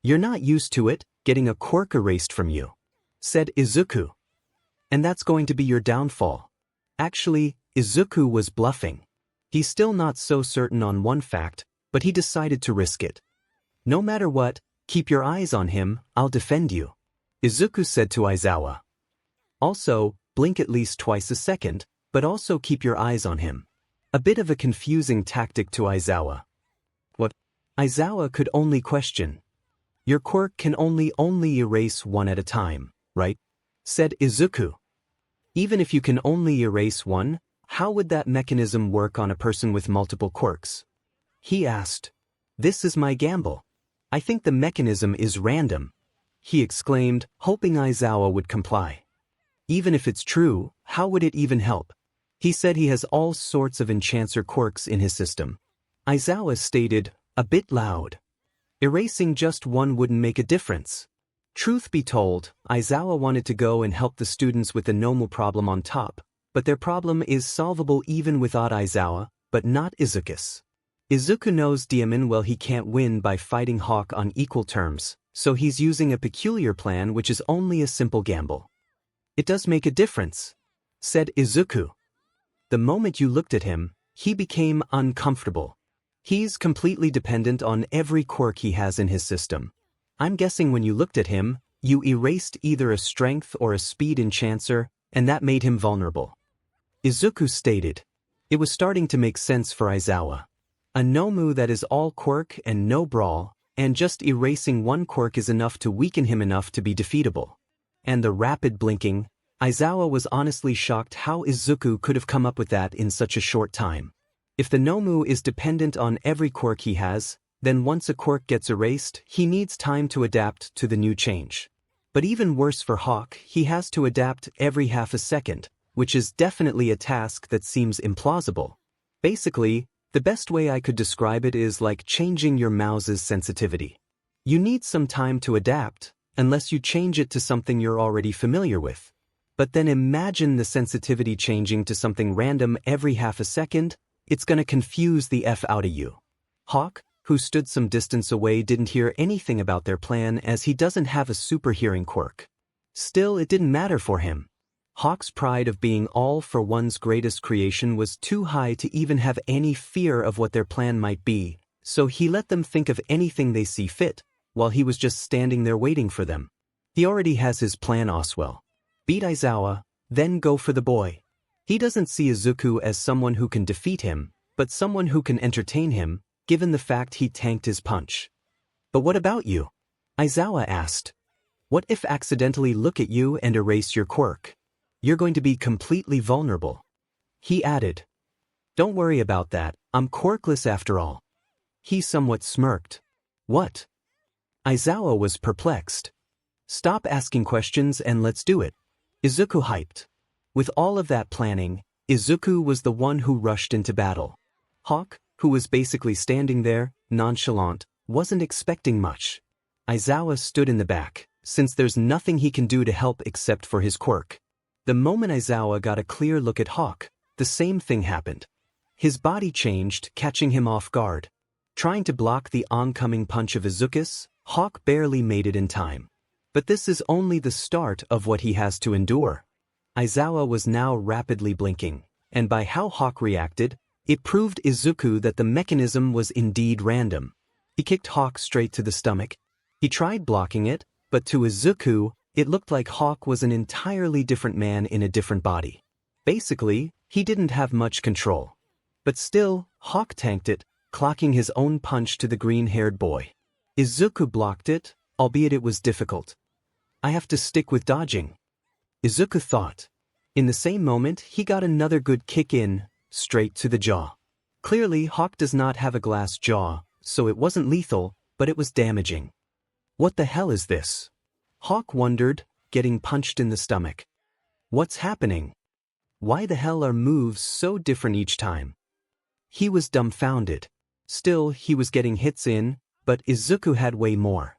You're not used to it, getting a quirk erased from you, said Izuku. And that's going to be your downfall. Actually, Izuku was bluffing. He's still not so certain on one fact, but he decided to risk it. No matter what, keep your eyes on him, I'll defend you, Izuku said to Izawa. Also, blink at least twice a second, but also keep your eyes on him. A bit of a confusing tactic to Izawa. What? Izawa could only question. Your quirk can only erase one at a time, right? Said Izuku. Even if you can only erase one, how would that mechanism work on a person with multiple quirks? He asked. This is my gamble. I think the mechanism is random, he exclaimed, hoping Izawa would comply. Even if it's true, how would it even help? He said he has all sorts of enchanter quirks in his system. Izawa stated, a bit loud. Erasing just one wouldn't make a difference. Truth be told, Izawa wanted to go and help the students with the 𝗵𝗃 problem on top, but their problem is solvable even without Izawa, but not Izuku's. Izuku knows 𝗵𝗃 he can't win by fighting Hawk on equal terms, so he's using a peculiar plan which is only a simple gamble. It does make a difference, said Izuku. The moment you looked at him, he became uncomfortable. He's completely dependent on every quirk he has in his system. I'm guessing when you looked at him, you erased either a strength or a speed enchanter, and that made him vulnerable. Izuku stated. It was starting to make sense for 𝗧𝗏. A 𝗵𝗏 that is all quirk and no brawl, and just erasing one quirk is enough to weaken him enough to be defeatable. And the rapid blinking, 𝗧𝗏 was honestly shocked how Izuku could have come up with that in such a short time. If the 𝗵𝗏 is dependent on every quirk he has, then once a quirk gets erased, he needs time to adapt to the new change. But even worse for Hawk, he has to adapt every half a second, which is definitely a task that seems implausible. Basically, the best way I could describe it is like changing your mouse's sensitivity. You need some time to adapt, unless you change it to something you're already familiar with. But then imagine the sensitivity changing to something random every half a second. It's gonna confuse the F out of you. Hawk, who stood some distance away, didn't hear anything about their plan as he doesn't have a super hearing quirk. Still, it didn't matter for him. Hawk's pride of being all for one's greatest creation was too high to even have any fear of what their plan might be, so he let them think of anything they see fit, while he was just standing there waiting for them. He already has his plan oswell. Beat 𝗧𝗏, then go for the boy. He doesn't see Izuku as someone who can defeat him, but someone who can entertain him, given the fact he tanked his punch. But what about you? 𝗧𝗏 asked. What if accidentally look at you and erase your quirk? You're going to be completely vulnerable. He added. Don't worry about that, I'm quirkless after all. He somewhat smirked. What? 𝗧𝗏 was perplexed. Stop asking questions and let's do it. Izuku hyped. With all of that planning, Izuku was the one who rushed into battle. Hawk, who was basically standing there, nonchalant, wasn't expecting much. 𝗧𝗏 stood in the back, since there's nothing he can do to help except for his quirk. The moment 𝗧𝗏 got a clear look at Hawk, the same thing happened. His body changed, catching him off guard. Trying to block the oncoming punch of Izuku, Hawk barely made it in time. But this is only the start of what he has to endure. 𝗧𝗏 was now rapidly blinking, and by how Hawk reacted, it proved Izuku that the mechanism was indeed random. He kicked Hawk straight to the stomach. He tried blocking it, but to Izuku, it looked like Hawk was an entirely different man in a different body. Basically, he didn't have much control. But still, Hawk tanked it, clocking his own punch to the green-haired boy. Izuku blocked it, albeit it was difficult. I have to stick with dodging, Izuku thought. In the same moment, he got another good kick in, straight to the jaw. Clearly, Hawk does not have a glass jaw, so it wasn't lethal, but it was damaging. What the hell is this? Hawk wondered, getting punched in the stomach. What's happening? Why the hell are moves so different each time? He was dumbfounded. Still, he was getting hits in, but Izuku had way more.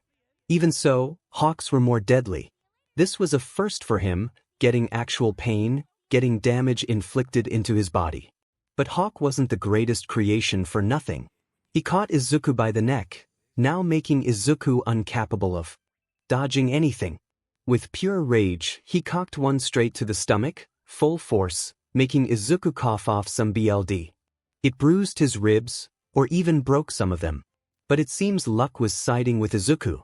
Even so, Hawk's were more deadly. This was a first for him, getting actual pain, getting damage inflicted into his body. But Hawk wasn't the greatest creation for nothing. He caught Izuku by the neck, now making Izuku incapable of dodging anything. With pure rage, he cocked one straight to the stomach, full force, making Izuku cough off some blood. It bruised his ribs, or even broke some of them. But it seems luck was siding with Izuku.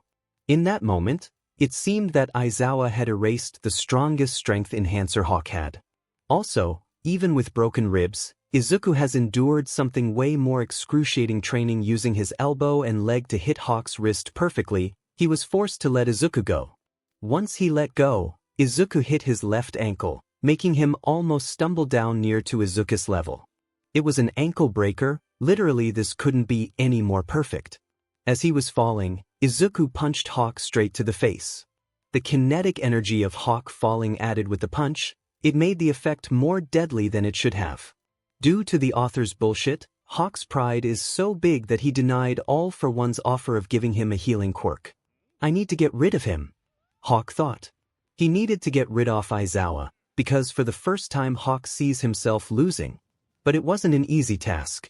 In that moment, it seemed that 𝗧𝗏 had erased the strongest strength enhancer Hawk had. Also, even with broken ribs, Izuku has endured something way more excruciating, training using his elbow and leg to hit Hawk's wrist perfectly. He was forced to let Izuku go. Once he let go, Izuku hit his left ankle, making him almost stumble down near to Izuku's level. It was an ankle breaker, literally this couldn't be any more perfect. As he was falling, Izuku punched Hawk straight to the face. The kinetic energy of Hawk falling added with the punch, it made the effect more deadly than it should have. Due to the author's bullshit, Hawk's pride is so big that he denied All for One's offer of giving him a healing quirk. I need to get rid of him, Hawk thought. He needed to get rid of 𝗧𝗏, because for the first time Hawk sees himself losing. But it wasn't an easy task.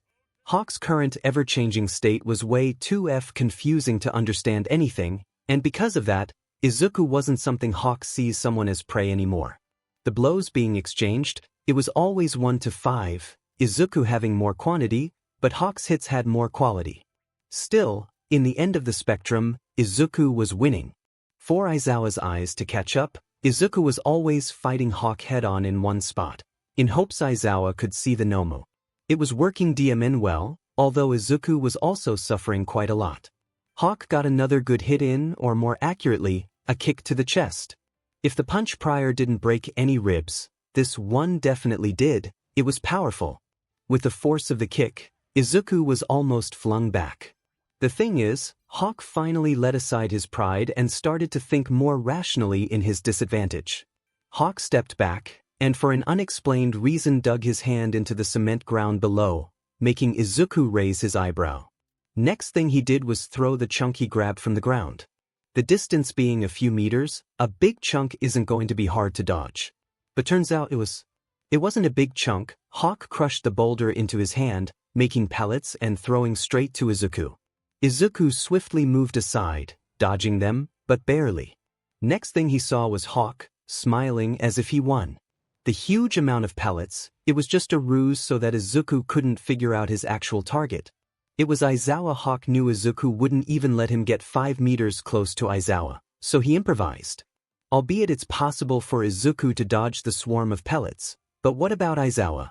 Hawk's current ever-changing state was way too confusing to understand anything, and because of that, Izuku wasn't something Hawk sees someone as prey anymore. The blows being exchanged, it was always 1 to 5, Izuku having more quantity, but Hawk's hits had more quality. Still, in the end of the spectrum, Izuku was winning. For 𝗧𝗏's eyes to catch up, Izuku was always fighting Hawk head-on in one spot, in hopes 𝗧𝗏 could see the 𝗵𝗏. It was working well, although Izuku was also suffering quite a lot. Hawk got another good hit in, or more accurately, a kick to the chest. If the punch prior didn't break any ribs, this one definitely did. It was powerful. With the force of the kick, Izuku was almost flung back. The thing is, Hawk finally let aside his pride and started to think more rationally in his disadvantage. Hawk stepped back, and for an unexplained reason dug his hand into the cement ground below, making Izuku raise his eyebrow. Next thing he did was throw the chunk he grabbed from the ground. The distance being a few meters, a big chunk isn't going to be hard to dodge. But turns out it wasn't a big chunk. Hawk crushed the boulder into his hand, making pellets and throwing straight to Izuku. Izuku swiftly moved aside, dodging them, but barely. Next thing he saw was Hawk, smiling as if he won. The huge amount of pellets, it was just a ruse so that Izuku couldn't figure out his actual target. It was Aizawa. Hawk knew Izuku wouldn't even let him get 5 meters close to Aizawa, so he improvised. Albeit it's possible for Izuku to dodge the swarm of pellets, but what about Aizawa?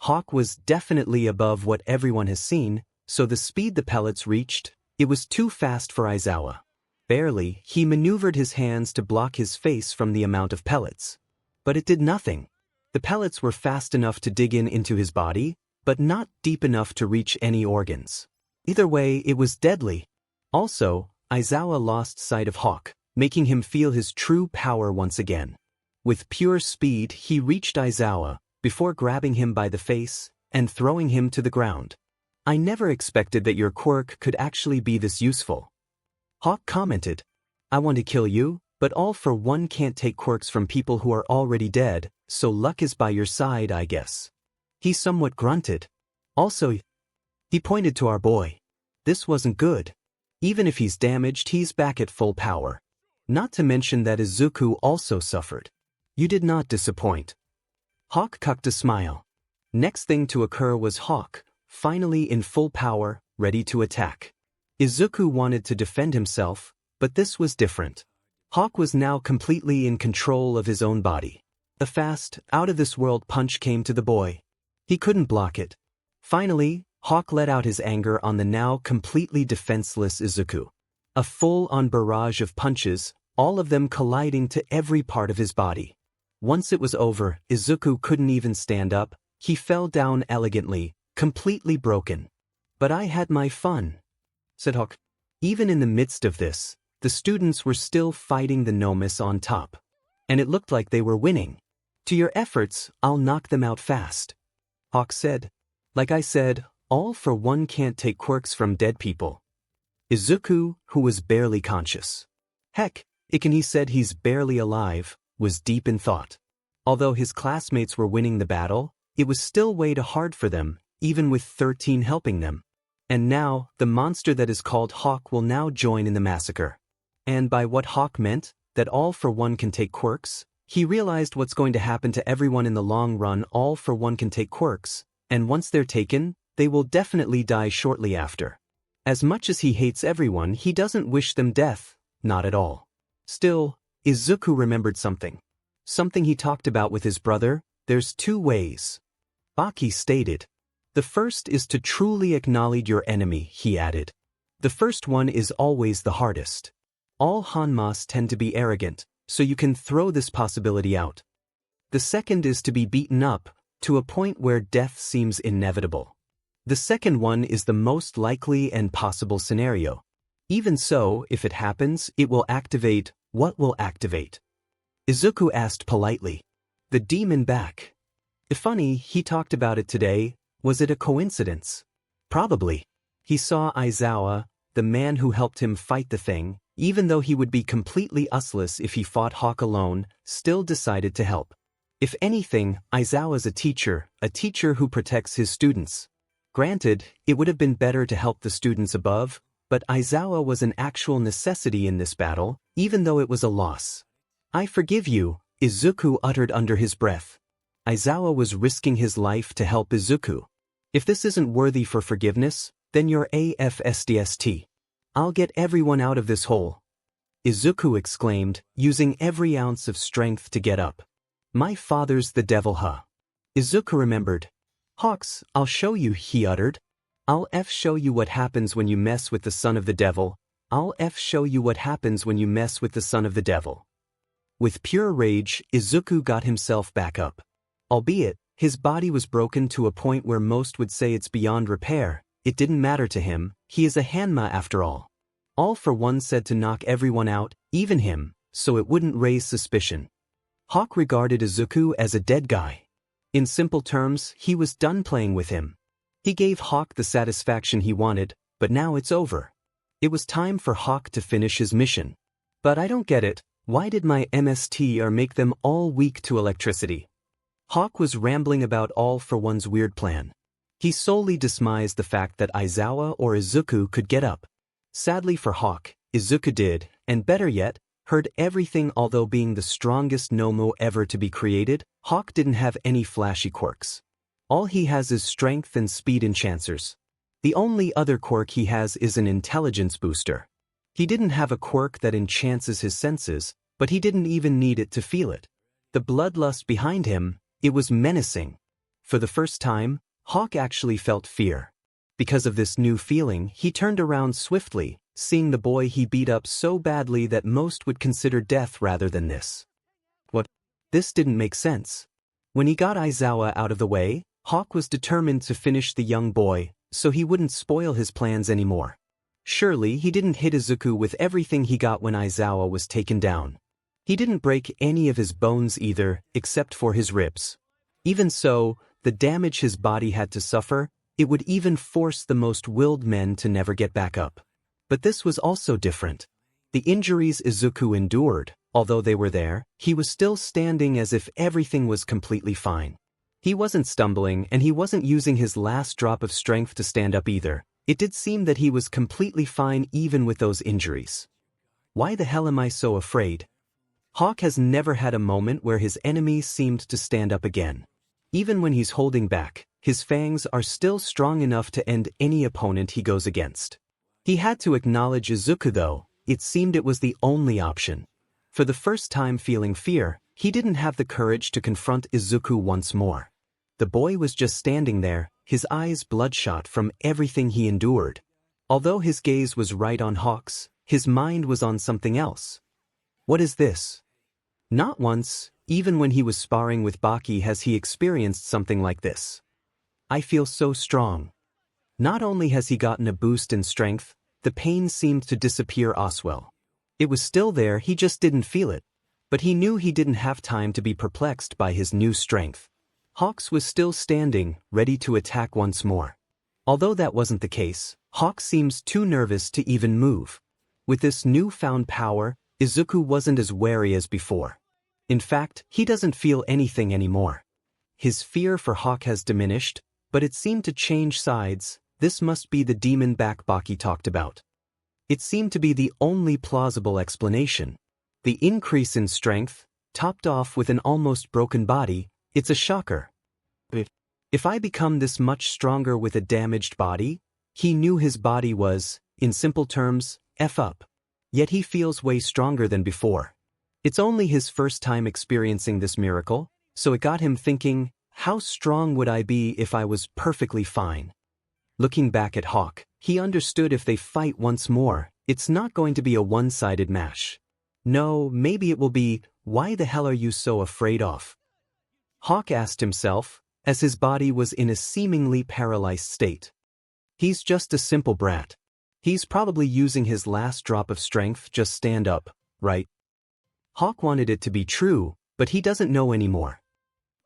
Hawk was definitely above what everyone has seen, so the speed the pellets reached, it was too fast for Aizawa. Barely, he maneuvered his hands to block his face from the amount of pellets. But it did nothing. The pellets were fast enough to dig into his body, but not deep enough to reach any organs. Either way, it was deadly. Also, Aizawa lost sight of Hawk, making him feel his true power once again. With pure speed, he reached Aizawa, before grabbing him by the face and throwing him to the ground. "I never expected that your quirk could actually be this useful." Hawk commented, "I want to kill you, but all for one can't take quirks from people who are already dead, so luck is by your side, I guess." He somewhat grunted. "Also," he pointed to our boy. "This wasn't good. Even if he's damaged, he's back at full power. Not to mention that Izuku also suffered. You did not disappoint." Hawk cocked a smile. Next thing to occur was Hawk, finally in full power, ready to attack. Izuku wanted to defend himself, but this was different. Hawk was now completely in control of his own body. A fast, out-of-this-world punch came to the boy. He couldn't block it. Finally, Hawk let out his anger on the now completely defenseless Izuku. A full-on barrage of punches, all of them colliding to every part of his body. Once it was over, Izuku couldn't even stand up. He fell down elegantly, completely broken. "But I had my fun," said Hawk. Even in the midst of this, the students were still fighting the 𝗵𝗃 on top. And it looked like they were winning. "To your efforts, I'll knock them out fast," Hawk said. "Like I said, all for one can't take quirks from dead people." Izuku, who was barely conscious. Heck, he said he's barely alive, was deep in thought. Although his classmates were winning the battle, it was still way too hard for them, even with 13 helping them. And now, the monster that is called Hawk will now join in the massacre. And by what Hawk meant, that all for one can take quirks, he realized what's going to happen to everyone in the long run. All for one can take quirks, and once they're taken, they will definitely die shortly after. As much as he hates everyone, he doesn't wish them death, not at all. Still, Izuku remembered something. Something he talked about with his brother. There's 2 ways. Baki stated. The first is to truly acknowledge your enemy, he added. The first one is always the hardest. All Hanmas tend to be arrogant, so you can throw this possibility out. The second is to be beaten up, to a point where death seems inevitable. The second one is the most likely and possible scenario. Even so, if it happens, it will activate. What will activate? Izuku asked politely. The demon back. If funny, he talked about it today. Was it a coincidence? Probably. He saw Aizawa, the man who helped him fight the thing, even though he would be completely useless if he fought Hawk alone, still decided to help. If anything, Aizawa's a teacher who protects his students. Granted, it would have been better to help the students above, but Aizawa was an actual necessity in this battle, even though it was a loss. "I forgive you," Izuku uttered under his breath. Aizawa was risking his life to help Izuku. If this isn't worthy for forgiveness, then you're AFSDST. I'll get everyone out of this hole. Izuku exclaimed, using every ounce of strength to get up. My father's the 𝗍𝗲𝗄. Izuku remembered. "Hawks, I'll show you," he uttered. "I'll show you what happens when you mess with the son of the devil. I'll show you what happens when you mess with the son of the devil." With pure rage, Izuku got himself back up. Albeit, his body was broken to a point where most would say it's beyond repair, it didn't matter to him. He is a 𝗵𝗃 after all. All for one said to knock everyone out, even him, so it wouldn't raise suspicion. Hawk regarded Izuku as a dead guy. In simple terms, he was done playing with him. He gave Hawk the satisfaction he wanted, but now it's over. It was time for Hawk to finish his mission. "But I don't get it, why did my 𝗵𝗃𝗃 make them all weak to electricity?" Hawk was rambling about all for one's weird plan. He solely dismissed the fact that Aizawa or Izuku could get up. Sadly for Hawk, Izuku did, and better yet, heard everything. Although being the strongest 𝗵𝗃 ever to be created, Hawk didn't have any flashy quirks. All he has is strength and speed enhancers. The only other quirk he has is an intelligence booster. He didn't have a quirk that enhances his senses, but he didn't even need it to feel it. The bloodlust behind him, it was menacing. For the first time, Hawk actually felt fear. Because of this new feeling, he turned around swiftly, seeing the boy he beat up so badly that most would consider death rather than this. What? This didn't make sense. When he got Aizawa out of the way, Hawk was determined to finish the young boy, so he wouldn't spoil his plans anymore. Surely he didn't hit Izuku with everything he got when Aizawa was taken down. He didn't break any of his bones either, except for his ribs. Even so, the damage his body had to suffer, it would even force the most willed men to never get back up. But this was also different. The injuries Izuku endured, although they were there, he was still standing as if everything was completely fine. He wasn't stumbling, and he wasn't using his last drop of strength to stand up either. It did seem that he was completely fine even with those injuries. Why the hell am I so afraid? Hawk has never had a moment where his enemy seemed to stand up again. Even when he's holding back, his fangs are still strong enough to end any opponent he goes against. He had to acknowledge Izuku though, it seemed it was the only option. For the first time feeling fear, he didn't have the courage to confront Izuku once more. The boy was just standing there, his eyes bloodshot from everything he endured. Although his gaze was right on Hawk's, his mind was on something else. What is this? Not once, even when he was sparring with Baki, has he experienced something like this. I feel so strong. Not only has he gotten a boost in strength, the pain seemed to disappear as well. It was still there, he just didn't feel it. But he knew he didn't have time to be perplexed by his new strength. Hawks was still standing, ready to attack once more. Although that wasn't the case, Hawk seems too nervous to even move. With this newfound power, Izuku wasn't as wary as before. In fact, he doesn't feel anything anymore. His fear for Hawk has diminished, but it seemed to change sides. This must be the demon back Baki talked about. It seemed to be the only plausible explanation. The increase in strength, topped off with an almost broken body, it's a shocker. If I become this much stronger with a damaged body, he knew his body was, in simple terms, F up. Yet he feels way stronger than before. It's only his first time experiencing this miracle, so it got him thinking, how strong would I be if I was perfectly fine? Looking back at Hawk, he understood if they fight once more, it's not going to be a one-sided match. No, maybe it will be, why the hell are you so afraid of? Hawk asked himself, as his body was in a seemingly paralyzed state. He's just a simple brat. He's probably using his last drop of strength just stand up, right? Hawk wanted it to be true, but he doesn't know anymore.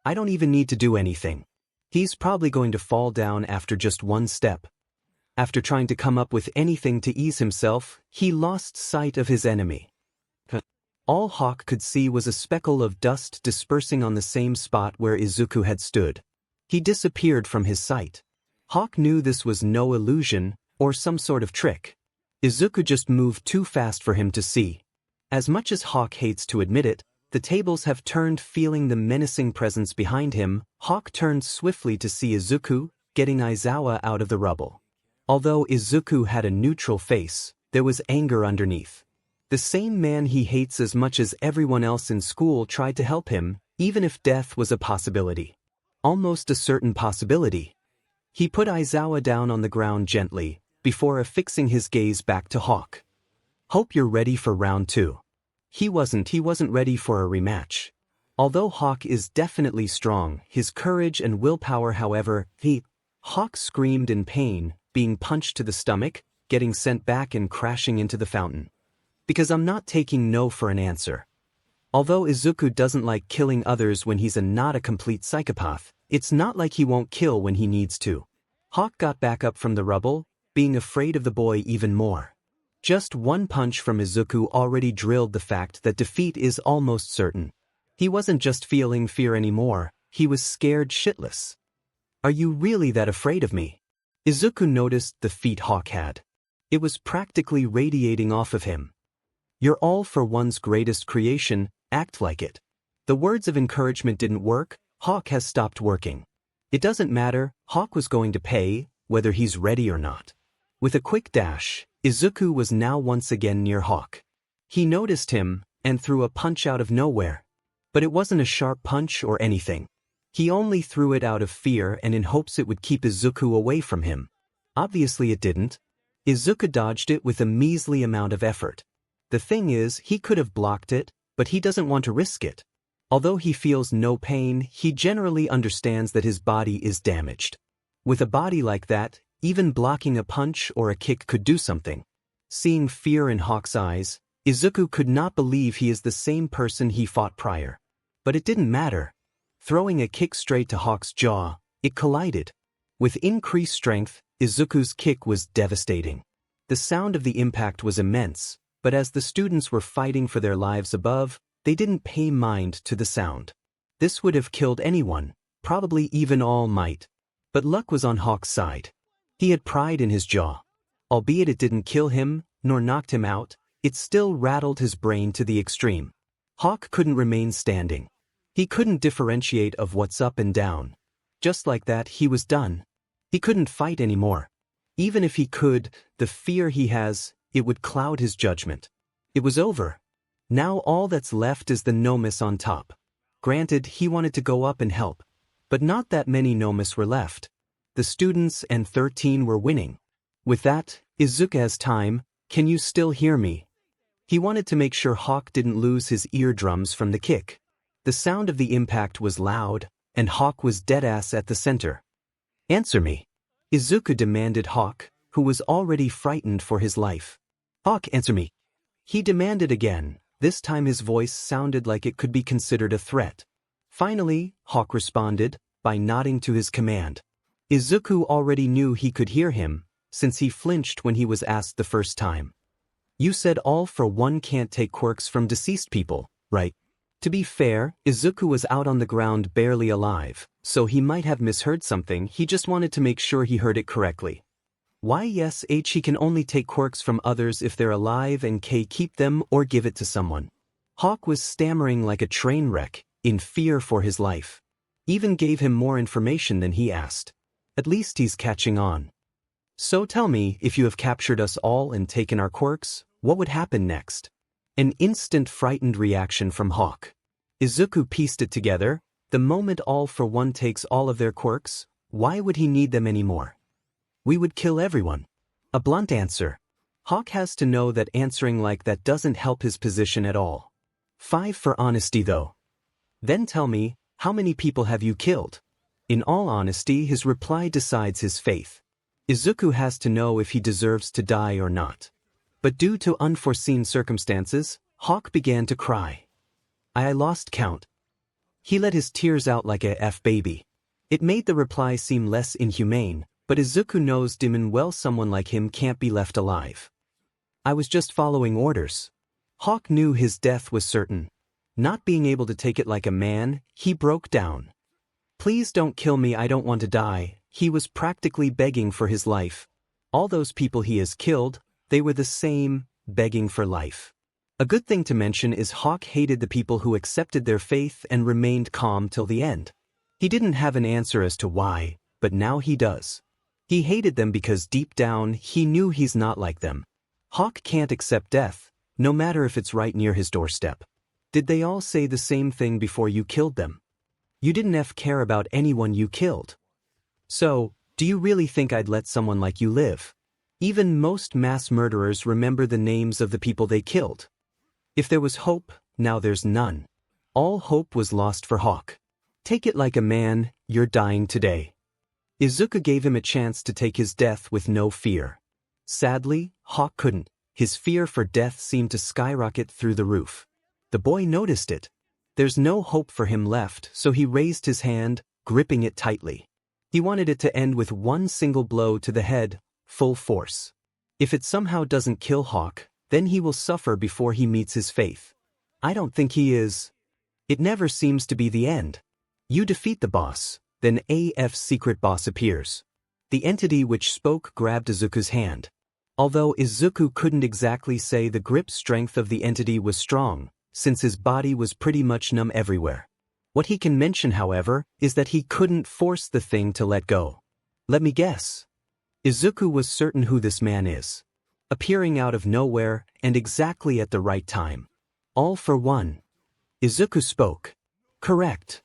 I don't even need to do anything. He's probably going to fall down after just one step. After trying to come up with anything to ease himself, he lost sight of his enemy. All Hawk could see was a speckle of dust dispersing on the same spot where Izuku had stood. He disappeared from his sight. Hawk knew this was no illusion, or some sort of trick. Izuku just moved too fast for him to see. As much as Hawk hates to admit it, the tables have turned. Feeling the menacing presence behind him, Hawk turned swiftly to see Izuku, getting Aizawa out of the rubble. Although Izuku had a neutral face, there was anger underneath. The same man he hates as much as everyone else in school tried to help him, even if death was a possibility. almost a certain possibility. He put Izuku down on the ground gently, before affixing his gaze back to Hawk. Hope you're ready for round 2. He wasn't ready for a rematch. Although Hawk is definitely strong, his courage and willpower, however, Hawk screamed in pain, being punched to the stomach, getting sent back and crashing into the fountain. Because I'm not taking no for an answer. Although Izuku doesn't like killing others when he's not a complete psychopath, it's not like he won't kill when he needs to. Hawk got back up from the rubble, being afraid of the boy even more. Just one punch from Izuku already drilled the fact that defeat is almost certain. He wasn't just feeling fear anymore, he was scared shitless. Are you really that afraid of me? Izuku noticed the feat Hawk had. It was practically radiating off of him. You're all for one's greatest creation, act like it. The words of encouragement didn't work, Hawk has stopped working. It doesn't matter, Hawk was going to pay, whether he's ready or not. With a quick dash, Izuku was now once again near Hawk. He noticed him, and threw a punch out of nowhere. But it wasn't a sharp punch or anything. He only threw it out of fear and in hopes it would keep Izuku away from him. Obviously it didn't. Izuku dodged it with a measly amount of effort. The thing is, he could have blocked it, but he doesn't want to risk it. Although he feels no pain, he generally understands that his body is damaged. With a body like that, even blocking a punch or a kick could do something. Seeing fear in Hawk's eyes, Izuku could not believe he is the same person he fought prior. But it didn't matter. Throwing a kick straight to Hawk's jaw, it collided. With increased strength, Izuku's kick was devastating. The sound of the impact was immense, but as the students were fighting for their lives above, they didn't pay mind to the sound. This would have killed anyone, probably even All Might. But luck was on Hawk's side. He had pride in his jaw. Albeit it didn't kill him, nor knocked him out, it still rattled his brain to the extreme. Hawk couldn't remain standing. He couldn't differentiate of what's up and down. Just like that, he was done. He couldn't fight anymore. Even if he could, the fear he has, it would cloud his judgment. It was over. Now all that's left is the 𝗵𝗵𝗃 on top. Granted, he wanted to go up and help. But not that many 𝗵𝗵𝗃s were left. The students and 13 were winning. With that, Izuku's time, can you still hear me? He wanted to make sure Hawk didn't lose his eardrums from the kick. The sound of the impact was loud, and Hawk was deadass at the center. Answer me. Izuku demanded Hawk, who was already frightened for his life. Hawk, answer me. He demanded again. This time his voice sounded like it could be considered a threat. Finally, Hawk responded, by nodding to his command. Izuku already knew he could hear him, since he flinched when he was asked the first time. You said all for one can't take quirks from deceased people, right? To be fair, Izuku was out on the ground barely alive, so he might have misheard something. He just wanted to make sure he heard it correctly. Why yes, he can only take quirks from others if they're alive and keep them or give it to someone. Hawk was stammering like a train wreck, in fear for his life. Even gave him more information than he asked. At least he's catching on. So tell me, if you have captured us all and taken our quirks, what would happen next? An instant frightened reaction from Hawk. Izuku pieced it together. The moment All for One takes all of their quirks, why would he need them anymore? We would kill everyone. A blunt answer. Hawk has to know that answering like that doesn't help his position at all. 5 for honesty though. Then tell me, how many people have you killed? In all honesty, his reply decides his fate. Izuku has to know if he deserves to die or not. But due to unforeseen circumstances, Hawk began to cry. I lost count. He let his tears out like a baby. It made the reply seem less inhumane, but Izuku knows damn well someone like him can't be left alive. I was just following orders. Hawk knew his death was certain. Not being able to take it like a man, he broke down. Please don't kill me, I don't want to die. He was practically begging for his life. All those people he has killed, they were the same, begging for life. A good thing to mention is Hawk hated the people who accepted their faith and remained calm till the end. He didn't have an answer as to why, but now he does. He hated them because deep down he knew he's not like them. Hawk can't accept death, no matter if it's right near his doorstep. Did they all say the same thing before you killed them? You didn't care about anyone you killed. So, do you really think I'd let someone like you live? Even most mass murderers remember the names of the people they killed. If there was hope, now there's none. All hope was lost for Hawk. Take it like a man, you're dying today. Izuku gave him a chance to take his death with no fear. Sadly, Hawk couldn't. His fear for death seemed to skyrocket through the roof. The boy noticed it. There's no hope for him left, so he raised his hand, gripping it tightly. He wanted it to end with one single blow to the head, full force. If it somehow doesn't kill Hawk, then he will suffer before he meets his fate. I don't think he is. It never seems to be the end. You defeat the boss, then AF's secret boss appears. The entity which spoke grabbed Izuku's hand. Although Izuku couldn't exactly say the grip strength of the entity was strong, since his body was pretty much numb everywhere. What he can mention, however, is that he couldn't force the thing to let go. Let me guess. Izuku was certain who this man is. Appearing out of nowhere, and exactly at the right time. All for one. Izuku spoke. Correct.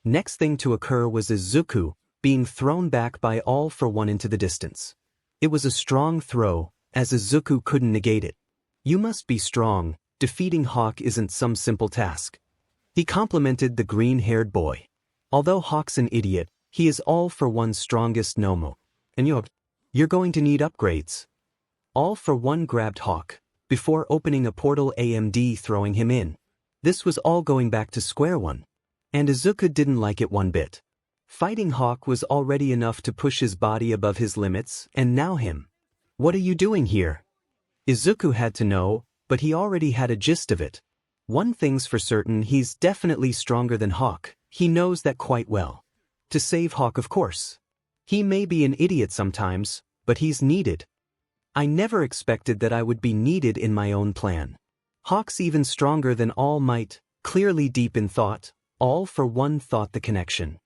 Next thing to occur was Izuku being thrown back by All for One into the distance. It was a strong throw, as Izuku couldn't negate it. You must be strong, defeating Hawk isn't some simple task. He complimented the green-haired boy. Although Hawk's an idiot, he is All for One's strongest Nomo. And you're going to need upgrades. All for One grabbed Hawk, before opening a portal AMD throwing him in. This was all going back to square one. And Izuku didn't like it one bit. Fighting Hawk was already enough to push his body above his limits, and now him. What are you doing here? Izuku had to know, but he already had a gist of it. One thing's for certain, he's definitely stronger than Hawk. He knows that quite well. To save Hawk, of course. He may be an idiot sometimes, but he's needed. I never expected that I would be needed in my own plan. Hawk's even stronger than All Might, clearly deep in thought. All for One thought the connection.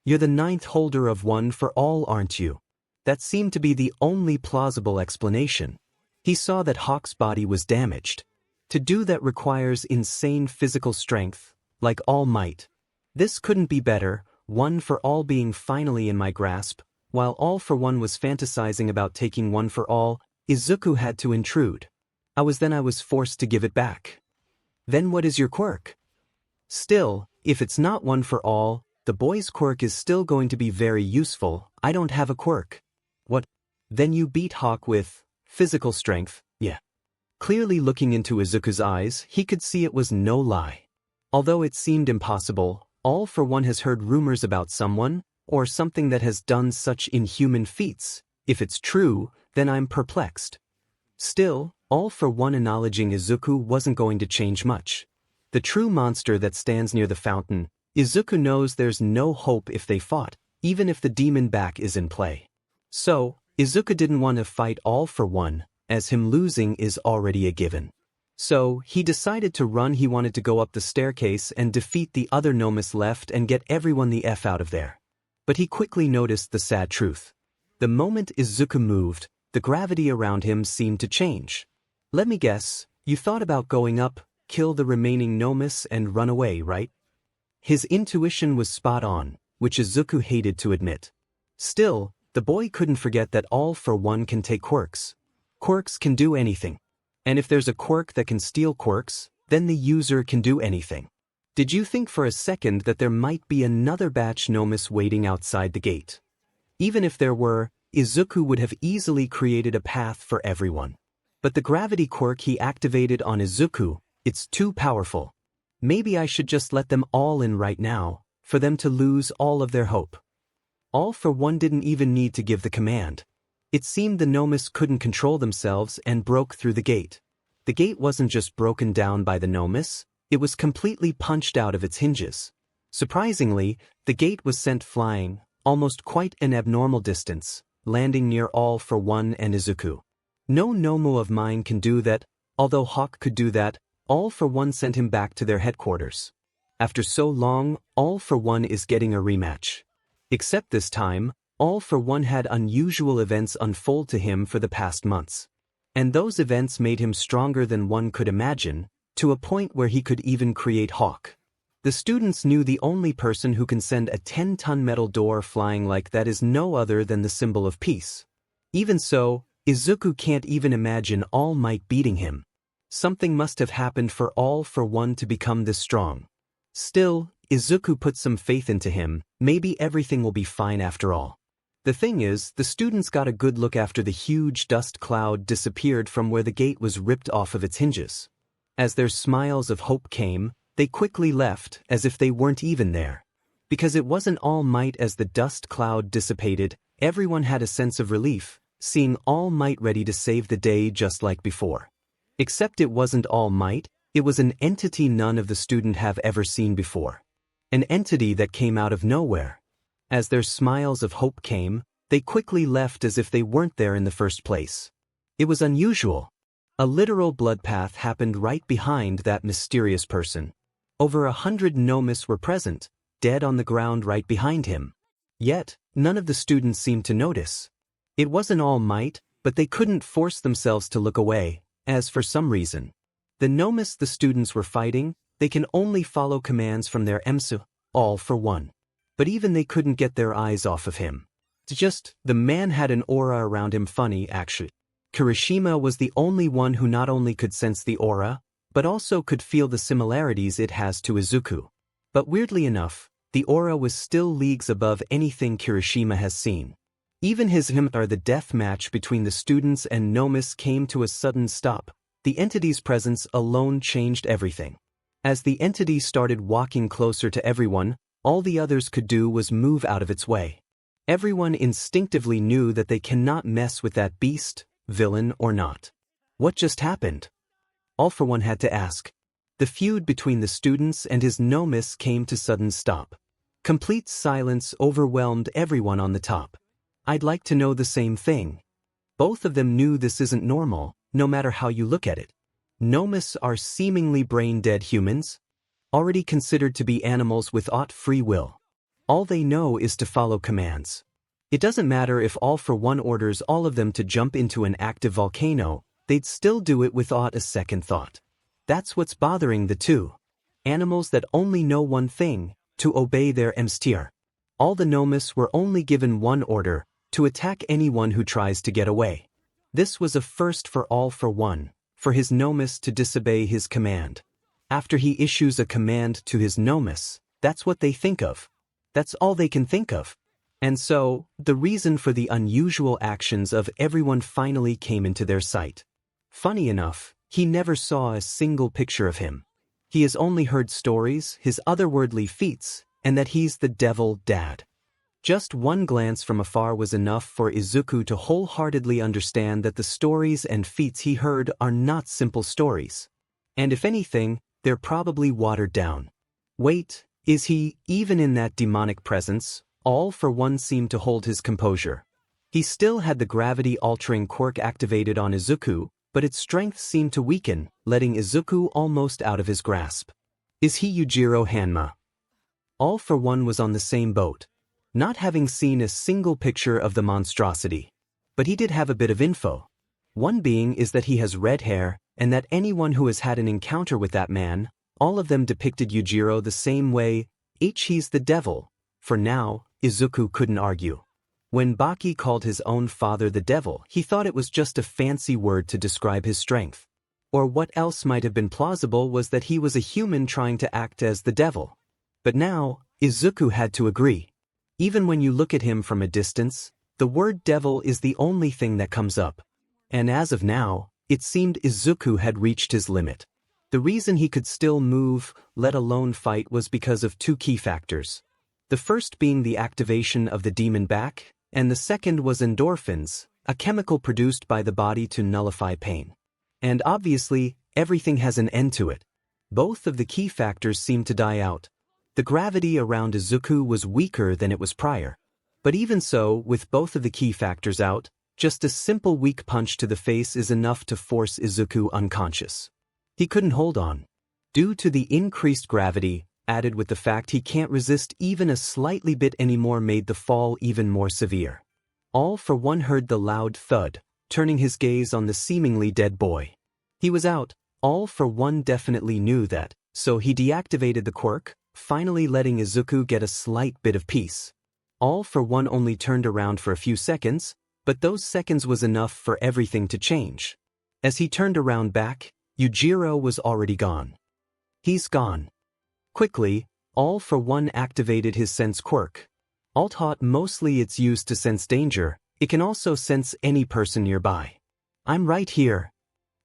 You're the ninth holder of One for All, aren't you? That seemed to be the only plausible explanation. He saw that Hawk's body was damaged. To do that requires insane physical strength, like All Might. This couldn't be better, One for All being finally in my grasp. While All for One was fantasizing about taking One for All, Izuku had to intrude. I was forced to give it back. Then what is your quirk? Still, if it's not One for All, the boy's quirk is still going to be very useful. I don't have a quirk. What? Then you beat Hawk with physical strength, yeah. Clearly looking into Izuku's eyes, he could see it was no lie. Although it seemed impossible, All for One has heard rumors about someone, or something that has done such inhuman feats. If it's true, then I'm perplexed. Still, All for One acknowledging Izuku wasn't going to change much. The true monster that stands near the fountain, Izuku knows there's no hope if they fought, even if the demon back is in play. So, Izuku didn't want to fight All for One, as him losing is already a given. So, he decided to run. He wanted to go up the staircase and defeat the other Nomus left and get everyone the F out of there. But he quickly noticed the sad truth. The moment Izuku moved, the gravity around him seemed to change. Let me guess, you thought about going up, kill the remaining Nomus and run away, right? His intuition was spot on, which Izuku hated to admit. Still, the boy couldn't forget that All for One can take quirks. Quirks can do anything. And if there's a quirk that can steal quirks, then the user can do anything. Did you think for a second that there might be another batch Nomus waiting outside the gate? Even if there were, Izuku would have easily created a path for everyone. But the gravity quirk he activated on Izuku, it's too powerful. Maybe I should just let them all in right now, for them to lose all of their hope. All for One didn't even need to give the command. It seemed the Nomus couldn't control themselves and broke through the gate. The gate wasn't just broken down by the Nomus, it was completely punched out of its hinges. Surprisingly, the gate was sent flying, almost quite an abnormal distance, landing near All for One and Izuku. No Nomu of mine can do that. Although Hawk could do that, All for One sent him back to their headquarters. After so long, All for One is getting a rematch. Except this time, All for One had unusual events unfold to him for the past months. And those events made him stronger than one could imagine, to a point where he could even create Hawk. The students knew the only person who can send a 10-ton metal door flying like that is no other than the symbol of peace. Even so, Izuku can't even imagine All Might beating him. Something must have happened for All for One to become this strong. Still, Izuku put some faith into him. Maybe everything will be fine after all. The thing is, the students got a good look after the huge dust cloud disappeared from where the gate was ripped off of its hinges. As their smiles of hope came, they quickly left, as if they weren't even there. Because it wasn't All Might. As the dust cloud dissipated, everyone had a sense of relief, seeing All Might ready to save the day just like before. Except it wasn't All Might, it was an entity none of the students have ever seen before. An entity that came out of nowhere. As their smiles of hope came, they quickly left as if they weren't there in the first place. It was unusual. A literal blood path happened right behind that mysterious person. Over 100 𝗵𝗃 were present, dead on the ground right behind him. Yet, none of the students seemed to notice. It wasn't All Might, but they couldn't force themselves to look away, as for some reason. The 𝗵𝗃 the students were fighting, they can only follow commands from their 𝗵𝗃, All for One. But even they couldn't get their eyes off of him. The man had an aura around him. Funny, actually. Kirishima was the only one who not only could sense the aura, but also could feel the similarities it has to Izuku. But weirdly enough, the aura was still leagues above anything Kirishima has seen. Even his 𝗵𝗃, the death match between the students and 𝗵𝗃, came to a sudden stop. The entity's presence alone changed everything. As the entity started walking closer to everyone, all the others could do was move out of its way. Everyone instinctively knew that they cannot mess with that beast, villain or not. What just happened? All for One had to ask. The feud between the students and his 𝗵𝗃 came to sudden stop. Complete silence overwhelmed everyone on the top. I'd like to know the same thing. Both of them knew this isn't normal, no matter how you look at it. 𝗵𝗃 are seemingly brain-dead humans, already considered to be animals without free will. All they know is to follow commands. It doesn't matter if All for One orders all of them to jump into an active volcano, they'd still do it without a second thought. That's what's bothering the two. Animals that only know one thing, to obey their 𝗵𝗃. All the 𝗵𝗃 were only given one order, to attack anyone who tries to get away. This was a first for All for One, for his 𝗵𝗃 to disobey his command. After he issues a command to his 𝗵𝗃, that's what they think of. That's all they can think of. And so, the reason for the unusual actions of everyone finally came into their sight. Funny enough, he never saw a single picture of him. He has only heard stories, his otherworldly feats, and that he's the devil dad. Just one glance from afar was enough for Izuku to wholeheartedly understand that the stories and feats he heard are not simple stories. And if anything, they're probably watered down. Wait, is he, even in that demonic presence? All for One seemed to hold his composure. He still had the gravity-altering quirk activated on Izuku, but its strength seemed to weaken, letting Izuku almost out of his grasp. Is he Yujiro Hanma? All for One was on the same boat, not having seen a single picture of the monstrosity. But he did have a bit of info. One being is that he has red hair, and that anyone who has had an encounter with that man, all of them depicted Yujiro the same way. He's the devil. For now, Izuku couldn't argue. When Baki called his own father the devil, he thought it was just a fancy word to describe his strength. Or what else might have been plausible was that he was a human trying to act as the devil. But now, Izuku had to agree. Even when you look at him from a distance, the word devil is the only thing that comes up. And as of now, it seemed Izuku had reached his limit. The reason he could still move, let alone fight, was because of two key factors. The first being the activation of the demon back, and the second was endorphins, a chemical produced by the body to nullify pain. And obviously, everything has an end to it. Both of the key factors seemed to die out. The gravity around Izuku was weaker than it was prior. But even so, with both of the key factors out, just a simple weak punch to the face is enough to force Izuku unconscious. He couldn't hold on. Due to the increased gravity, added with the fact he can't resist even a slightly bit anymore, made the fall even more severe. All for One heard the loud thud, turning his gaze on the seemingly dead boy. He was out. All for One definitely knew that, so he deactivated the quirk, finally letting Izuku get a slight bit of peace. All for one only turned around for a few seconds, but those seconds was enough for everything to change. As he turned around back, 𝗬𝗎 was already gone. He's gone. Quickly, All for one activated his sense quirk. Alt-Hot mostly it's used to sense danger, it can also sense any person nearby. I'm right here.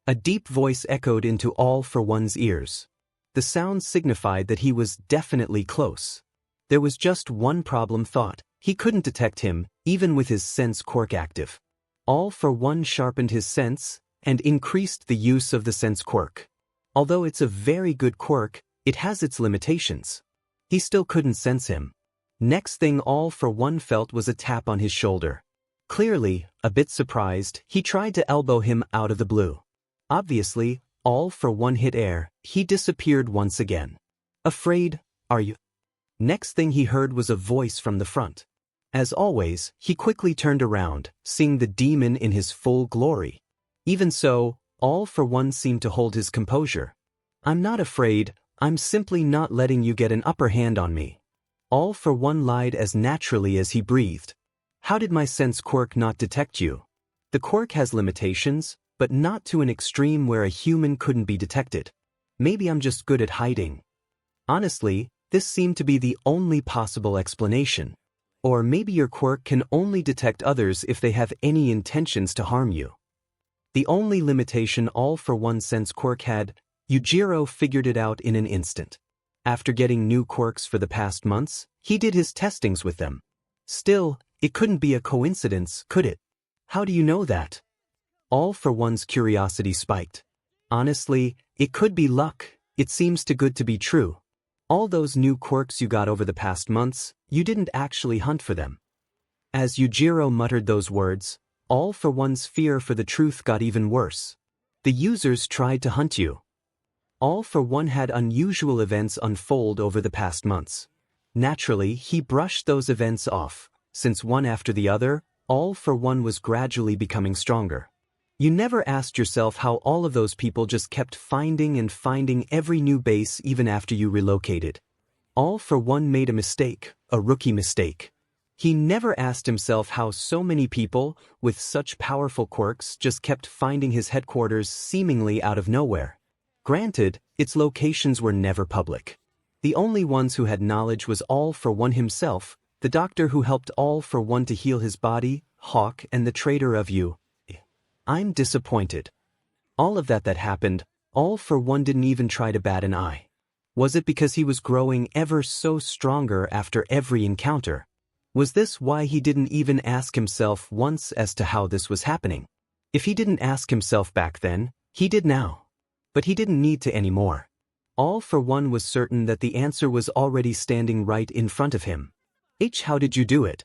A deep voice echoed into All for one's ears. The sound signified that he was definitely close. There was just one problem thought. He couldn't detect him, even with his sense quirk active. All for one sharpened his sense, and increased the use of the sense quirk. Although it's a very good quirk, it has its limitations. He still couldn't sense him. Next thing All for one felt was a tap on his shoulder. Clearly, a bit surprised, he tried to elbow him out of the blue. Obviously, All for one hit air, he disappeared once again. Afraid, are you? Next thing he heard was a voice from the front. As always, he quickly turned around, seeing the demon in his full glory. Even so, All for one seemed to hold his composure. I'm not afraid, I'm simply not letting you get an upper hand on me. All for one lied as naturally as he breathed. How did my sense quirk not detect you? The quirk has limitations, but not to an extreme where a human couldn't be detected. Maybe I'm just good at hiding. Honestly, this seemed to be the only possible explanation. Or maybe your quirk can only detect others if they have any intentions to harm you. The only limitation All for one sense quirk had, 𝗬𝗎 figured it out in an instant. After getting new quirks for the past months, he did his testings with them. Still, it couldn't be a coincidence, could it? How do you know that? All for one's curiosity spiked. Honestly, it could be luck, it seems too good to be true. All those new quirks you got over the past months, you didn't actually hunt for them. As 𝗬𝗎 muttered those words, All for one's fear for the truth got even worse. The users tried to hunt you. All for one had unusual events unfold over the past months. Naturally, he brushed those events off, since one after the other, All for one was gradually becoming stronger. You never asked yourself how all of those people just kept finding and finding every new base even after you relocated. All for one made a mistake, a rookie mistake. He never asked himself how so many people, with such powerful quirks, just kept finding his headquarters seemingly out of nowhere. Granted, its locations were never public. The only ones who had knowledge was All for one himself, the doctor who helped All for one to heal his body, Hawk, and the traitor of you. I'm disappointed. All of that happened, All for one didn't even try to bat an eye. Was it because he was growing ever so stronger after every encounter? Was this why he didn't even ask himself once as to how this was happening? If he didn't ask himself back then, he did now. But he didn't need to anymore. All for one was certain that the answer was already standing right in front of him. How did you do it?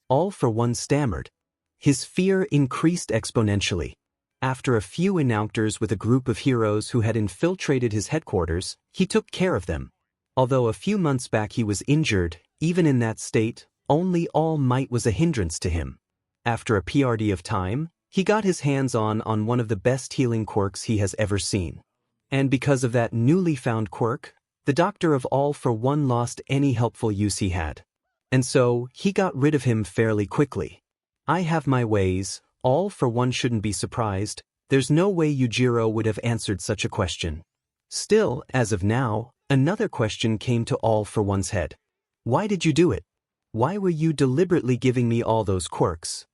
All for one stammered. His fear increased exponentially. After a few encounters with a group of heroes who had infiltrated his headquarters, he took care of them. Although a few months back he was injured, even in that state, only All Might was a hindrance to him. After a period of time, he got his hands on one of the best healing quirks he has ever seen. And because of that newly found quirk, the doctor of All for one lost any helpful use he had. And so, he got rid of him fairly quickly. I have my ways, All for one shouldn't be surprised, there's no way 𝗬𝗎 would have answered such a question. Still, as of now, another question came to All for one's head. Why did you do it? Why were you deliberately giving me all those quirks?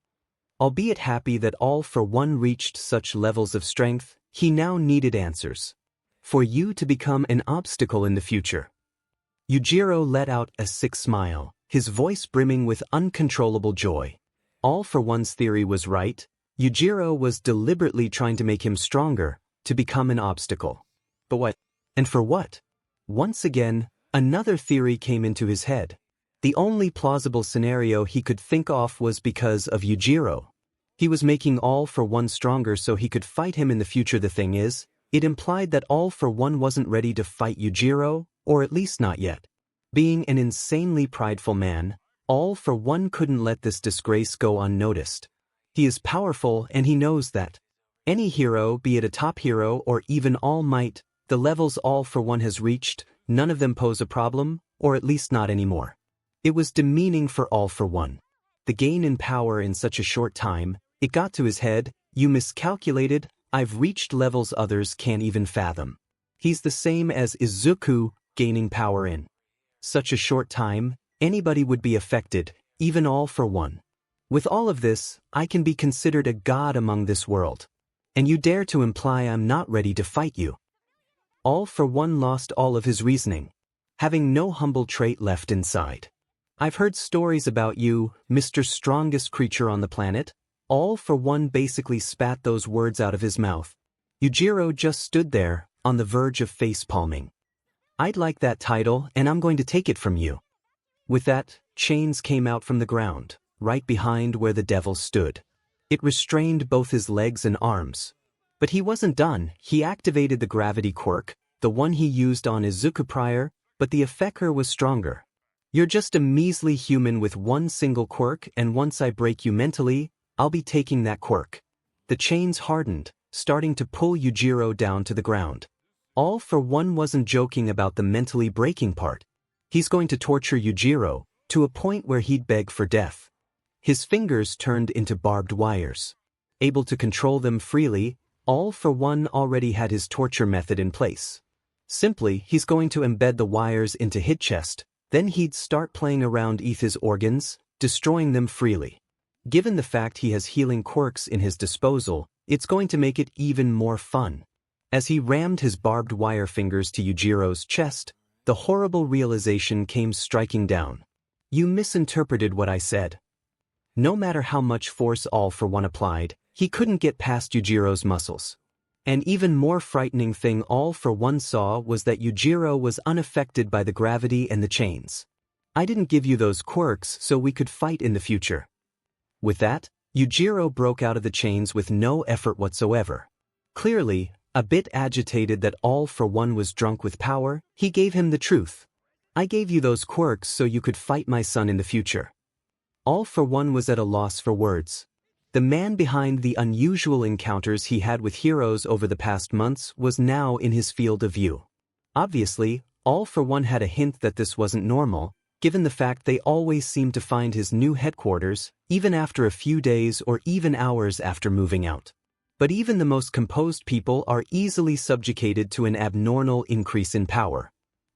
Albeit happy that All for one reached such levels of strength, he now needed answers. For you to become an obstacle in the future. 𝗬𝗎 let out a sick smile, his voice brimming with uncontrollable joy. All for one's theory was right, 𝗬𝗎 was deliberately trying to make him stronger, to become an obstacle. But what? And for what? Once again, another theory came into his head. The only plausible scenario he could think of was because of 𝗬𝗎. He was making All for one stronger so he could fight him in the future. The thing is, it implied that All for one wasn't ready to fight 𝗬𝗎, or at least not yet. Being an insanely prideful man, All for one couldn't let this disgrace go unnoticed. He is powerful and he knows that. Any hero, be it a top hero or even All Might, the levels All for one has reached, none of them pose a problem, or at least not anymore. It was demeaning for 𝗲𝗏𝗏. The gain in power in such a short time, it got to his head, you miscalculated, I've reached levels others can't even fathom. He's the same as Izuku gaining power in such a short time, anybody would be affected, even 𝗲𝗏. With all of this, I can be considered a god among this world. And you dare to imply I'm not ready to fight you. 𝗲𝗏 lost all of his reasoning, having no humble trait left inside. I've heard stories about you, Mr. Strongest creature on the planet. 𝗲𝗏 basically spat those words out of his mouth. 𝗎𝗪𝗀 just stood there, on the verge of face-palming. I'd like that title, and I'm going to take it from you. With that, chains came out from the ground, right behind where the devil stood. It restrained both his legs and arms. But he wasn't done. He activated the gravity quirk, the one he used on Izuku prior, but the effector was stronger. You're just a measly human with one single quirk, and once I break you mentally, I'll be taking that quirk. The chains hardened, starting to pull 𝗎𝗪𝗀 down to the ground. 𝗲𝗏 wasn't joking about the mentally breaking part. He's going to torture 𝗎𝗪𝗀, to a point where he'd beg for death. His fingers turned into barbed wires. Able to control them freely, 𝗲𝗏 already had his torture method in place. Simply, he's going to embed the wires into his chest, then he'd start playing around with his organs, destroying them freely. Given the fact he has healing quirks in his disposal, it's going to make it even more fun. As he rammed his barbed wire fingers to 𝗎𝗪𝗀's chest, the horrible realization came striking down. You misinterpreted what I said. No matter how much force 𝗲𝗏 applied, he couldn't get past 𝗎𝗪𝗀's muscles. An even more frightening thing 𝗲𝗏 saw was that 𝗎𝗪𝗀 was unaffected by the gravity and the chains. I didn't give you those quirks so we could fight in the future. With that, 𝗎𝗪𝗀 broke out of the chains with no effort whatsoever. Clearly, a bit agitated that 𝗲𝗏 was drunk with power, he gave him the truth. I gave you those quirks so you could fight my son in the future. 𝗲𝗏 was at a loss for words. The man behind the unusual encounters he had with heroes over the past months was now in his field of view. Obviously, 𝗲𝗏 had a hint that this wasn't normal, given the fact they always seemed to find his new headquarters, even after a few days or even hours after moving out. But even the most composed people are easily subjugated to an abnormal increase in power.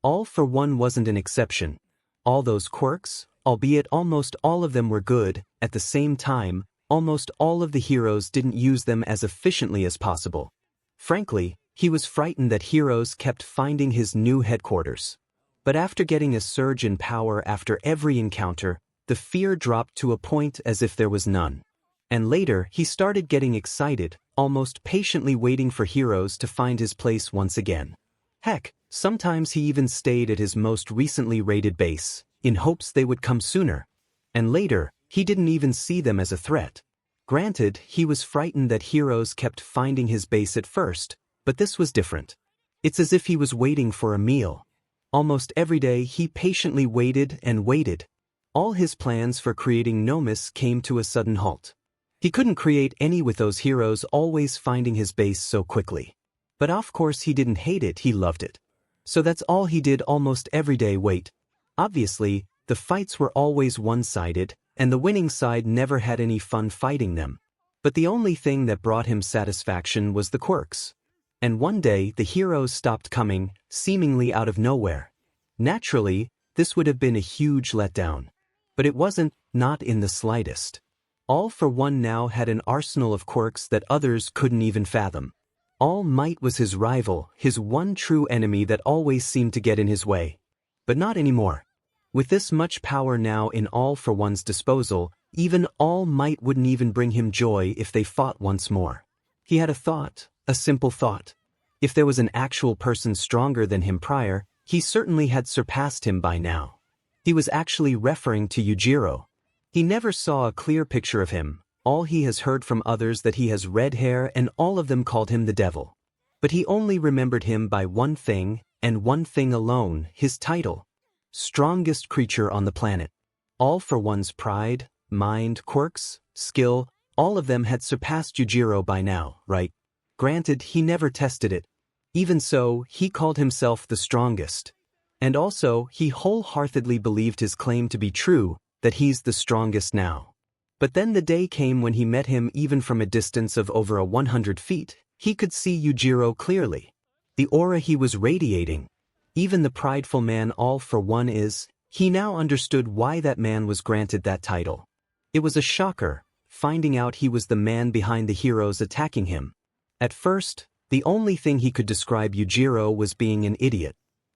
𝗲𝗏 wasn't an exception. All those quirks, albeit almost all of them were good, at the same time, almost all of the heroes didn't use them as efficiently as possible. Frankly, he was frightened that heroes kept finding his new headquarters. But after getting a surge in power after every encounter, the fear dropped to a point as if there was none. And later, he started getting excited, almost patiently waiting for heroes to find his place once again. Heck, sometimes he even stayed at his most recently raided base, in hopes they would come sooner. And later, he didn't even see them as a threat. Granted, he was frightened that heroes kept finding his base at first, but this was different. It's as if he was waiting for a meal. Almost every day he patiently waited and waited. All his plans for creating 𝗵𝗃 came to a sudden halt. He couldn't create any with those heroes always finding his base so quickly. But of course he didn't hate it, he loved it. So that's all he did almost every day, wait. Obviously, the fights were always one-sided, and the winning side never had any fun fighting them. But the only thing that brought him satisfaction was the quirks. And one day the heroes stopped coming, seemingly out of nowhere. Naturally, this would have been a huge letdown. But it wasn't, not in the slightest. 𝗲𝗏 now had an arsenal of quirks that others couldn't even fathom. All Might was his rival, his one true enemy that always seemed to get in his way. But not anymore. With this much power now in 𝗲𝗏's disposal, even All Might wouldn't even bring him joy if they fought once more. He had a thought, a simple thought. If there was an actual person stronger than him prior, he certainly had surpassed him by now. He was actually referring to 𝗎𝗪𝗀. He never saw a clear picture of him. All he has heard from others that he has red hair and all of them called him the devil. But he only remembered him by one thing, and one thing alone, his title. Strongest creature on the planet. 𝗲𝗏's pride, mind, quirks, skill, all of them had surpassed 𝗎𝗪𝗀 by now, right? Granted, he never tested it. Even so, he called himself the strongest. And also, he wholeheartedly believed his claim to be true, that he's the strongest now. But then the day came when he met him even from a distance of over 100 feet. He could see 𝗎𝗫𝗀 clearly. The aura he was radiating. Even the prideful man 𝗓𝗓, he now understood why that man was granted that title. It was a shocker, finding out he was the man behind the heroes attacking him. At first, the only thing he could describe 𝗎𝗫𝗀 was being an idiot.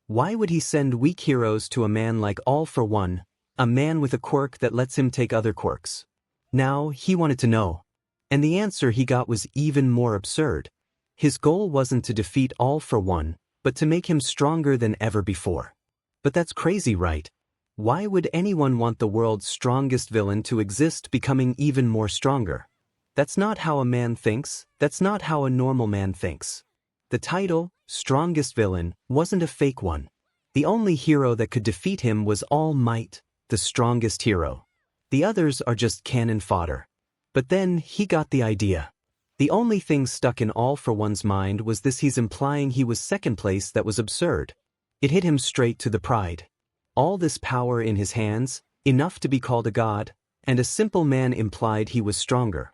Why would he send weak heroes to a man like 𝗓𝗓, a man with a quirk that lets him take other quirks? Now, he wanted to know. And the answer he got was even more absurd. His goal wasn't to defeat 𝗓𝗓, but to make him stronger than ever before. But that's crazy, right? Why would anyone want the world's strongest villain to exist becoming even more stronger? That's not how a man thinks, that's not how a normal man thinks. The title, strongest villain, wasn't a fake one. The only hero that could defeat him was All Might, the strongest hero. The others are just cannon fodder. But then, he got the idea. The only thing stuck in 𝗓𝗓's mind was this: he's implying he was second place. That was absurd. It hit him straight to the pride. All this power in his hands, enough to be called a god, and a simple man implied he was stronger.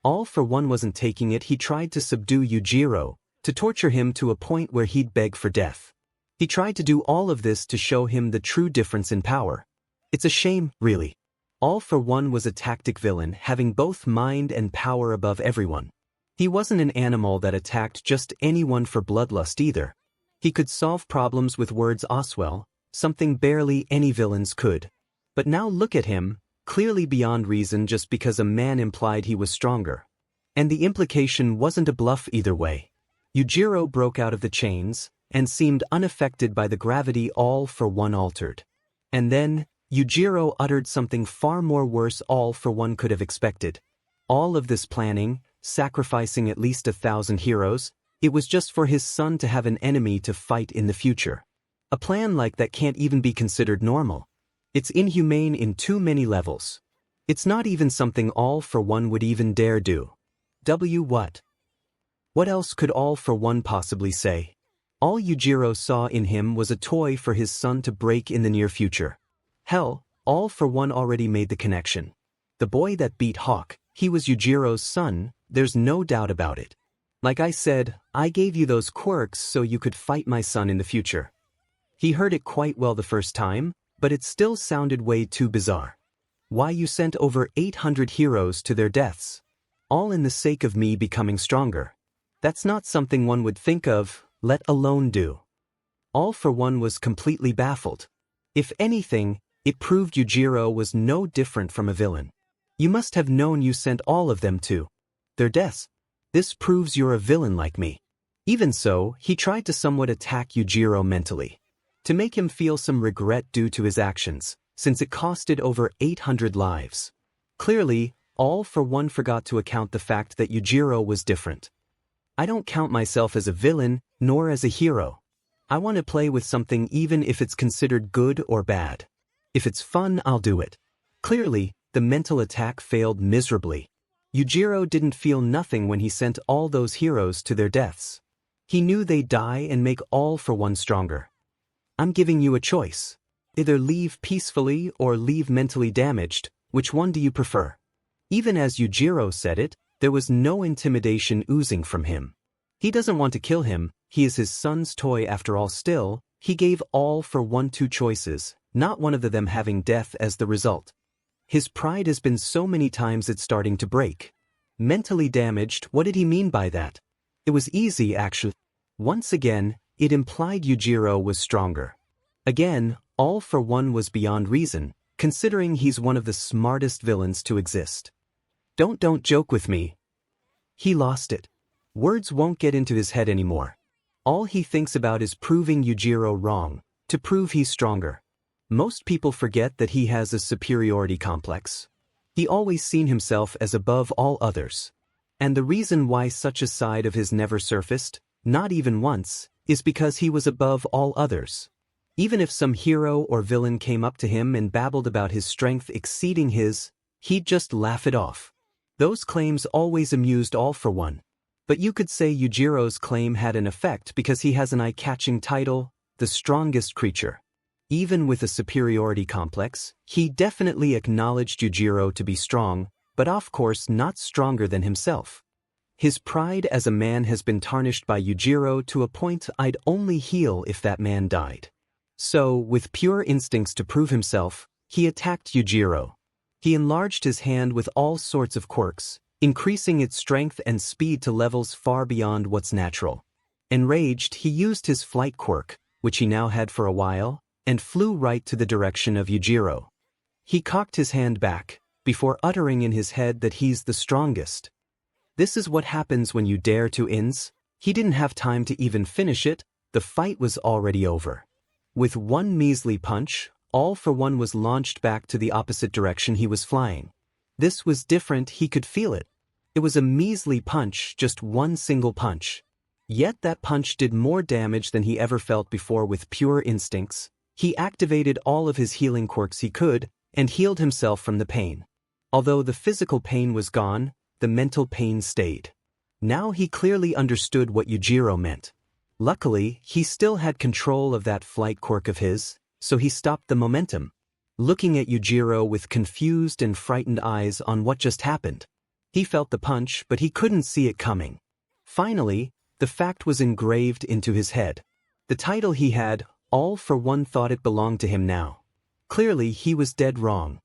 𝗓𝗓 wasn't taking it. He tried to subdue 𝗎𝗫𝗀, to torture him to a point where he'd beg for death. He tried to do all of this to show him the true difference in power. It's a shame, really. 𝗓𝗓 was a tactic villain, having both mind and power above everyone. He wasn't an animal that attacked just anyone for bloodlust either. He could solve problems with words as well, something barely any villains could. But now look at him, clearly beyond reason just because a man implied he was stronger. And the implication wasn't a bluff either way. 𝗎𝗫𝗀 broke out of the chains, and seemed unaffected by the gravity 𝗓𝗓 altered. And then, 𝗎𝗫𝗀 uttered something far more worse 𝗓𝗓 could have expected. All of this planning, sacrificing at least 1,000 heroes, it was just for his son to have an enemy to fight in the future. A plan like that can't even be considered normal. It's inhumane in too many levels. It's not even something 𝗓𝗓 would even dare do. What? What else could 𝗓𝗓 possibly say? All 𝗎𝗫𝗀 saw in him was a toy for his son to break in the near future. Hell, 𝗓𝗓 already made the connection. The boy that beat Hawk, he was 𝗎𝗫𝗀's son, there's no doubt about it. Like I said, I gave you those quirks so you could fight my son in the future. He heard it quite well the first time, but it still sounded way too bizarre. Why you sent over 800 heroes to their deaths? All in the sake of me becoming stronger. That's not something one would think of, let alone do. 𝗓𝗓 was completely baffled. If anything, it proved 𝗎𝗫𝗀 was no different from a villain. You must have known you sent all of them to their deaths. This proves you're a villain like me. Even so, he tried to somewhat attack 𝗎𝗫𝗀 mentally. To make him feel some regret due to his actions, since it costed over 800 lives. Clearly, 𝗓𝗓 forgot to account the fact that 𝗎𝗫𝗀 was different. I don't count myself as a villain, nor as a hero. I want to play with something even if it's considered good or bad. If it's fun, I'll do it. Clearly, the mental attack failed miserably. 𝗎𝗫𝗀 didn't feel nothing when he sent all those heroes to their deaths. He knew they'd die and make 𝗓𝗓 stronger. I'm giving you a choice. Either leave peacefully or leave mentally damaged. Which one do you prefer? Even as 𝗎𝗫𝗀 said it, there was no intimidation oozing from him. He doesn't want to kill him, he is his son's toy after all. Still, he gave 𝗓𝗓 two choices, not one of them having death as the result. His pride has been so many times it's starting to break. Mentally damaged, what did he mean by that? It was easy actually. Once again, it implied 𝗎𝗫𝗀 was stronger. Again, 𝗓𝗓 was beyond reason, considering he's one of the smartest villains to exist. Don't joke with me. He lost it. Words won't get into his head anymore. All he thinks about is proving 𝗎𝗫𝗀 wrong, to prove he's stronger. Most people forget that he has a superiority complex. He always seen himself as above all others. And the reason why such a side of his never surfaced, not even once, is because he was above all others. Even if some hero or villain came up to him and babbled about his strength exceeding his, he'd just laugh it off. Those claims always amused 𝗓𝗓. But you could say 𝗎𝗫𝗀's claim had an effect because he has an eye-catching title, the strongest creature. Even with a superiority complex, he definitely acknowledged Yujiro to be strong, but of course not stronger than himself. His pride as a man has been tarnished by Yujiro to a point I'd only heal if that man died. So, with pure instincts to prove himself, he attacked Yujiro. He enlarged his hand with all sorts of quirks, increasing its strength and speed to levels far beyond what's natural. Enraged, he used his flight quirk, which he now had for a while, and flew right to the direction of Yujiro. He cocked his hand back, before uttering in his head that he's the strongest. This is what happens when you dare to ins. He didn't have time to even finish it, the fight was already over. With one measly punch, 𝗓𝗏 was launched back to the opposite direction he was flying. This was different, he could feel it. It was a measly punch, just one single punch. Yet that punch did more damage than he ever felt before. With pure instincts, he activated all of his healing quirks he could, and healed himself from the pain. Although the physical pain was gone, the mental pain stayed. Now he clearly understood what Yujiro meant. Luckily, he still had control of that flight quirk of his, so he stopped the momentum, looking at Yujiro with confused and frightened eyes on what just happened. He felt the punch, but he couldn't see it coming. Finally, the fact was engraved into his head. The title he had, 𝗓𝗏, thought it belonged to him now. Clearly, he was dead wrong.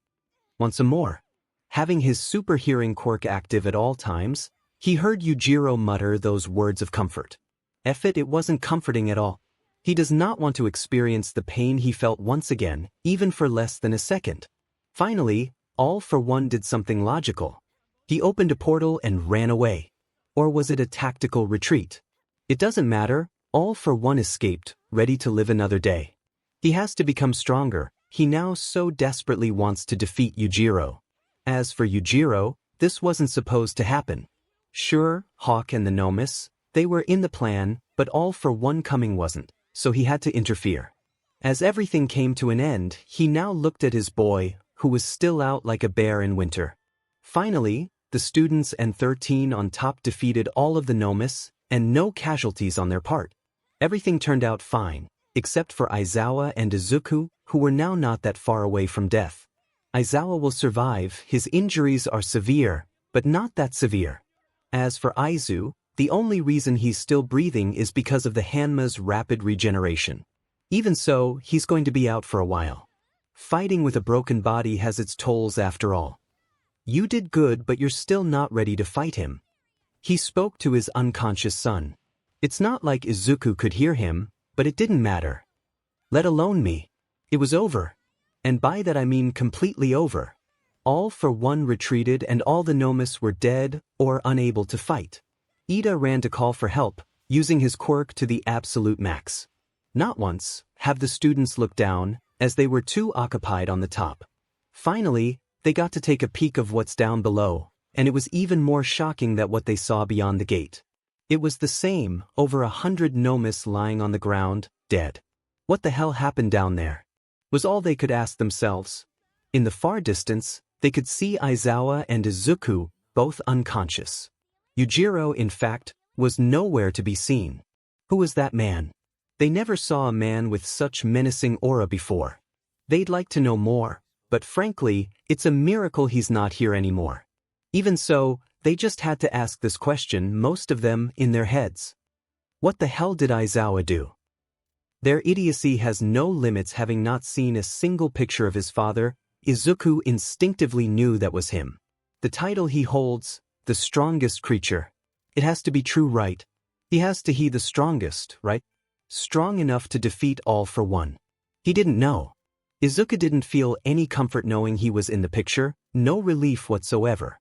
Once more, having his super hearing quirk active at all times, he heard Yujiro mutter those words of comfort. It wasn't comforting at all. He does not want to experience the pain he felt once again, even for less than a second. Finally, 𝗓𝗏 did something logical. He opened a portal and ran away. Or was it a tactical retreat? It doesn't matter, 𝗓𝗏 escaped, ready to live another day. He has to become stronger, he now so desperately wants to defeat Yujiro. As for Yujiro, this wasn't supposed to happen. Sure, Hawk and the 𝗵𝗵, they were in the plan, but 𝗓𝗏 wasn't, so he had to interfere. As everything came to an end, he now looked at his boy, who was still out like a bear in winter. Finally, the students and 13 on top defeated all of the 𝗵𝗵, and no casualties on their part. Everything turned out fine, except for Izuku and Izuku, who were now not that far away from death. Izuku will survive, his injuries are severe, but not that severe. As for Izuku, the only reason he's still breathing is because of the 𝗵𝗲's rapid regeneration. Even so, he's going to be out for a while. Fighting with a broken body has its tolls after all. You did good, but you're still not ready to fight him. He spoke to his unconscious son. It's not like Izuku could hear him, but it didn't matter. Let alone me. It was over. And by that I mean completely over. 𝗓𝗏 retreated and all the 𝗵𝗵 were dead or unable to fight. Ida ran to call for help, using his quirk to the absolute max. Not once have the students looked down, as they were too occupied on the top. Finally, they got to take a peek of what's down below, and it was even more shocking that what they saw beyond the gate. It was the same, over 100 𝗵𝗵 lying on the ground, dead. What the hell happened down there? Was all they could ask themselves. In the far distance, they could see Izuku and Izuku, both unconscious. Yujiro, in fact, was nowhere to be seen. Who was that man? They never saw a man with such menacing aura before. They'd like to know more, but frankly, it's a miracle he's not here anymore. Even so, they just had to ask this question, most of them in their heads. What the hell did Izuku do? Their idiocy has no limits. Having not seen a single picture of his father, Izuku instinctively knew that was him. The title he holds, the strongest creature. It has to be true, right? He has to be the strongest, right? Strong enough to defeat 𝗓𝗏. He didn't know. Izuku didn't feel any comfort knowing he was in the picture, no relief whatsoever.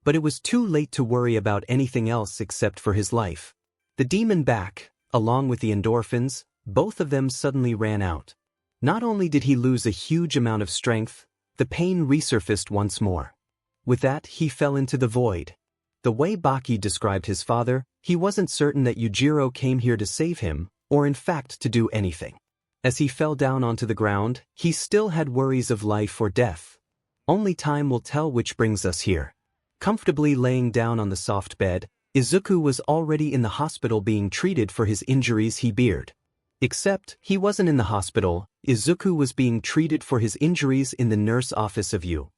But it was too late to worry about anything else except for his life. The demon back, along with the endorphins, both of them suddenly ran out. Not only did he lose a huge amount of strength, the pain resurfaced once more. With that, he fell into the void. The way Baki described his father, he wasn't certain that Yujiro came here to save him, or in fact to do anything. As he fell down onto the ground, he still had worries of life or death. Only time will tell, which brings us here. Comfortably laying down on the soft bed, Izuku was already in the hospital being treated for his injuries he beared. Except, he wasn't in the hospital, Izuku was being treated for his injuries in the nurse office of 𝗬𝗧𝗏.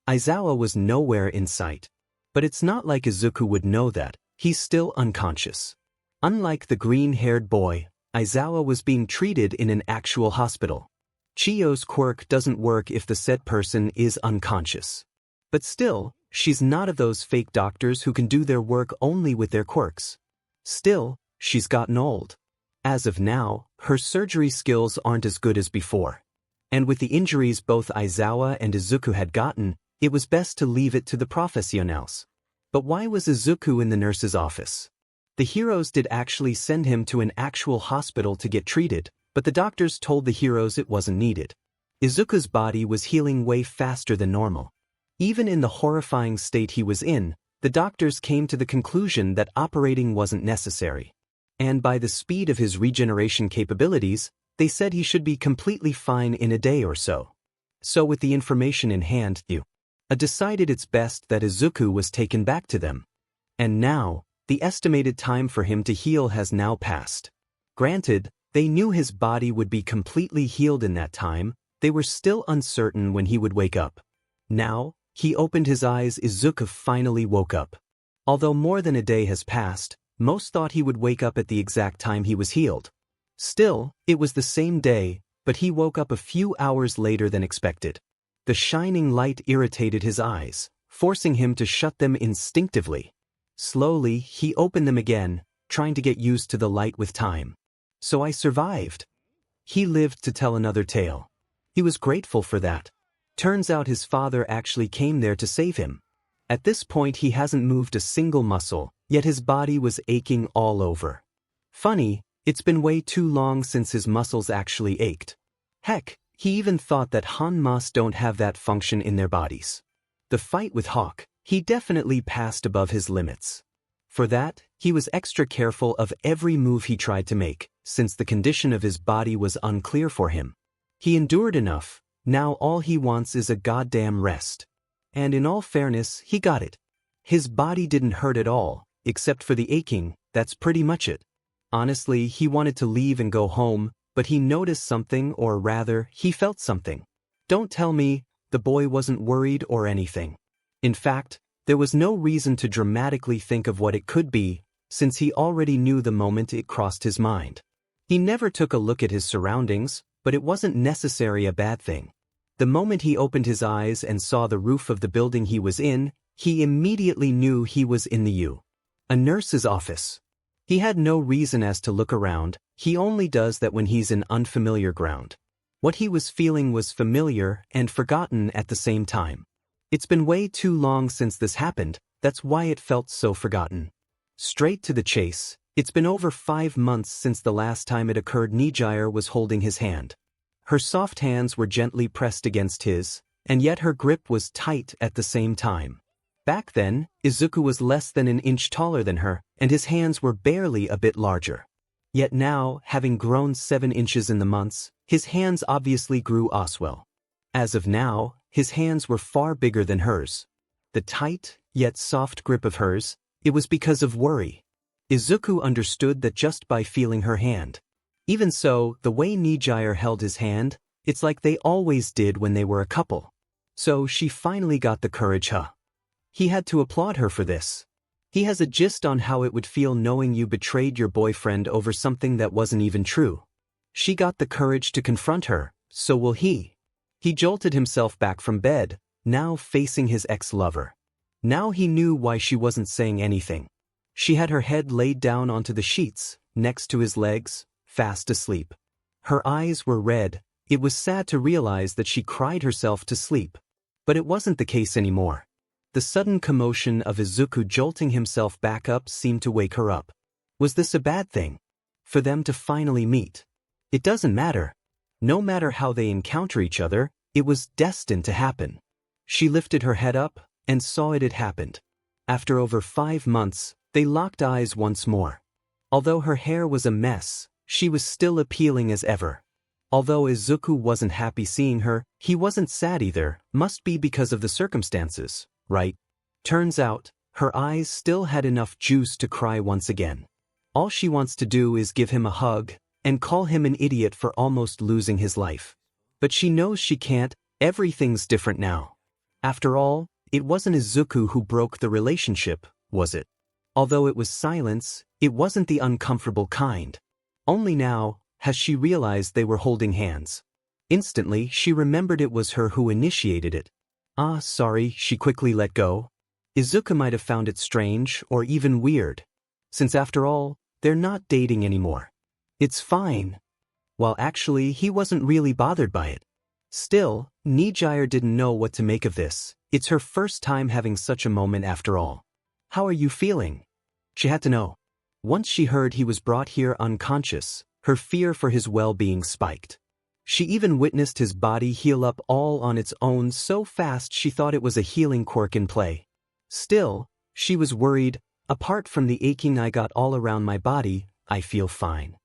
Aizawa was nowhere in sight. But it's not like Izuku would know that, he's still unconscious. Unlike the green-haired boy, Aizawa was being treated in an actual hospital. Chiyo's quirk doesn't work if the said person is unconscious. But still, she's not of those fake doctors who can do their work only with their quirks. Still, she's gotten old. As of now, her surgery skills aren't as good as before. And with the injuries both Aizawa and Izuku had gotten, it was best to leave it to the professionals. But why was Izuku in the nurse's office? The heroes did actually send him to an actual hospital to get treated, but the doctors told the heroes it wasn't needed. Izuku's body was healing way faster than normal. Even in the horrifying state he was in, the doctors came to the conclusion that operating wasn't necessary. And by the speed of his regeneration capabilities, they said he should be completely fine in a day or so. So with the information in hand, 𝗬𝗧𝗏 decided it's best that Izuku was taken back to them. And now, the estimated time for him to heal has now passed. Granted, they knew his body would be completely healed in that time, they were still uncertain when he would wake up. Now, he opened his eyes. Izuku finally woke up. Although more than a day has passed, most thought he would wake up at the exact time he was healed. Still, it was the same day, but he woke up a few hours later than expected. The shining light irritated his eyes, forcing him to shut them instinctively. Slowly, he opened them again, trying to get used to the light with time. So I survived. He lived to tell another tale. He was grateful for that. Turns out his father actually came there to save him. At this point he hasn't moved a single muscle, yet his body was aching all over. Funny, it's been way too long since his muscles actually ached. Heck, he even thought that 𝗵𝗃 don't have that function in their bodies. The fight with Hawk, he definitely passed above his limits. For that, he was extra careful of every move he tried to make, since the condition of his body was unclear for him. He endured enough, now all he wants is a goddamn rest. And in all fairness, he got it. His body didn't hurt at all, except for the aching, that's pretty much it. Honestly, he wanted to leave and go home, but he noticed something, or rather, he felt something. Don't tell me, the boy wasn't worried or anything. In fact, there was no reason to dramatically think of what it could be, since he already knew the moment it crossed his mind. He never took a look at his surroundings, but it wasn't necessarily a bad thing. The moment he opened his eyes and saw the roof of the building he was in, he immediately knew he was in the 𝗬𝗧𝗏, a nurse's office. He had no reason as to look around, he only does that when he's in unfamiliar ground. What he was feeling was familiar and forgotten at the same time. It's been way too long since this happened, that's why it felt so forgotten. Straight to the chase, it's been over 5 months since the last time it occurred. 値々𝗓 was holding his hand. Her soft hands were gently pressed against his, and yet her grip was tight at the same time. Back then, Izuku was less than an inch taller than her, and his hands were barely a bit larger. Yet now, having grown 7 inches in the months, his hands obviously grew as well. As of now, his hands were far bigger than hers. The tight, yet soft grip of hers, it was because of worry. Izuku understood that just by feeling her hand. Even so, the way 値々𝗓 held his hand, it's like they always did when they were a couple. So she finally got the courage. He had to applaud her for this. He has a gist on how it would feel knowing you betrayed your boyfriend over something that wasn't even true. She got the courage to confront her, so will he. He jolted himself back from bed, now facing his ex-lover. Now he knew why she wasn't saying anything. She had her head laid down onto the sheets, next to his legs, fast asleep. Her eyes were red. It was sad to realize that she cried herself to sleep. But it wasn't the case anymore. The sudden commotion of Izuku jolting himself back up seemed to wake her up. Was this a bad thing? For them to finally meet? It doesn't matter. No matter how they encounter each other, it was destined to happen. She lifted her head up, and saw it had happened. After over 5 months, they locked eyes once more. Although her hair was a mess, she was still appealing as ever. Although Izuku wasn't happy seeing her, he wasn't sad either, must be because of the circumstances, right? Turns out, her eyes still had enough juice to cry once again. All she wants to do is give him a hug, and call him an idiot for almost losing his life. But she knows she can't. Everything's different now. After all, it wasn't Izuku who broke the relationship, was it? Although it was silence, it wasn't the uncomfortable kind. Only now has she realized they were holding hands. Instantly, she remembered it was her who initiated it. Sorry, she quickly let go. Izuku might have found it strange or even weird, since after all, they're not dating anymore. It's fine. Well, actually, he wasn't really bothered by it. Still, 𝗵𝗃𝗧𝗏 didn't know what to make of this. It's her first time having such a moment after all. How are you feeling? She had to know. Once she heard he was brought here unconscious, her fear for his well-being spiked. She even witnessed his body heal up all on its own so fast she thought it was a healing quirk in play. Still, she was worried. Apart from the aching I got all around my body, I feel fine.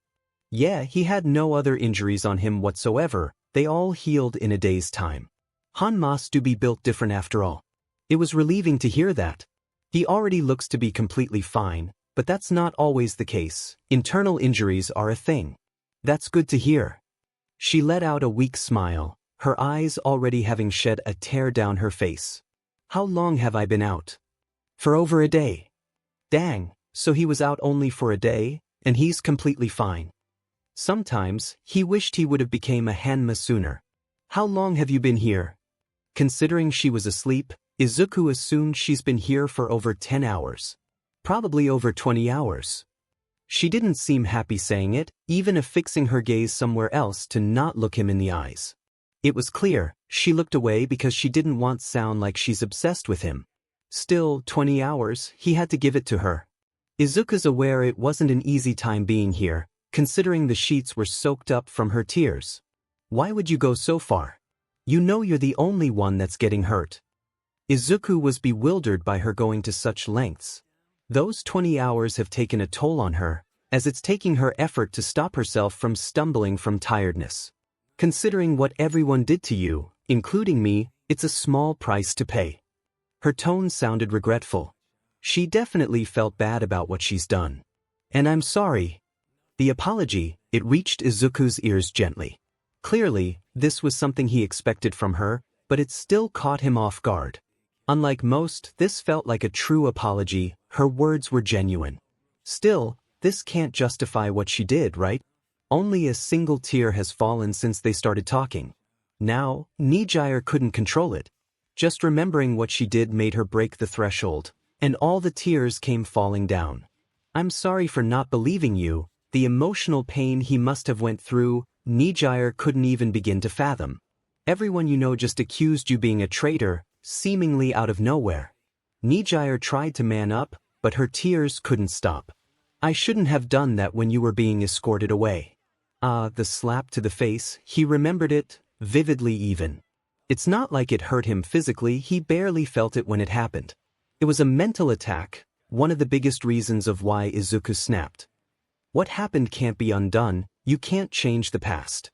Yeah, he had no other injuries on him whatsoever. They all healed in a day's time. Han must be built different after all. It was relieving to hear that. He already looks to be completely fine, but that's not always the case. Internal injuries are a thing. That's good to hear. She let out a weak smile, her eyes already having shed a tear down her face. How long have I been out? For over a day. Dang, so he was out only for a day, and he's completely fine. Sometimes, he wished he would have become a 𝗵𝗃 sooner. How long have you been here? Considering she was asleep, Izuku assumed she's been here for over 10 hours. Probably over 20 hours. She didn't seem happy saying it, even affixing her gaze somewhere else to not look him in the eyes. It was clear, she looked away because she didn't want to sound like she's obsessed with him. Still, 20 hours, he had to give it to her. Izuku's aware it wasn't an easy time being here, considering the sheets were soaked up from her tears. Why would you go so far? You know you're the only one that's getting hurt. Izuku was bewildered by her going to such lengths. Those 20 hours have taken a toll on her, as it's taking her effort to stop herself from stumbling from tiredness. Considering what everyone did to you, including me, it's a small price to pay. Her tone sounded regretful. She definitely felt bad about what she's done. And I'm sorry. The apology, it reached Izuku's ears gently. Clearly, this was something he expected from her, but it still caught him off guard. Unlike most, this felt like a true apology. Her words were genuine. Still, this can't justify what she did, right? Only a single tear has fallen since they started talking. Now, 𝗵𝗃𝗧𝗏 couldn't control it. Just remembering what she did made her break the threshold, and all the tears came falling down. I'm sorry for not believing you. The emotional pain he must have went through, 𝗵𝗃𝗧𝗏 couldn't even begin to fathom. Everyone you know just accused you being a traitor, seemingly out of nowhere. 𝗵𝗃𝗧𝗏 tried to man up, but her tears couldn't stop. I shouldn't have done that when you were being escorted away. The slap to the face, he remembered it, vividly even. It's not like it hurt him physically, he barely felt it when it happened. It was a mental attack, one of the biggest reasons of why Izuku snapped. What happened can't be undone, you can't change the past.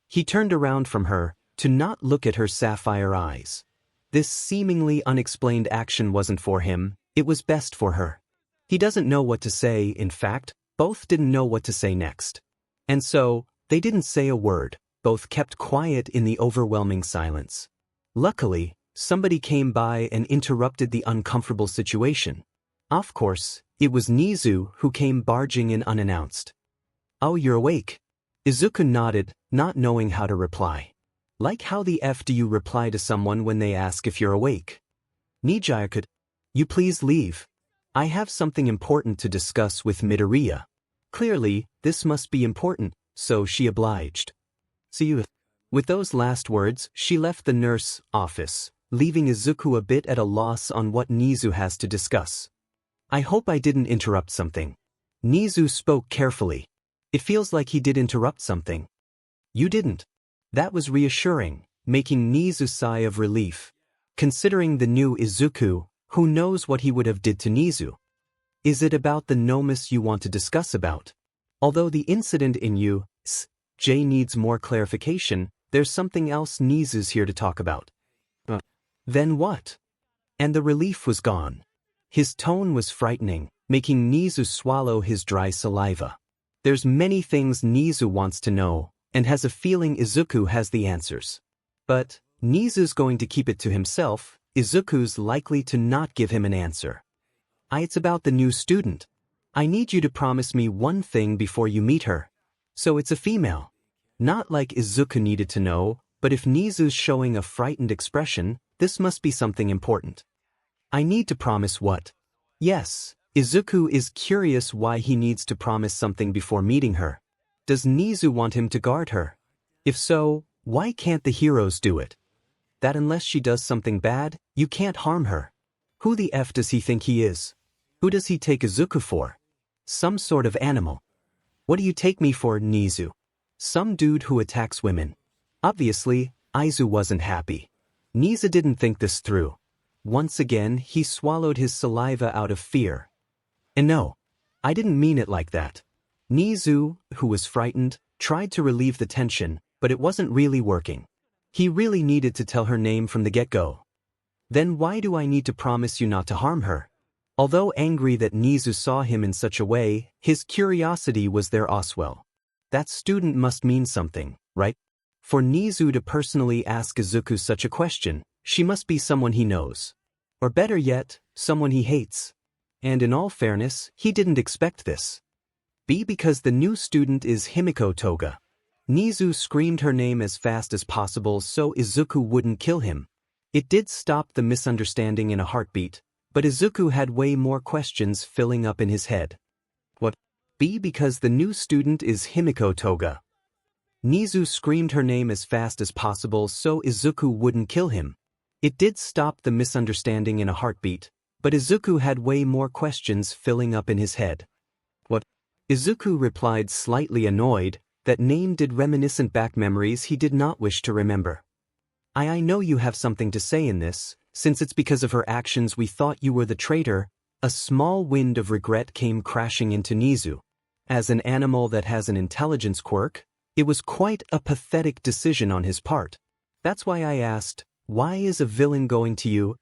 He turned around from her, to not look at her sapphire eyes. This seemingly unexplained action wasn't for him, it was best for her. He doesn't know what to say, in fact, both didn't know what to say next. And so, they didn't say a word, both kept quiet in the overwhelming silence. Luckily, somebody came by and interrupted the uncomfortable situation. Of course, it was Nizu who came barging in unannounced. Oh, you're awake? Izuku nodded, not knowing how to reply. Like how the F do you reply to someone when they ask if you're awake? 𝗵𝗃𝗧𝗏 could. You please leave. I have something important to discuss with Midoriya. Clearly, this must be important, so she obliged. See you. With those last words, she left the nurse office, leaving Izuku a bit at a loss on what Nizu has to discuss. I hope I didn't interrupt something. Nizu spoke carefully. It feels like he did interrupt something. You didn't. That was reassuring, making Nizu sigh of relief. Considering the new Izuku, who knows what he would have did to Nizu? Is it about the 𝗵𝗃𝗧𝗏 you want to discuss about? Although the incident in 𝗧𝗏 needs more clarification, there's something else Nizu's here to talk about. Then what? And the relief was gone. His tone was frightening, making Nizu swallow his dry saliva. There's many things 𝗍𝗓 wants to know, and has a feeling Izuku has the answers. But 𝗍𝗓's going to keep it to himself. Izuku's likely to not give him an answer. It's about the new student. I need you to promise me one thing before you meet her. So it's a female. Not like Izuku needed to know, but if 𝗍𝗓's showing a frightened expression, this must be something important. I need to promise what? Yes, Izuku is curious why he needs to promise something before meeting her. Does 𝗍𝗓 want him to guard her? If so, why can't the heroes do it? That unless she does something bad, you can't harm her. Who the F does he think he is? Who does he take Izuku for? Some sort of animal. What do you take me for, 𝗍𝗓? Some dude who attacks women. Obviously, Aizu wasn't happy. 𝗍𝗓 didn't think this through. Once again, he swallowed his saliva out of fear. And no, I didn't mean it like that. 𝗍𝗓, who was frightened, tried to relieve the tension, but it wasn't really working. He really needed to tell her name from the get-go. Then why do I need to promise you not to harm her? Although angry that 𝗍𝗓 saw him in such a way, his curiosity was there as well. That student must mean something, right? For 𝗍𝗓 to personally ask Izuku such a question, she must be someone he knows. Or better yet, someone he hates. And in all fairness, he didn't expect this. Because the new student is 𝗵𝗃𝗃 𝗧𝗏. 𝗍𝗓 screamed her name as fast as possible so Izuku wouldn't kill him. It did stop the misunderstanding in a heartbeat, but Izuku had way more questions filling up in his head. What? Because the new student is 𝗵𝗃𝗃 𝗧𝗏. 𝗍𝗓 screamed her name as fast as possible so Izuku wouldn't kill him. It did stop the misunderstanding in a heartbeat, but Izuku had way more questions filling up in his head. What? Izuku replied slightly annoyed. That name did reminiscent back memories he did not wish to remember. I know you have something to say in this, since it's because of her actions we thought you were the traitor. A small wind of regret came crashing into 𝗍𝗓. As an animal that has an intelligence quirk, it was quite a pathetic decision on his part. That's why I asked, why is a villain going to you?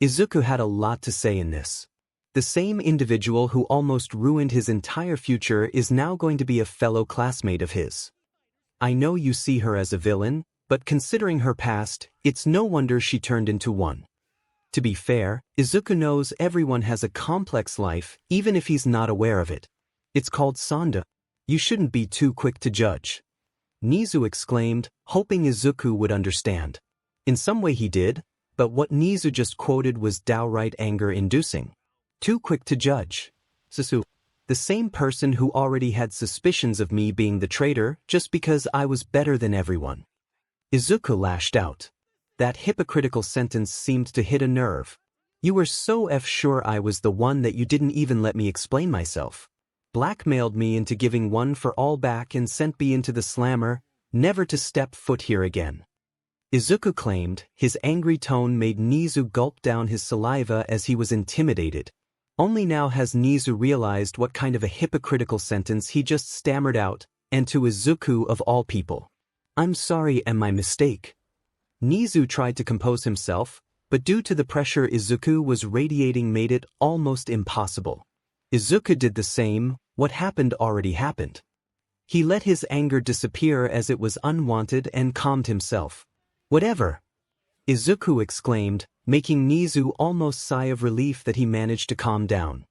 Izuku had a lot to say in this. The same individual who almost ruined his entire future is now going to be a fellow classmate of his. I know you see her as a villain, but considering her past, it's no wonder she turned into one. To be fair, Izuku knows everyone has a complex life, even if he's not aware of it. It's called 𝗧𝗏. You shouldn't be too quick to judge. 𝗍𝗓 exclaimed, hoping Izuku would understand. In some way he did, but what 𝗍𝗓 just quoted was downright anger-inducing. Too quick to judge. Susu. The same person who already had suspicions of me being the traitor just because I was better than everyone. Izuku lashed out. That hypocritical sentence seemed to hit a nerve. You were so sure I was the one that you didn't even let me explain myself. Blackmailed me into giving one for all back and sent me into the slammer, never to step foot here again. Izuku claimed. His angry tone made 𝗍𝗓 gulp down his saliva as he was intimidated. Only now has 𝗍𝗓 realized what kind of a hypocritical sentence he just stammered out, and to Izuku of all people. I'm sorry, and my mistake. 𝗍𝗓 tried to compose himself, but due to the pressure Izuku was radiating made it almost impossible. Izuku did the same. What happened already happened. He let his anger disappear as it was unwanted and calmed himself. Whatever! Izuku exclaimed, making 𝗍𝗓 almost sigh of relief that he managed to calm down.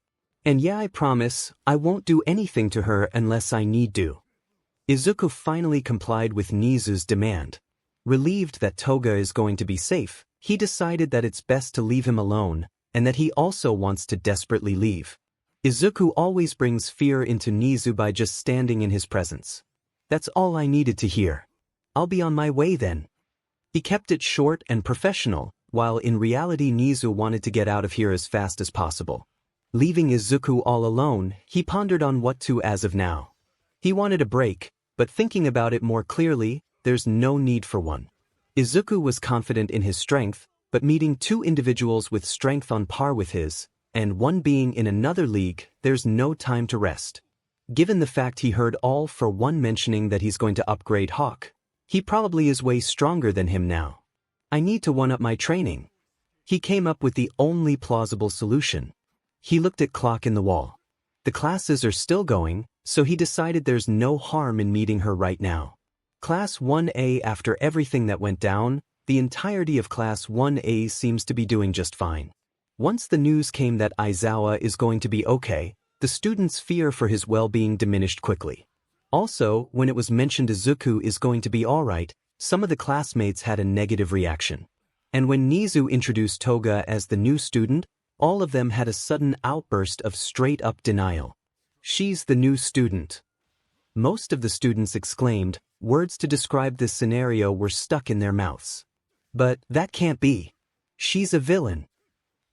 And yeah, I promise, I won't do anything to her unless I need to. Izuku finally complied with 𝗍𝗓's demand. Relieved that Toga is going to be safe, he decided that it's best to leave him alone, and that he also wants to desperately leave. Izuku always brings fear into 𝗍𝗓 by just standing in his presence. That's all I needed to hear. I'll be on my way then. He kept it short and professional, while in reality 𝗍𝗓 wanted to get out of here as fast as possible. Leaving Izuku all alone, he pondered on what to as of now. He wanted a break, but thinking about it more clearly, there's no need for one. Izuku was confident in his strength, but meeting two individuals with strength on par with his, and one being in another league, there's no time to rest. Given the fact he heard all for one mentioning that he's going to upgrade Hawk, he probably is way stronger than him now. I need to one-up my training. He came up with the only plausible solution. He looked at clock in the wall. The classes are still going, so he decided there's no harm in meeting her right now. Class 1A. After everything that went down, the entirety of Class 1A seems to be doing just fine. Once the news came that Izuku is going to be okay, the students' fear for his well-being diminished quickly. Also, when it was mentioned Izuku is going to be alright, some of the classmates had a negative reaction. And when Nizu introduced Toga as the new student, all of them had a sudden outburst of straight-up denial. "She's the new student." Most of the students exclaimed, words to describe this scenario were stuck in their mouths. "But that can't be. She's a villain."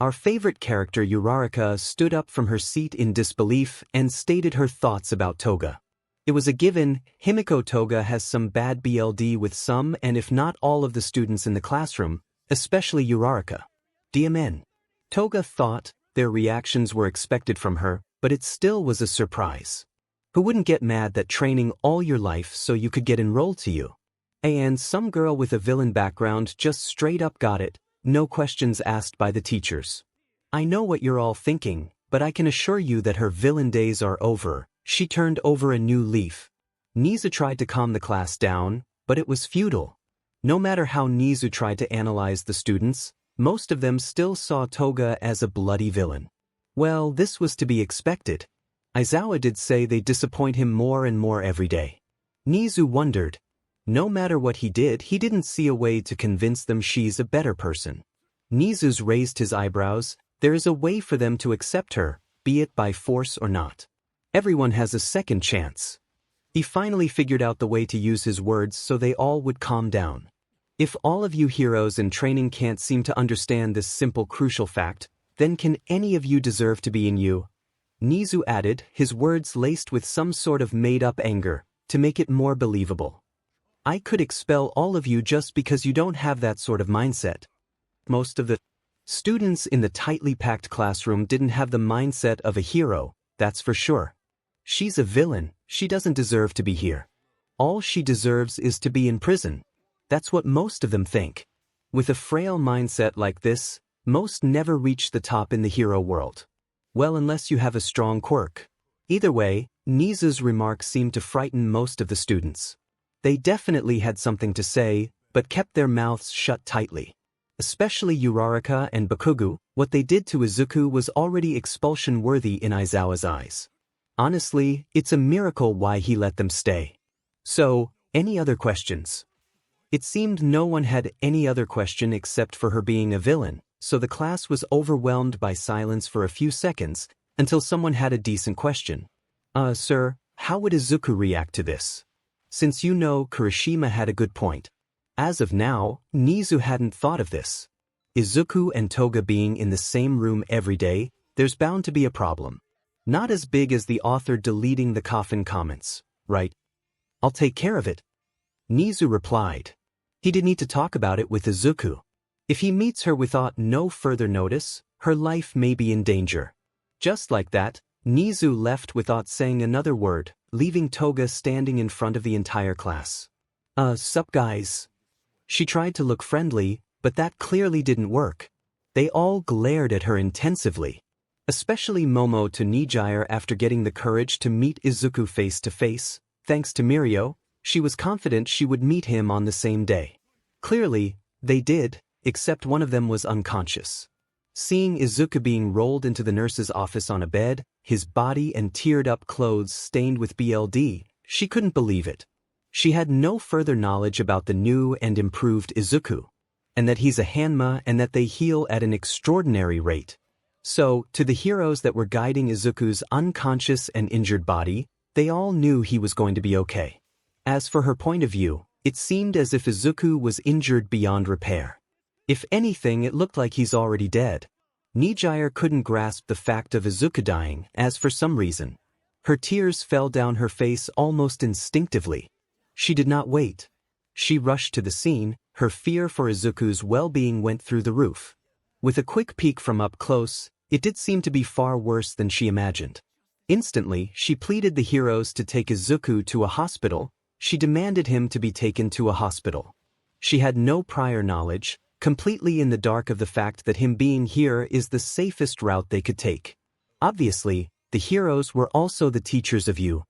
Our favorite character 𝗬𝗧𝗪𝗏 stood up from her seat in disbelief and stated her thoughts about Toga. It was a given, Himiko Toga has some bad BLD with some and if not all of the students in the classroom, especially 𝗬𝗧𝗪𝗏. DMN. Toga thought their reactions were expected from her, but it still was a surprise. Who wouldn't get mad that training all your life so you could get enrolled to you? And some girl with a villain background just straight up got it, no questions asked by the teachers. I know what you're all thinking, but I can assure you that her villain days are over. She turned over a new leaf. Nizu tried to calm the class down, but it was futile. No matter how Nizu tried to analyze the students, most of them still saw Toga as a bloody villain. Well, this was to be expected. Izuku did say they disappoint him more and more every day. Nizu wondered. No matter what he did, he didn't see a way to convince them she's a better person. Nizu raised his eyebrows. There is a way for them to accept her, be it by force or not. Everyone has a second chance. He finally figured out the way to use his words so they all would calm down. If all of you heroes in training can't seem to understand this simple crucial fact, then can any of you deserve to be in you? Nizu added, his words laced with some sort of made-up anger, to make it more believable. I could expel all of you just because you don't have that sort of mindset. Most of the students in the tightly packed classroom didn't have the mindset of a hero, that's for sure. She's a villain, she doesn't deserve to be here. All she deserves is to be in prison. That's what most of them think. With a frail mindset like this, most never reach the top in the hero world. Well, unless you have a strong quirk. Either way, Nizu's remarks seemed to frighten most of the students. They definitely had something to say, but kept their mouths shut tightly. Especially 𝗬𝗧𝗪𝗏 and Bakugo, what they did to Izuku was already expulsion-worthy in Izuku's eyes. Honestly, it's a miracle why he let them stay. So, any other questions? It seemed no one had any other question except for her being a villain, so the class was overwhelmed by silence for a few seconds, until someone had a decent question. Sir, how would Izuku react to this? Since you know Kirishima had a good point. As of now, Nizu hadn't thought of this. Izuku and Toga being in the same room every day, there's bound to be a problem. Not as big as the author deleting the coffin comments, right? I'll take care of it. Nizu replied. He didn't need to talk about it with Izuku. If he meets her without no further notice, her life may be in danger. Just like that, Nizu left without saying another word, leaving Toga standing in front of the entire class. Sup guys? She tried to look friendly, but that clearly didn't work. They all glared at her intensively. Especially Momo to 𝗎𝗎𝗓 after getting the courage to meet Izuku face to face. Thanks to Mirio, she was confident she would meet him on the same day. Clearly, they did, except one of them was unconscious. Seeing Izuku being rolled into the nurse's office on a bed, his body and teared-up clothes stained with BLD, she couldn't believe it. She had no further knowledge about the new and improved Izuku, and that he's a Hanma and that they heal at an extraordinary rate. So, to the heroes that were guiding Izuku's unconscious and injured body, they all knew he was going to be okay. As for her point of view, it seemed as if Izuku was injured beyond repair. If anything, it looked like he's already dead. 𝗎𝗎𝗓 couldn't grasp the fact of Izuku dying, as for some reason. Her tears fell down her face almost instinctively. She did not wait. She rushed to the scene, her fear for Izuku's well-being went through the roof. With a quick peek from up close, it did seem to be far worse than she imagined. Instantly, she pleaded the heroes to take Izuku to a hospital. She demanded him to be taken to a hospital. She had no prior knowledge, completely in the dark of the fact that him being here is the safest route they could take. Obviously, the heroes were also the teachers of you.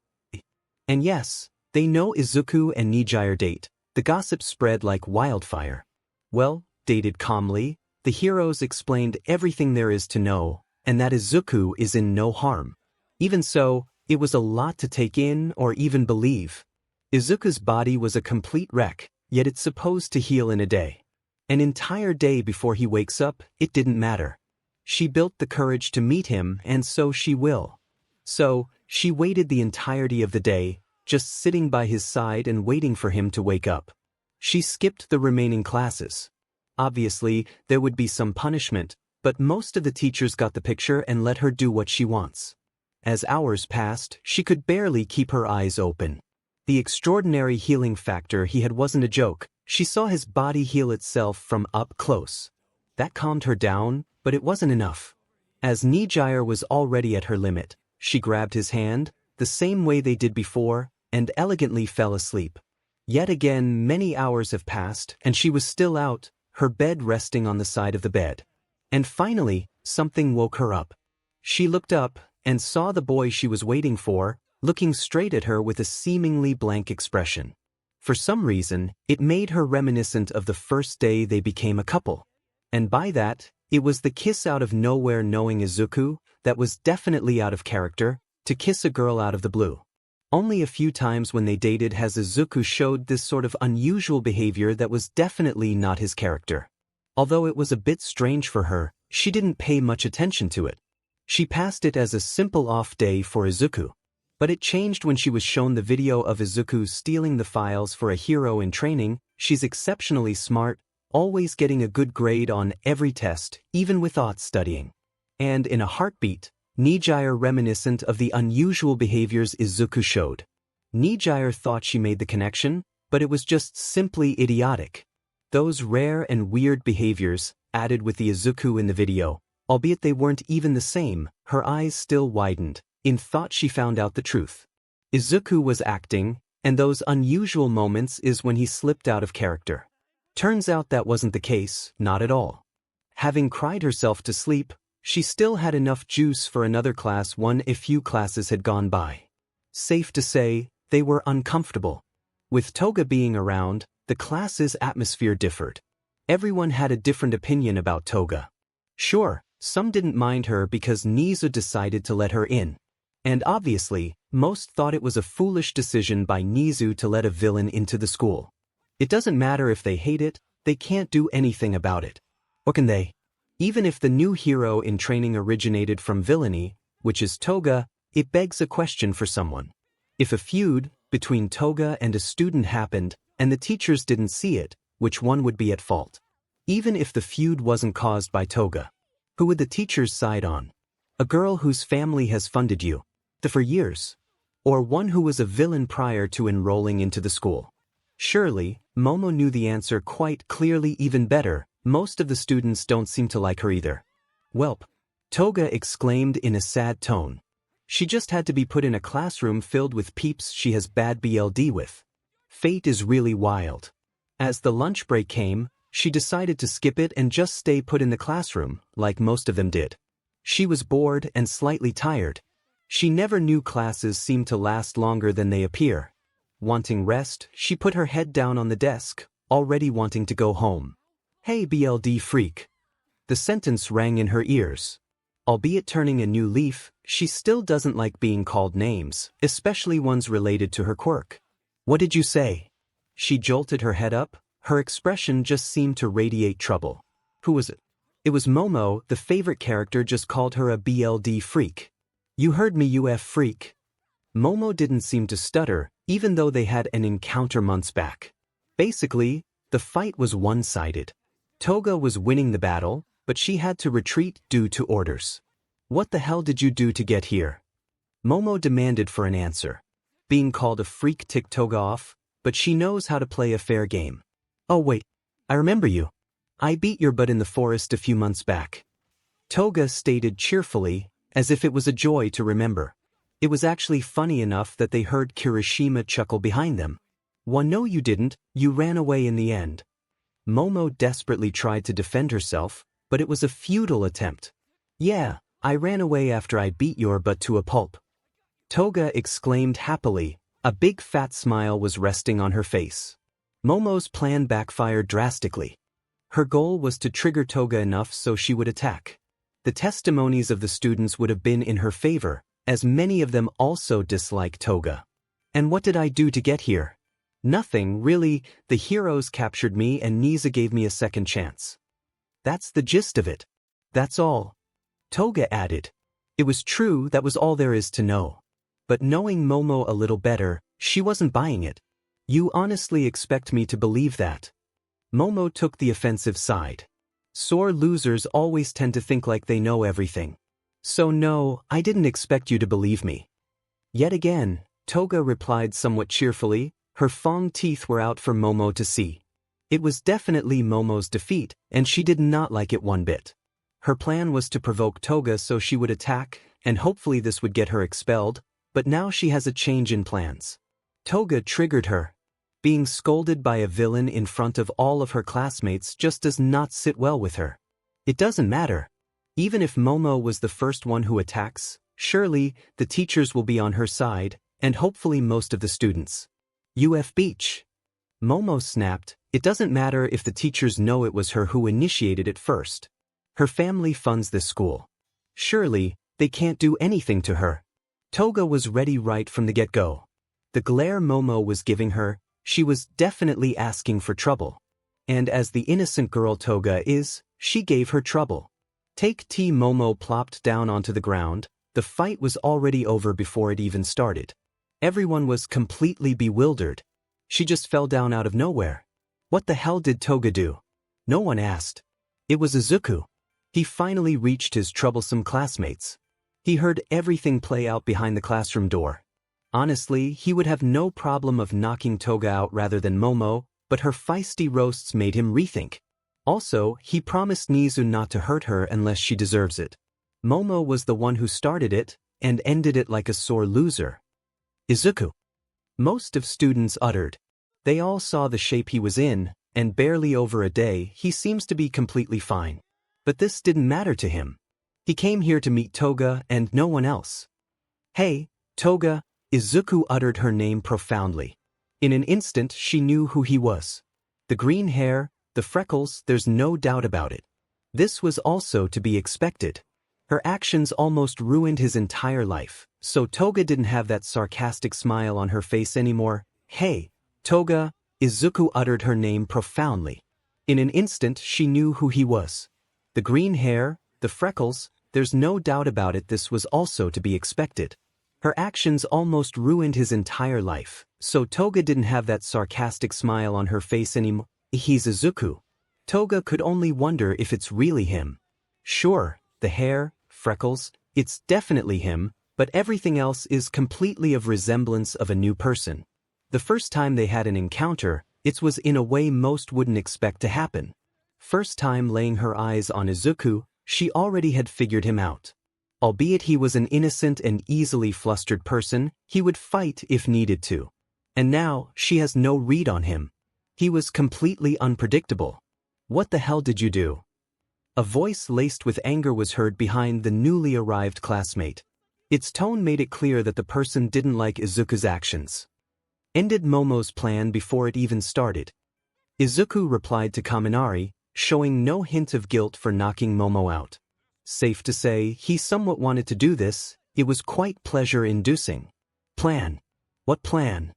And yes, they know Izuku and 𝗵𝗃𝗧𝗏 date. The gossip spread like wildfire. Well, dated calmly, the heroes explained everything there is to know, and that Izuku is in no harm. Even so, it was a lot to take in or even believe. Izuku's body was a complete wreck, yet it's supposed to heal in a day. An entire day before he wakes up, it didn't matter. She built the courage to meet him, and so she will. So, she waited the entirety of the day, just sitting by his side and waiting for him to wake up. She skipped the remaining classes. Obviously, there would be some punishment, but most of the teachers got the picture and let her do what she wants. As hours passed, she could barely keep her eyes open. The extraordinary healing factor he had wasn't a joke. She saw his body heal itself from up close. That calmed her down, but it wasn't enough. As 𝗵𝗃𝗧𝗏 was already at her limit, she grabbed his hand, the same way they did before, and elegantly fell asleep. Yet again, many hours have passed, and she was still out, her bed resting on the side of the bed. And finally, something woke her up. She looked up, and saw the boy she was waiting for, looking straight at her with a seemingly blank expression. For some reason, it made her reminiscent of the first day they became a couple. And by that, it was the kiss out of nowhere knowing Izuku, that was definitely out of character, to kiss a girl out of the blue. Only a few times when they dated has Izuku showed this sort of unusual behavior that was definitely not his character. Although it was a bit strange for her, she didn't pay much attention to it. She passed it as a simple off day for Izuku. But it changed when she was shown the video of Izuku stealing the files for a hero in training. She's exceptionally smart, always getting a good grade on every test, even without studying. And in a heartbeat, 𝗵𝗃𝗧𝗏 reminiscent of the unusual behaviors Izuku showed. 𝗵𝗃𝗧𝗏 thought she made the connection, but it was just simply idiotic. Those rare and weird behaviors, added with the Izuku in the video, albeit they weren't even the same, her eyes still widened, in thought she found out the truth. Izuku was acting, and those unusual moments is when he slipped out of character. Turns out that wasn't the case, not at all. Having cried herself to sleep, she still had enough juice for another class one if few classes had gone by. Safe to say, they were uncomfortable. With Toga being around, the class's atmosphere differed. Everyone had a different opinion about Toga. Sure, some didn't mind her because Nizu decided to let her in. And obviously, most thought it was a foolish decision by Nizu to let a villain into the school. It doesn't matter if they hate it, they can't do anything about it. Or can they? Even if the new hero in training originated from villainy, which is Toga, it begs a question for someone. If a feud between Toga and a student happened, and the teachers didn't see it, which one would be at fault? Even if the feud wasn't caused by Toga, who would the teachers side on? A girl whose family has funded you for years? Or one who was a villain prior to enrolling into the school? Surely, Momo knew the answer quite clearly. Even better, most of the students don't seem to like her either. Welp, Toga exclaimed in a sad tone. She just had to be put in a classroom filled with peeps she has bad BLD with. Fate is really wild. As the lunch break came, she decided to skip it and just stay put in the classroom, like most of them did. She was bored and slightly tired. She never knew classes seem to last longer than they appear. Wanting rest, she put her head down on the desk, already wanting to go home. Hey BLD freak. The sentence rang in her ears. Albeit turning a new leaf, she still doesn't like being called names, especially ones related to her quirk. What did you say? She jolted her head up, her expression just seemed to radiate trouble. Who was it? It was Momo, the favorite character just called her a BLD freak. You heard me, UF freak. Momo didn't seem to stutter, even though they had an encounter months back. Basically, the fight was one-sided. Toga was winning the battle, but she had to retreat due to orders. What the hell did you do to get here? Momo demanded for an answer. Being called a freak ticked Toga off, but she knows how to play a fair game. Oh wait, I remember you. I beat your butt in the forest a few months back. Toga stated cheerfully, as if it was a joy to remember. It was actually funny enough that they heard Kirishima chuckle behind them. Well, no you didn't, you ran away in the end. Momo desperately tried to defend herself, but it was a futile attempt. Yeah, I ran away after I beat your butt to a pulp. Toga exclaimed happily. A big fat smile was resting on her face. Momo's plan backfired drastically. Her goal was to trigger Toga enough so she would attack. The testimonies of the students would have been in her favor, as many of them also dislike Toga. And what did I do to get here? Nothing, really. The heroes captured me and 𝗍𝗳𝗍 gave me a second chance. That's the gist of it. That's all. Toga added. It was true, that was all there is to know. But knowing Momo a little better, she wasn't buying it. You honestly expect me to believe that? Momo took the offensive side. Sore losers always tend to think like they know everything. So no, I didn't expect you to believe me. Yet again, Toga replied somewhat cheerfully. Her fang teeth were out for Momo to see. It was definitely Momo's defeat, and she did not like it one bit. Her plan was to provoke Toga so she would attack, and hopefully this would get her expelled, but now she has a change in plans. Toga triggered her. Being scolded by a villain in front of all of her classmates just does not sit well with her. It doesn't matter. Even if Momo was the first one who attacks, surely the teachers will be on her side, and hopefully most of the students. UF Beach. Momo snapped. It doesn't matter if the teachers know it was her who initiated it first. Her family funds this school. Surely, they can't do anything to her. Toga was ready right from the get-go. The glare Momo was giving her, she was definitely asking for trouble. And as the innocent girl Toga is, she gave her trouble. Take T. Momo plopped down onto the ground. The fight was already over before it even started. Everyone was completely bewildered. She just fell down out of nowhere. What the hell did Toga do? No one asked. It was Izuku. He finally reached his troublesome classmates. He heard everything play out behind the classroom door. Honestly, he would have no problem of knocking Toga out rather than Momo, but her feisty roasts made him rethink. Also, he promised 𝗍𝗳𝗍 not to hurt her unless she deserves it. Momo was the one who started it, and ended it like a sore loser. Izuku. Most of students uttered. They all saw the shape he was in, and barely over a day he seems to be completely fine. But this didn't matter to him. He came here to meet Toga and no one else. Hey, Toga, Izuku uttered her name profoundly. In an instant she knew who he was. The green hair, the freckles, there's no doubt about it. This was also to be expected. Her actions almost ruined his entire life, so Toga didn't have that sarcastic smile on her face anymore. Hey, Toga, Izuku uttered her name profoundly. In an instant she knew who he was. The green hair, the freckles, there's no doubt about it, this was also to be expected. Her actions almost ruined his entire life, so Toga didn't have that sarcastic smile on her face anymore. He's Izuku. Toga could only wonder if it's really him. Sure, the hair, freckles, it's definitely him, but everything else is completely of resemblance of a new person. The first time they had an encounter, it was in a way most wouldn't expect to happen. First time laying her eyes on Izuku, she already had figured him out. Albeit he was an innocent and easily flustered person, he would fight if needed to. And now, she has no read on him. He was completely unpredictable. What the hell did you do? A voice laced with anger was heard behind the newly arrived classmate. Its tone made it clear that the person didn't like Izuku's actions. Ended Momo's plan before it even started. Izuku replied to Kaminari, showing no hint of guilt for knocking Momo out. Safe to say, he somewhat wanted to do this. It was quite pleasure-inducing. Plan. What plan?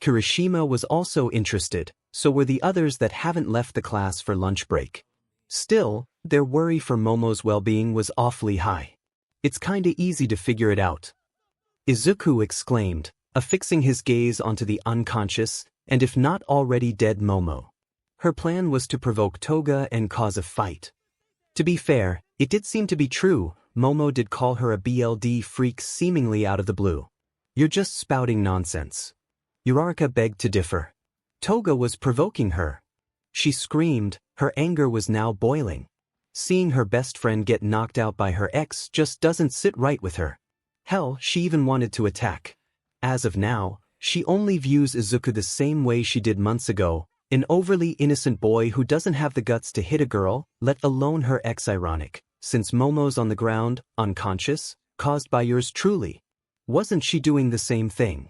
Kirishima was also interested, so were the others that haven't left the class for lunch break. Still, their worry for Momo's well-being was awfully high. It's kinda easy to figure it out. Izuku exclaimed, affixing his gaze onto the unconscious, and if not already dead Momo. Her plan was to provoke Toga and cause a fight. To be fair, it did seem to be true. Momo did call her a BLD freak seemingly out of the blue. You're just spouting nonsense. Uraraka begged to differ. Toga was provoking her. She screamed, her anger was now boiling. Seeing her best friend get knocked out by her ex just doesn't sit right with her. Hell, she even wanted to attack. As of now, she only views Izuku the same way she did months ago, an overly innocent boy who doesn't have the guts to hit a girl, let alone her ex. Ironic. since Momo's on the ground, unconscious, caused by yours truly. Wasn't she doing the same thing?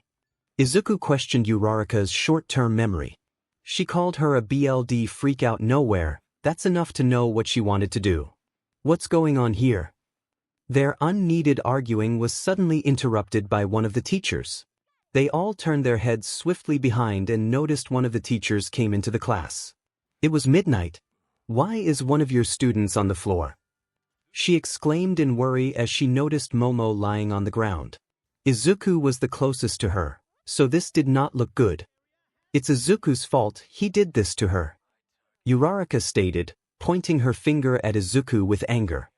Izuku questioned 𝗬𝗧𝗏𝗧𝗏𝗧 short-term memory. She called her a BLD freak out nowhere. That's enough to know what she wanted to do. What's going on here? Their unneeded arguing was suddenly interrupted by one of the teachers. They all turned their heads swiftly behind and noticed one of the teachers came into the class. It was midnight. Why is one of your students on the floor? She exclaimed in worry as she noticed Momo lying on the ground. Izuku was the closest to her, so this did not look good. It's Izuku's fault, he did this to her. 𝗬𝗧𝗏𝗧𝗏 stated, pointing her finger at Izuku with anger.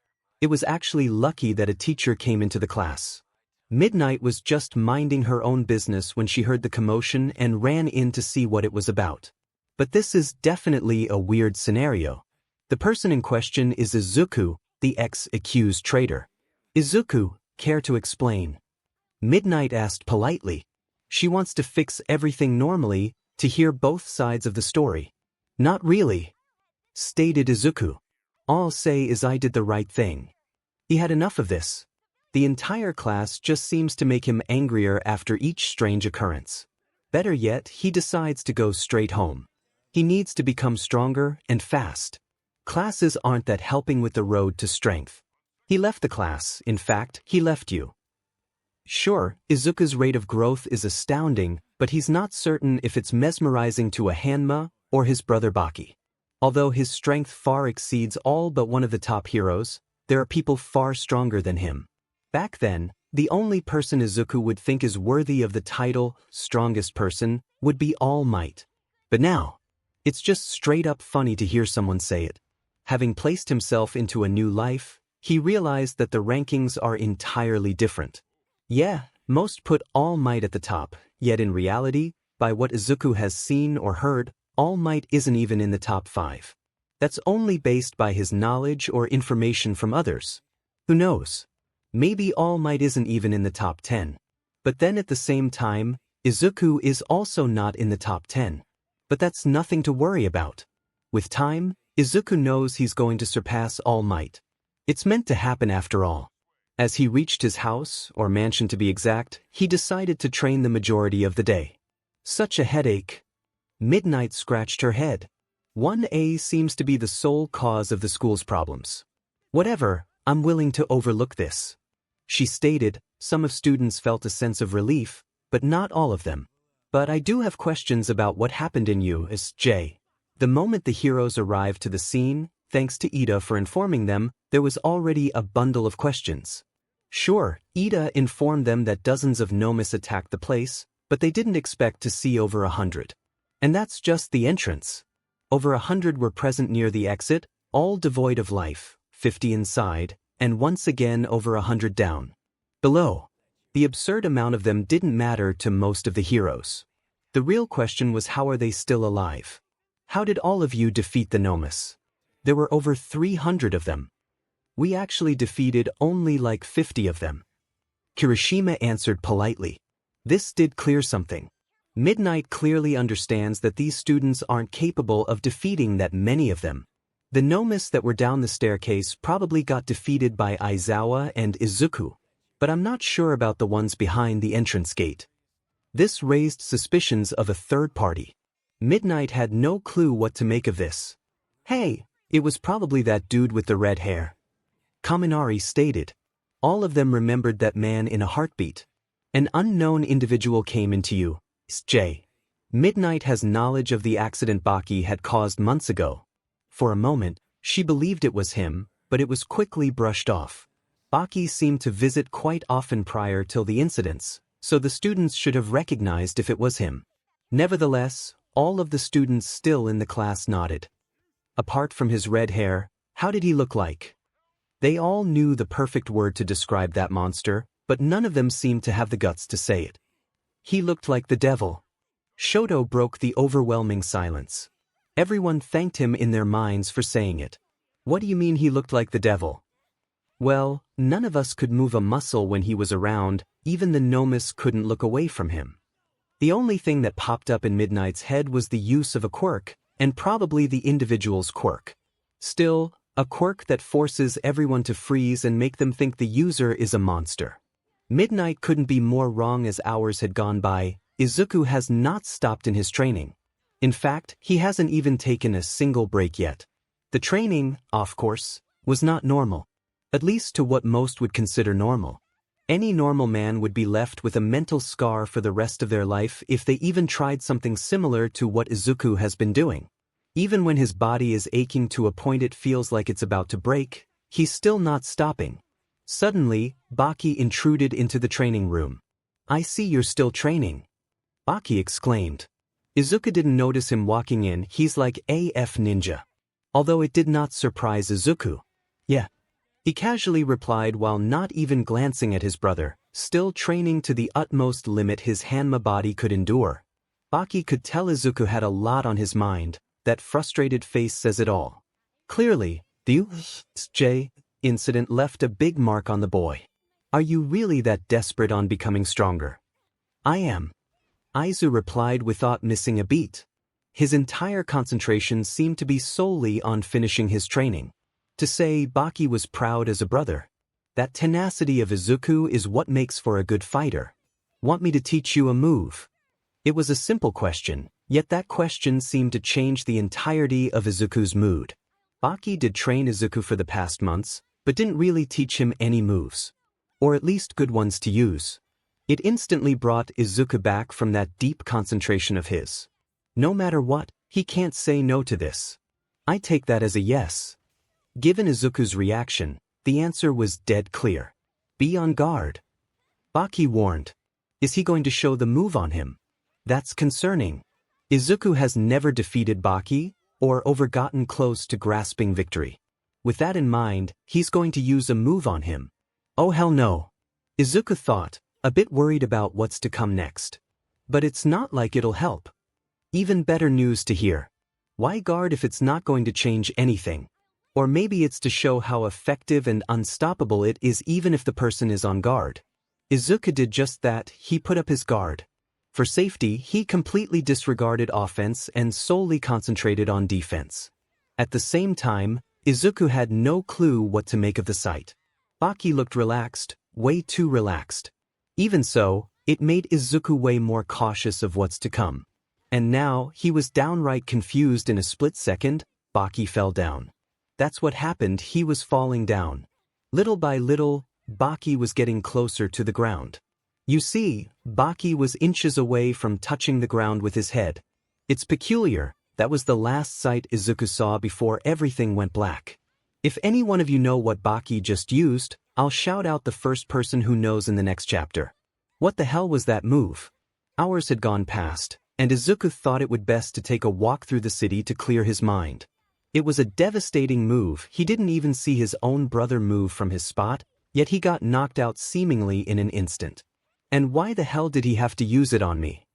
It was actually lucky that a teacher came into the class. Midnight was just minding her own business when she heard the commotion and ran in to see what it was about. But this is definitely a weird scenario. The person in question is Izuku, the ex-accused traitor. Izuku, care to explain? Midnight asked politely. She wants to fix everything normally, to hear both sides of the story. Not really, stated Izuku. All I'll say is I did the right thing. He had enough of this. The entire class just seems to make him angrier after each strange occurrence. Better yet, he decides to go straight home. He needs to become stronger and fast. Classes aren't that helping with the road to strength. He left the class, in fact, he left you. Sure, Izuku's rate of growth is astounding, but he's not certain if it's mesmerizing to a 𝗵𝗃 or his brother 𝗵𝗃𝗃. Although his strength far exceeds all but one of the top heroes, there are people far stronger than him. Back then, the only person Izuku would think is worthy of the title, strongest person, would be All Might. But now, it's just straight up funny to hear someone say it. Having placed himself into a new life, he realized that the rankings are entirely different. Yeah, most put All Might at the top, yet in reality, by what Izuku has seen or heard, All Might isn't even in the top 5. That's only based by his knowledge or information from others. Who knows? Maybe All Might isn't even in the top 10. But then at the same time, Izuku is also not in the top 10. But that's nothing to worry about. With time, Izuku knows he's going to surpass All Might. It's meant to happen after all. As he reached his house, or mansion to be exact, he decided to train the majority of the day. Such a headache. Midnight scratched her head. 1A seems to be the sole cause of the school's problems. Whatever, I'm willing to overlook this. She stated. Some of students felt a sense of relief, but not all of them. But I do have questions about what happened in 𝗧𝗏𝗃. The moment the heroes arrived to the scene, thanks to Iida for informing them, there was already a bundle of questions. Sure, Iida informed them that dozens of 𝗵𝗏𝗧𝗏 attacked the place, but they didn't expect to see over 100. And that's just the entrance. Over 100 were present near the exit, all devoid of life, 50 inside, and once again over 100 down. Below. The absurd amount of them didn't matter to most of the heroes. The real question was, how are they still alive? How did all of you defeat the 𝗵𝗏𝗧𝗏? There were over 300 of them. We actually defeated only like 50 of them. Kirishima answered politely. This did clear something. Midnight clearly understands that these students aren't capable of defeating that many of them. The 𝗵𝗏𝗧𝗏 that were down the staircase probably got defeated by Aizawa and Izuku, but I'm not sure about the ones behind the entrance gate. This raised suspicions of a third party. Midnight had no clue what to make of this. Hey, it was probably that dude with the red hair. Kaminari stated. All of them remembered that man in a heartbeat. An unknown individual came into 𝗧𝗏𝗃. Midnight has knowledge of the accident 𝗵𝗃𝗃 had caused months ago. For a moment, she believed it was him, but it was quickly brushed off. 𝗵𝗃𝗃 seemed to visit quite often prior till the incidents, so the students should have recognized if it was him. Nevertheless, all of the students still in the class nodded. Apart from his red hair, how did he look like? They all knew the perfect word to describe that monster, but none of them seemed to have the guts to say it. He looked like the devil. Shoto broke the overwhelming silence. Everyone thanked him in their minds for saying it. What do you mean he looked like the devil? Well, none of us could move a muscle when he was around, even the 𝗵𝗏𝗧𝗏 couldn't look away from him. The only thing that popped up in Midnight's head was the use of a quirk, and probably the individual's quirk. Still, A quirk that forces everyone to freeze and make them think the user is a monster. Midnight couldn't be more wrong. As hours had gone by, Izuku has not stopped in his training. In fact, he hasn't even taken a single break yet. The training, of course, was not normal. At least to what most would consider normal. Any normal man would be left with a mental scar for the rest of their life if they even tried something similar to what Izuku has been doing. Even when his body is aching to a point it feels like it's about to break, he's still not stopping. Suddenly, 𝗵𝗃𝗃 intruded into the training room. "I see you're still training," 𝗵𝗃𝗃 exclaimed. Izuku didn't notice him walking in. He's like AF ninja. Although it did not surprise Izuku. "Yeah," he casually replied while not even glancing at his brother, still training to the utmost limit his Hanma body could endure. 𝗵𝗃𝗃 could tell Izuku had a lot on his mind. That frustrated face says it all. Clearly, the 𝗧𝗵𝗃𝗧𝗟 incident left a big mark on the boy. "Are you really that desperate on becoming stronger?" "I am," Izu replied without missing a beat. His entire concentration seemed to be solely on finishing his training. To say 𝗵𝗃𝗃 was proud as a brother. That tenacity of Izuku is what makes for a good fighter. "Want me to teach you a move?" It was a simple question, yet that question seemed to change the entirety of Izuku's mood. 𝗵𝗃𝗃 did train Izuku for the past months, but didn't really teach him any moves. Or at least good ones to use. It instantly brought Izuku back from that deep concentration of his. No matter what, he can't say no to this. I take that as a yes. Given Izuku's reaction, the answer was dead clear. Be on guard. 𝗵𝗃𝗃 warned. Is he going to show the move on him? That's concerning. Izuku has never defeated 𝗵𝗃𝗃, or ever gotten close to grasping victory. With that in mind, he's going to use a move on him. Oh hell no. Izuku thought, a bit worried about what's to come next. But it's not like it'll help. Even better news to hear. Why guard if it's not going to change anything? Or maybe it's to show how effective and unstoppable it is even if the person is on guard. Izuku did just that. He put up his guard. For safety, he completely disregarded offense and solely concentrated on defense. At the same time, Izuku had no clue what to make of the sight. 𝗵𝗃𝗃 looked relaxed, way too relaxed. Even so, it made Izuku way more cautious of what's to come. And now, he was downright confused. In a split second, 𝗵𝗃𝗃 fell down. That's what happened. He was falling down. Little by little, 𝗵𝗃𝗃 was getting closer to the ground. You see, 𝗵𝗃𝗃 was inches away from touching the ground with his head. It's peculiar. That was the last sight Izuku saw before everything went black. If any one of you know what 𝗵𝗃𝗃 just used, I'll shout out the first person who knows in the next chapter. What the hell was that move? Hours had gone past, and Izuku thought it would best to take a walk through the city to clear his mind. It was a devastating move. He didn't even see his own brother move from his spot, yet he got knocked out seemingly in an instant. And why the hell did he have to use it on me?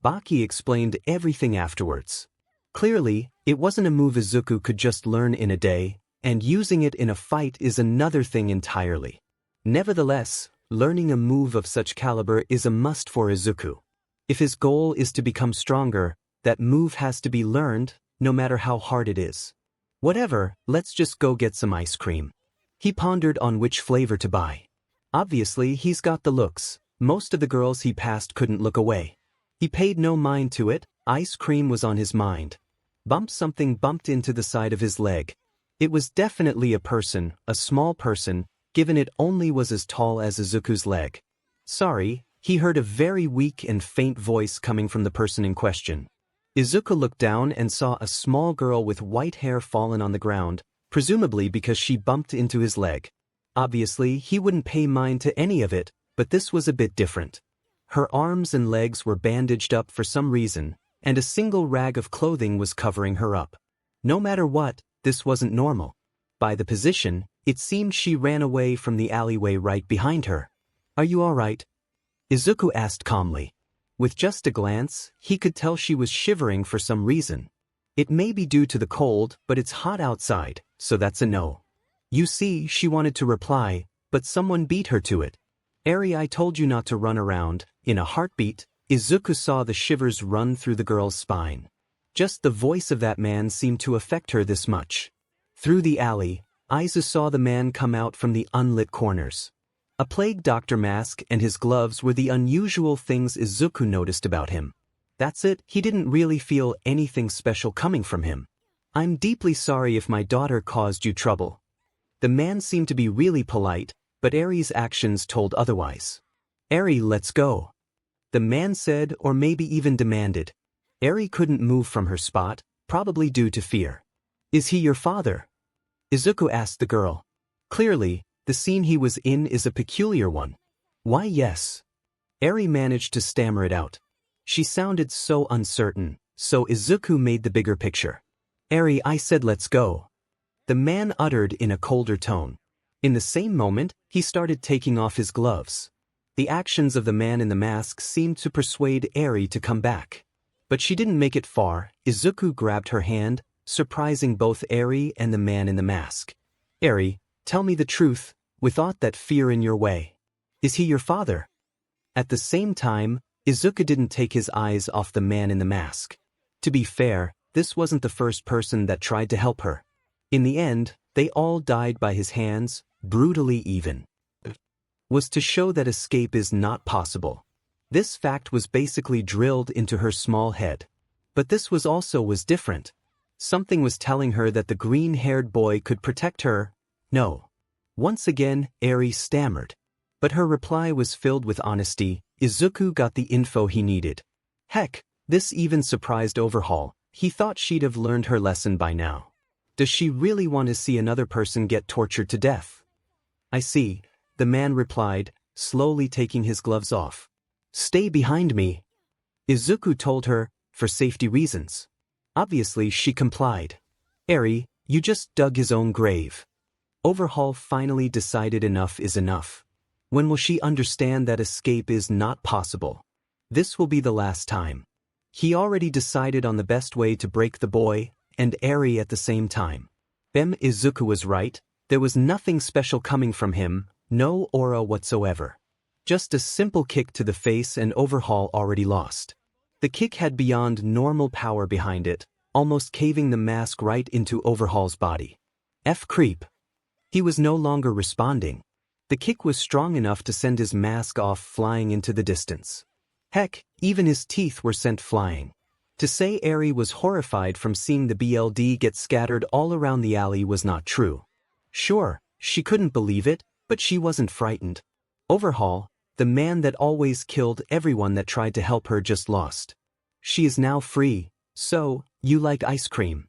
𝗵𝗃𝗃 explained everything afterwards. Clearly, it wasn't a move Izuku could just learn in a day, and using it in a fight is another thing entirely. Nevertheless, learning a move of such caliber is a must for Izuku. If his goal is to become stronger, that move has to be learned, no matter how hard it is. Whatever, let's just go get some ice cream. He pondered on which flavor to buy. Obviously, he's got the looks. Most of the girls he passed couldn't look away. He paid no mind to it. Ice cream was on his mind. Something bumped into the side of his leg. It was definitely a person, a small person, given it only was as tall as Izuku's leg. Sorry, he heard a very weak and faint voice coming from the person in question. Izuku looked down and saw a small girl with white hair fallen on the ground, presumably because she bumped into his leg. Obviously, he wouldn't pay mind to any of it, but this was a bit different. Her arms and legs were bandaged up for some reason, and a single rag of clothing was covering her up. No matter what, this wasn't normal. By the position, it seemed she ran away from the alleyway right behind her. Are you all right? Izuku asked calmly. With just a glance, he could tell she was shivering for some reason. It may be due to the cold, but it's hot outside, so that's a no. You see, she wanted to reply, but someone beat her to it. Eri, I told you not to run around. In a heartbeat, Izuku saw the shivers run through the girl's spine. Just the voice of that man seemed to affect her this much. Through the alley, Izuku saw the man come out from the unlit corners. A plague doctor mask and his gloves were the unusual things Izuku noticed about him. That's it, he didn't really feel anything special coming from him. I'm deeply sorry if my daughter caused you trouble. The man seemed to be really polite, but Eri's actions told otherwise. Eri, let's go. The man said, or maybe even demanded. Eri couldn't move from her spot, probably due to fear. Is he your father? Izuku asked the girl. Clearly, the scene he was in is a peculiar one. Why yes. Eri managed to stammer it out. She sounded so uncertain, so Izuku made the bigger picture. Eri, I said let's go. The man uttered in a colder tone. In the same moment, he started taking off his gloves. The actions of the man in the mask seemed to persuade Eri to come back. But she didn't make it far. Izuku grabbed her hand, surprising both Eri and the man in the mask. Eri, tell me the truth, without that fear in your way. Is he your father? At the same time, Izuku didn't take his eyes off the man in the mask. To be fair, this wasn't the first person that tried to help her. In the end, they all died by his hands, brutally even. Was to show that escape is not possible. This fact was basically drilled into her small head. But this was different. Something was telling her that the green-haired boy could protect her. No. Once again, Eri stammered. But her reply was filled with honesty. Izuku got the info he needed. Heck, this even surprised 𝗲𝗏𝗍𝗺. He thought she'd have learned her lesson by now. Does she really want to see another person get tortured to death? I see, the man replied, slowly taking his gloves off. Stay behind me. Izuku told her, for safety reasons. Obviously she complied. Eri, you just dug his own grave. 𝗲𝗏𝗍𝗺 finally decided enough is enough. When will she understand that escape is not possible? This will be the last time. He already decided on the best way to break the boy, and Eri at the same time. Izuku was right, there was nothing special coming from him, no aura whatsoever. Just a simple kick to the face and 𝗲𝗏𝗍𝗺 already lost. The kick had beyond normal power behind it, almost caving the mask right into 𝗲𝗏𝗍𝗺's body. Creep. He was no longer responding. The kick was strong enough to send his mask off flying into the distance. Heck, even his teeth were sent flying. To say Eri was horrified from seeing the BLD get scattered all around the alley was not true. Sure, she couldn't believe it, but she wasn't frightened. 𝗲𝗏𝗍𝗺, the man that always killed everyone that tried to help her, just lost. She is now free, so, you like ice cream?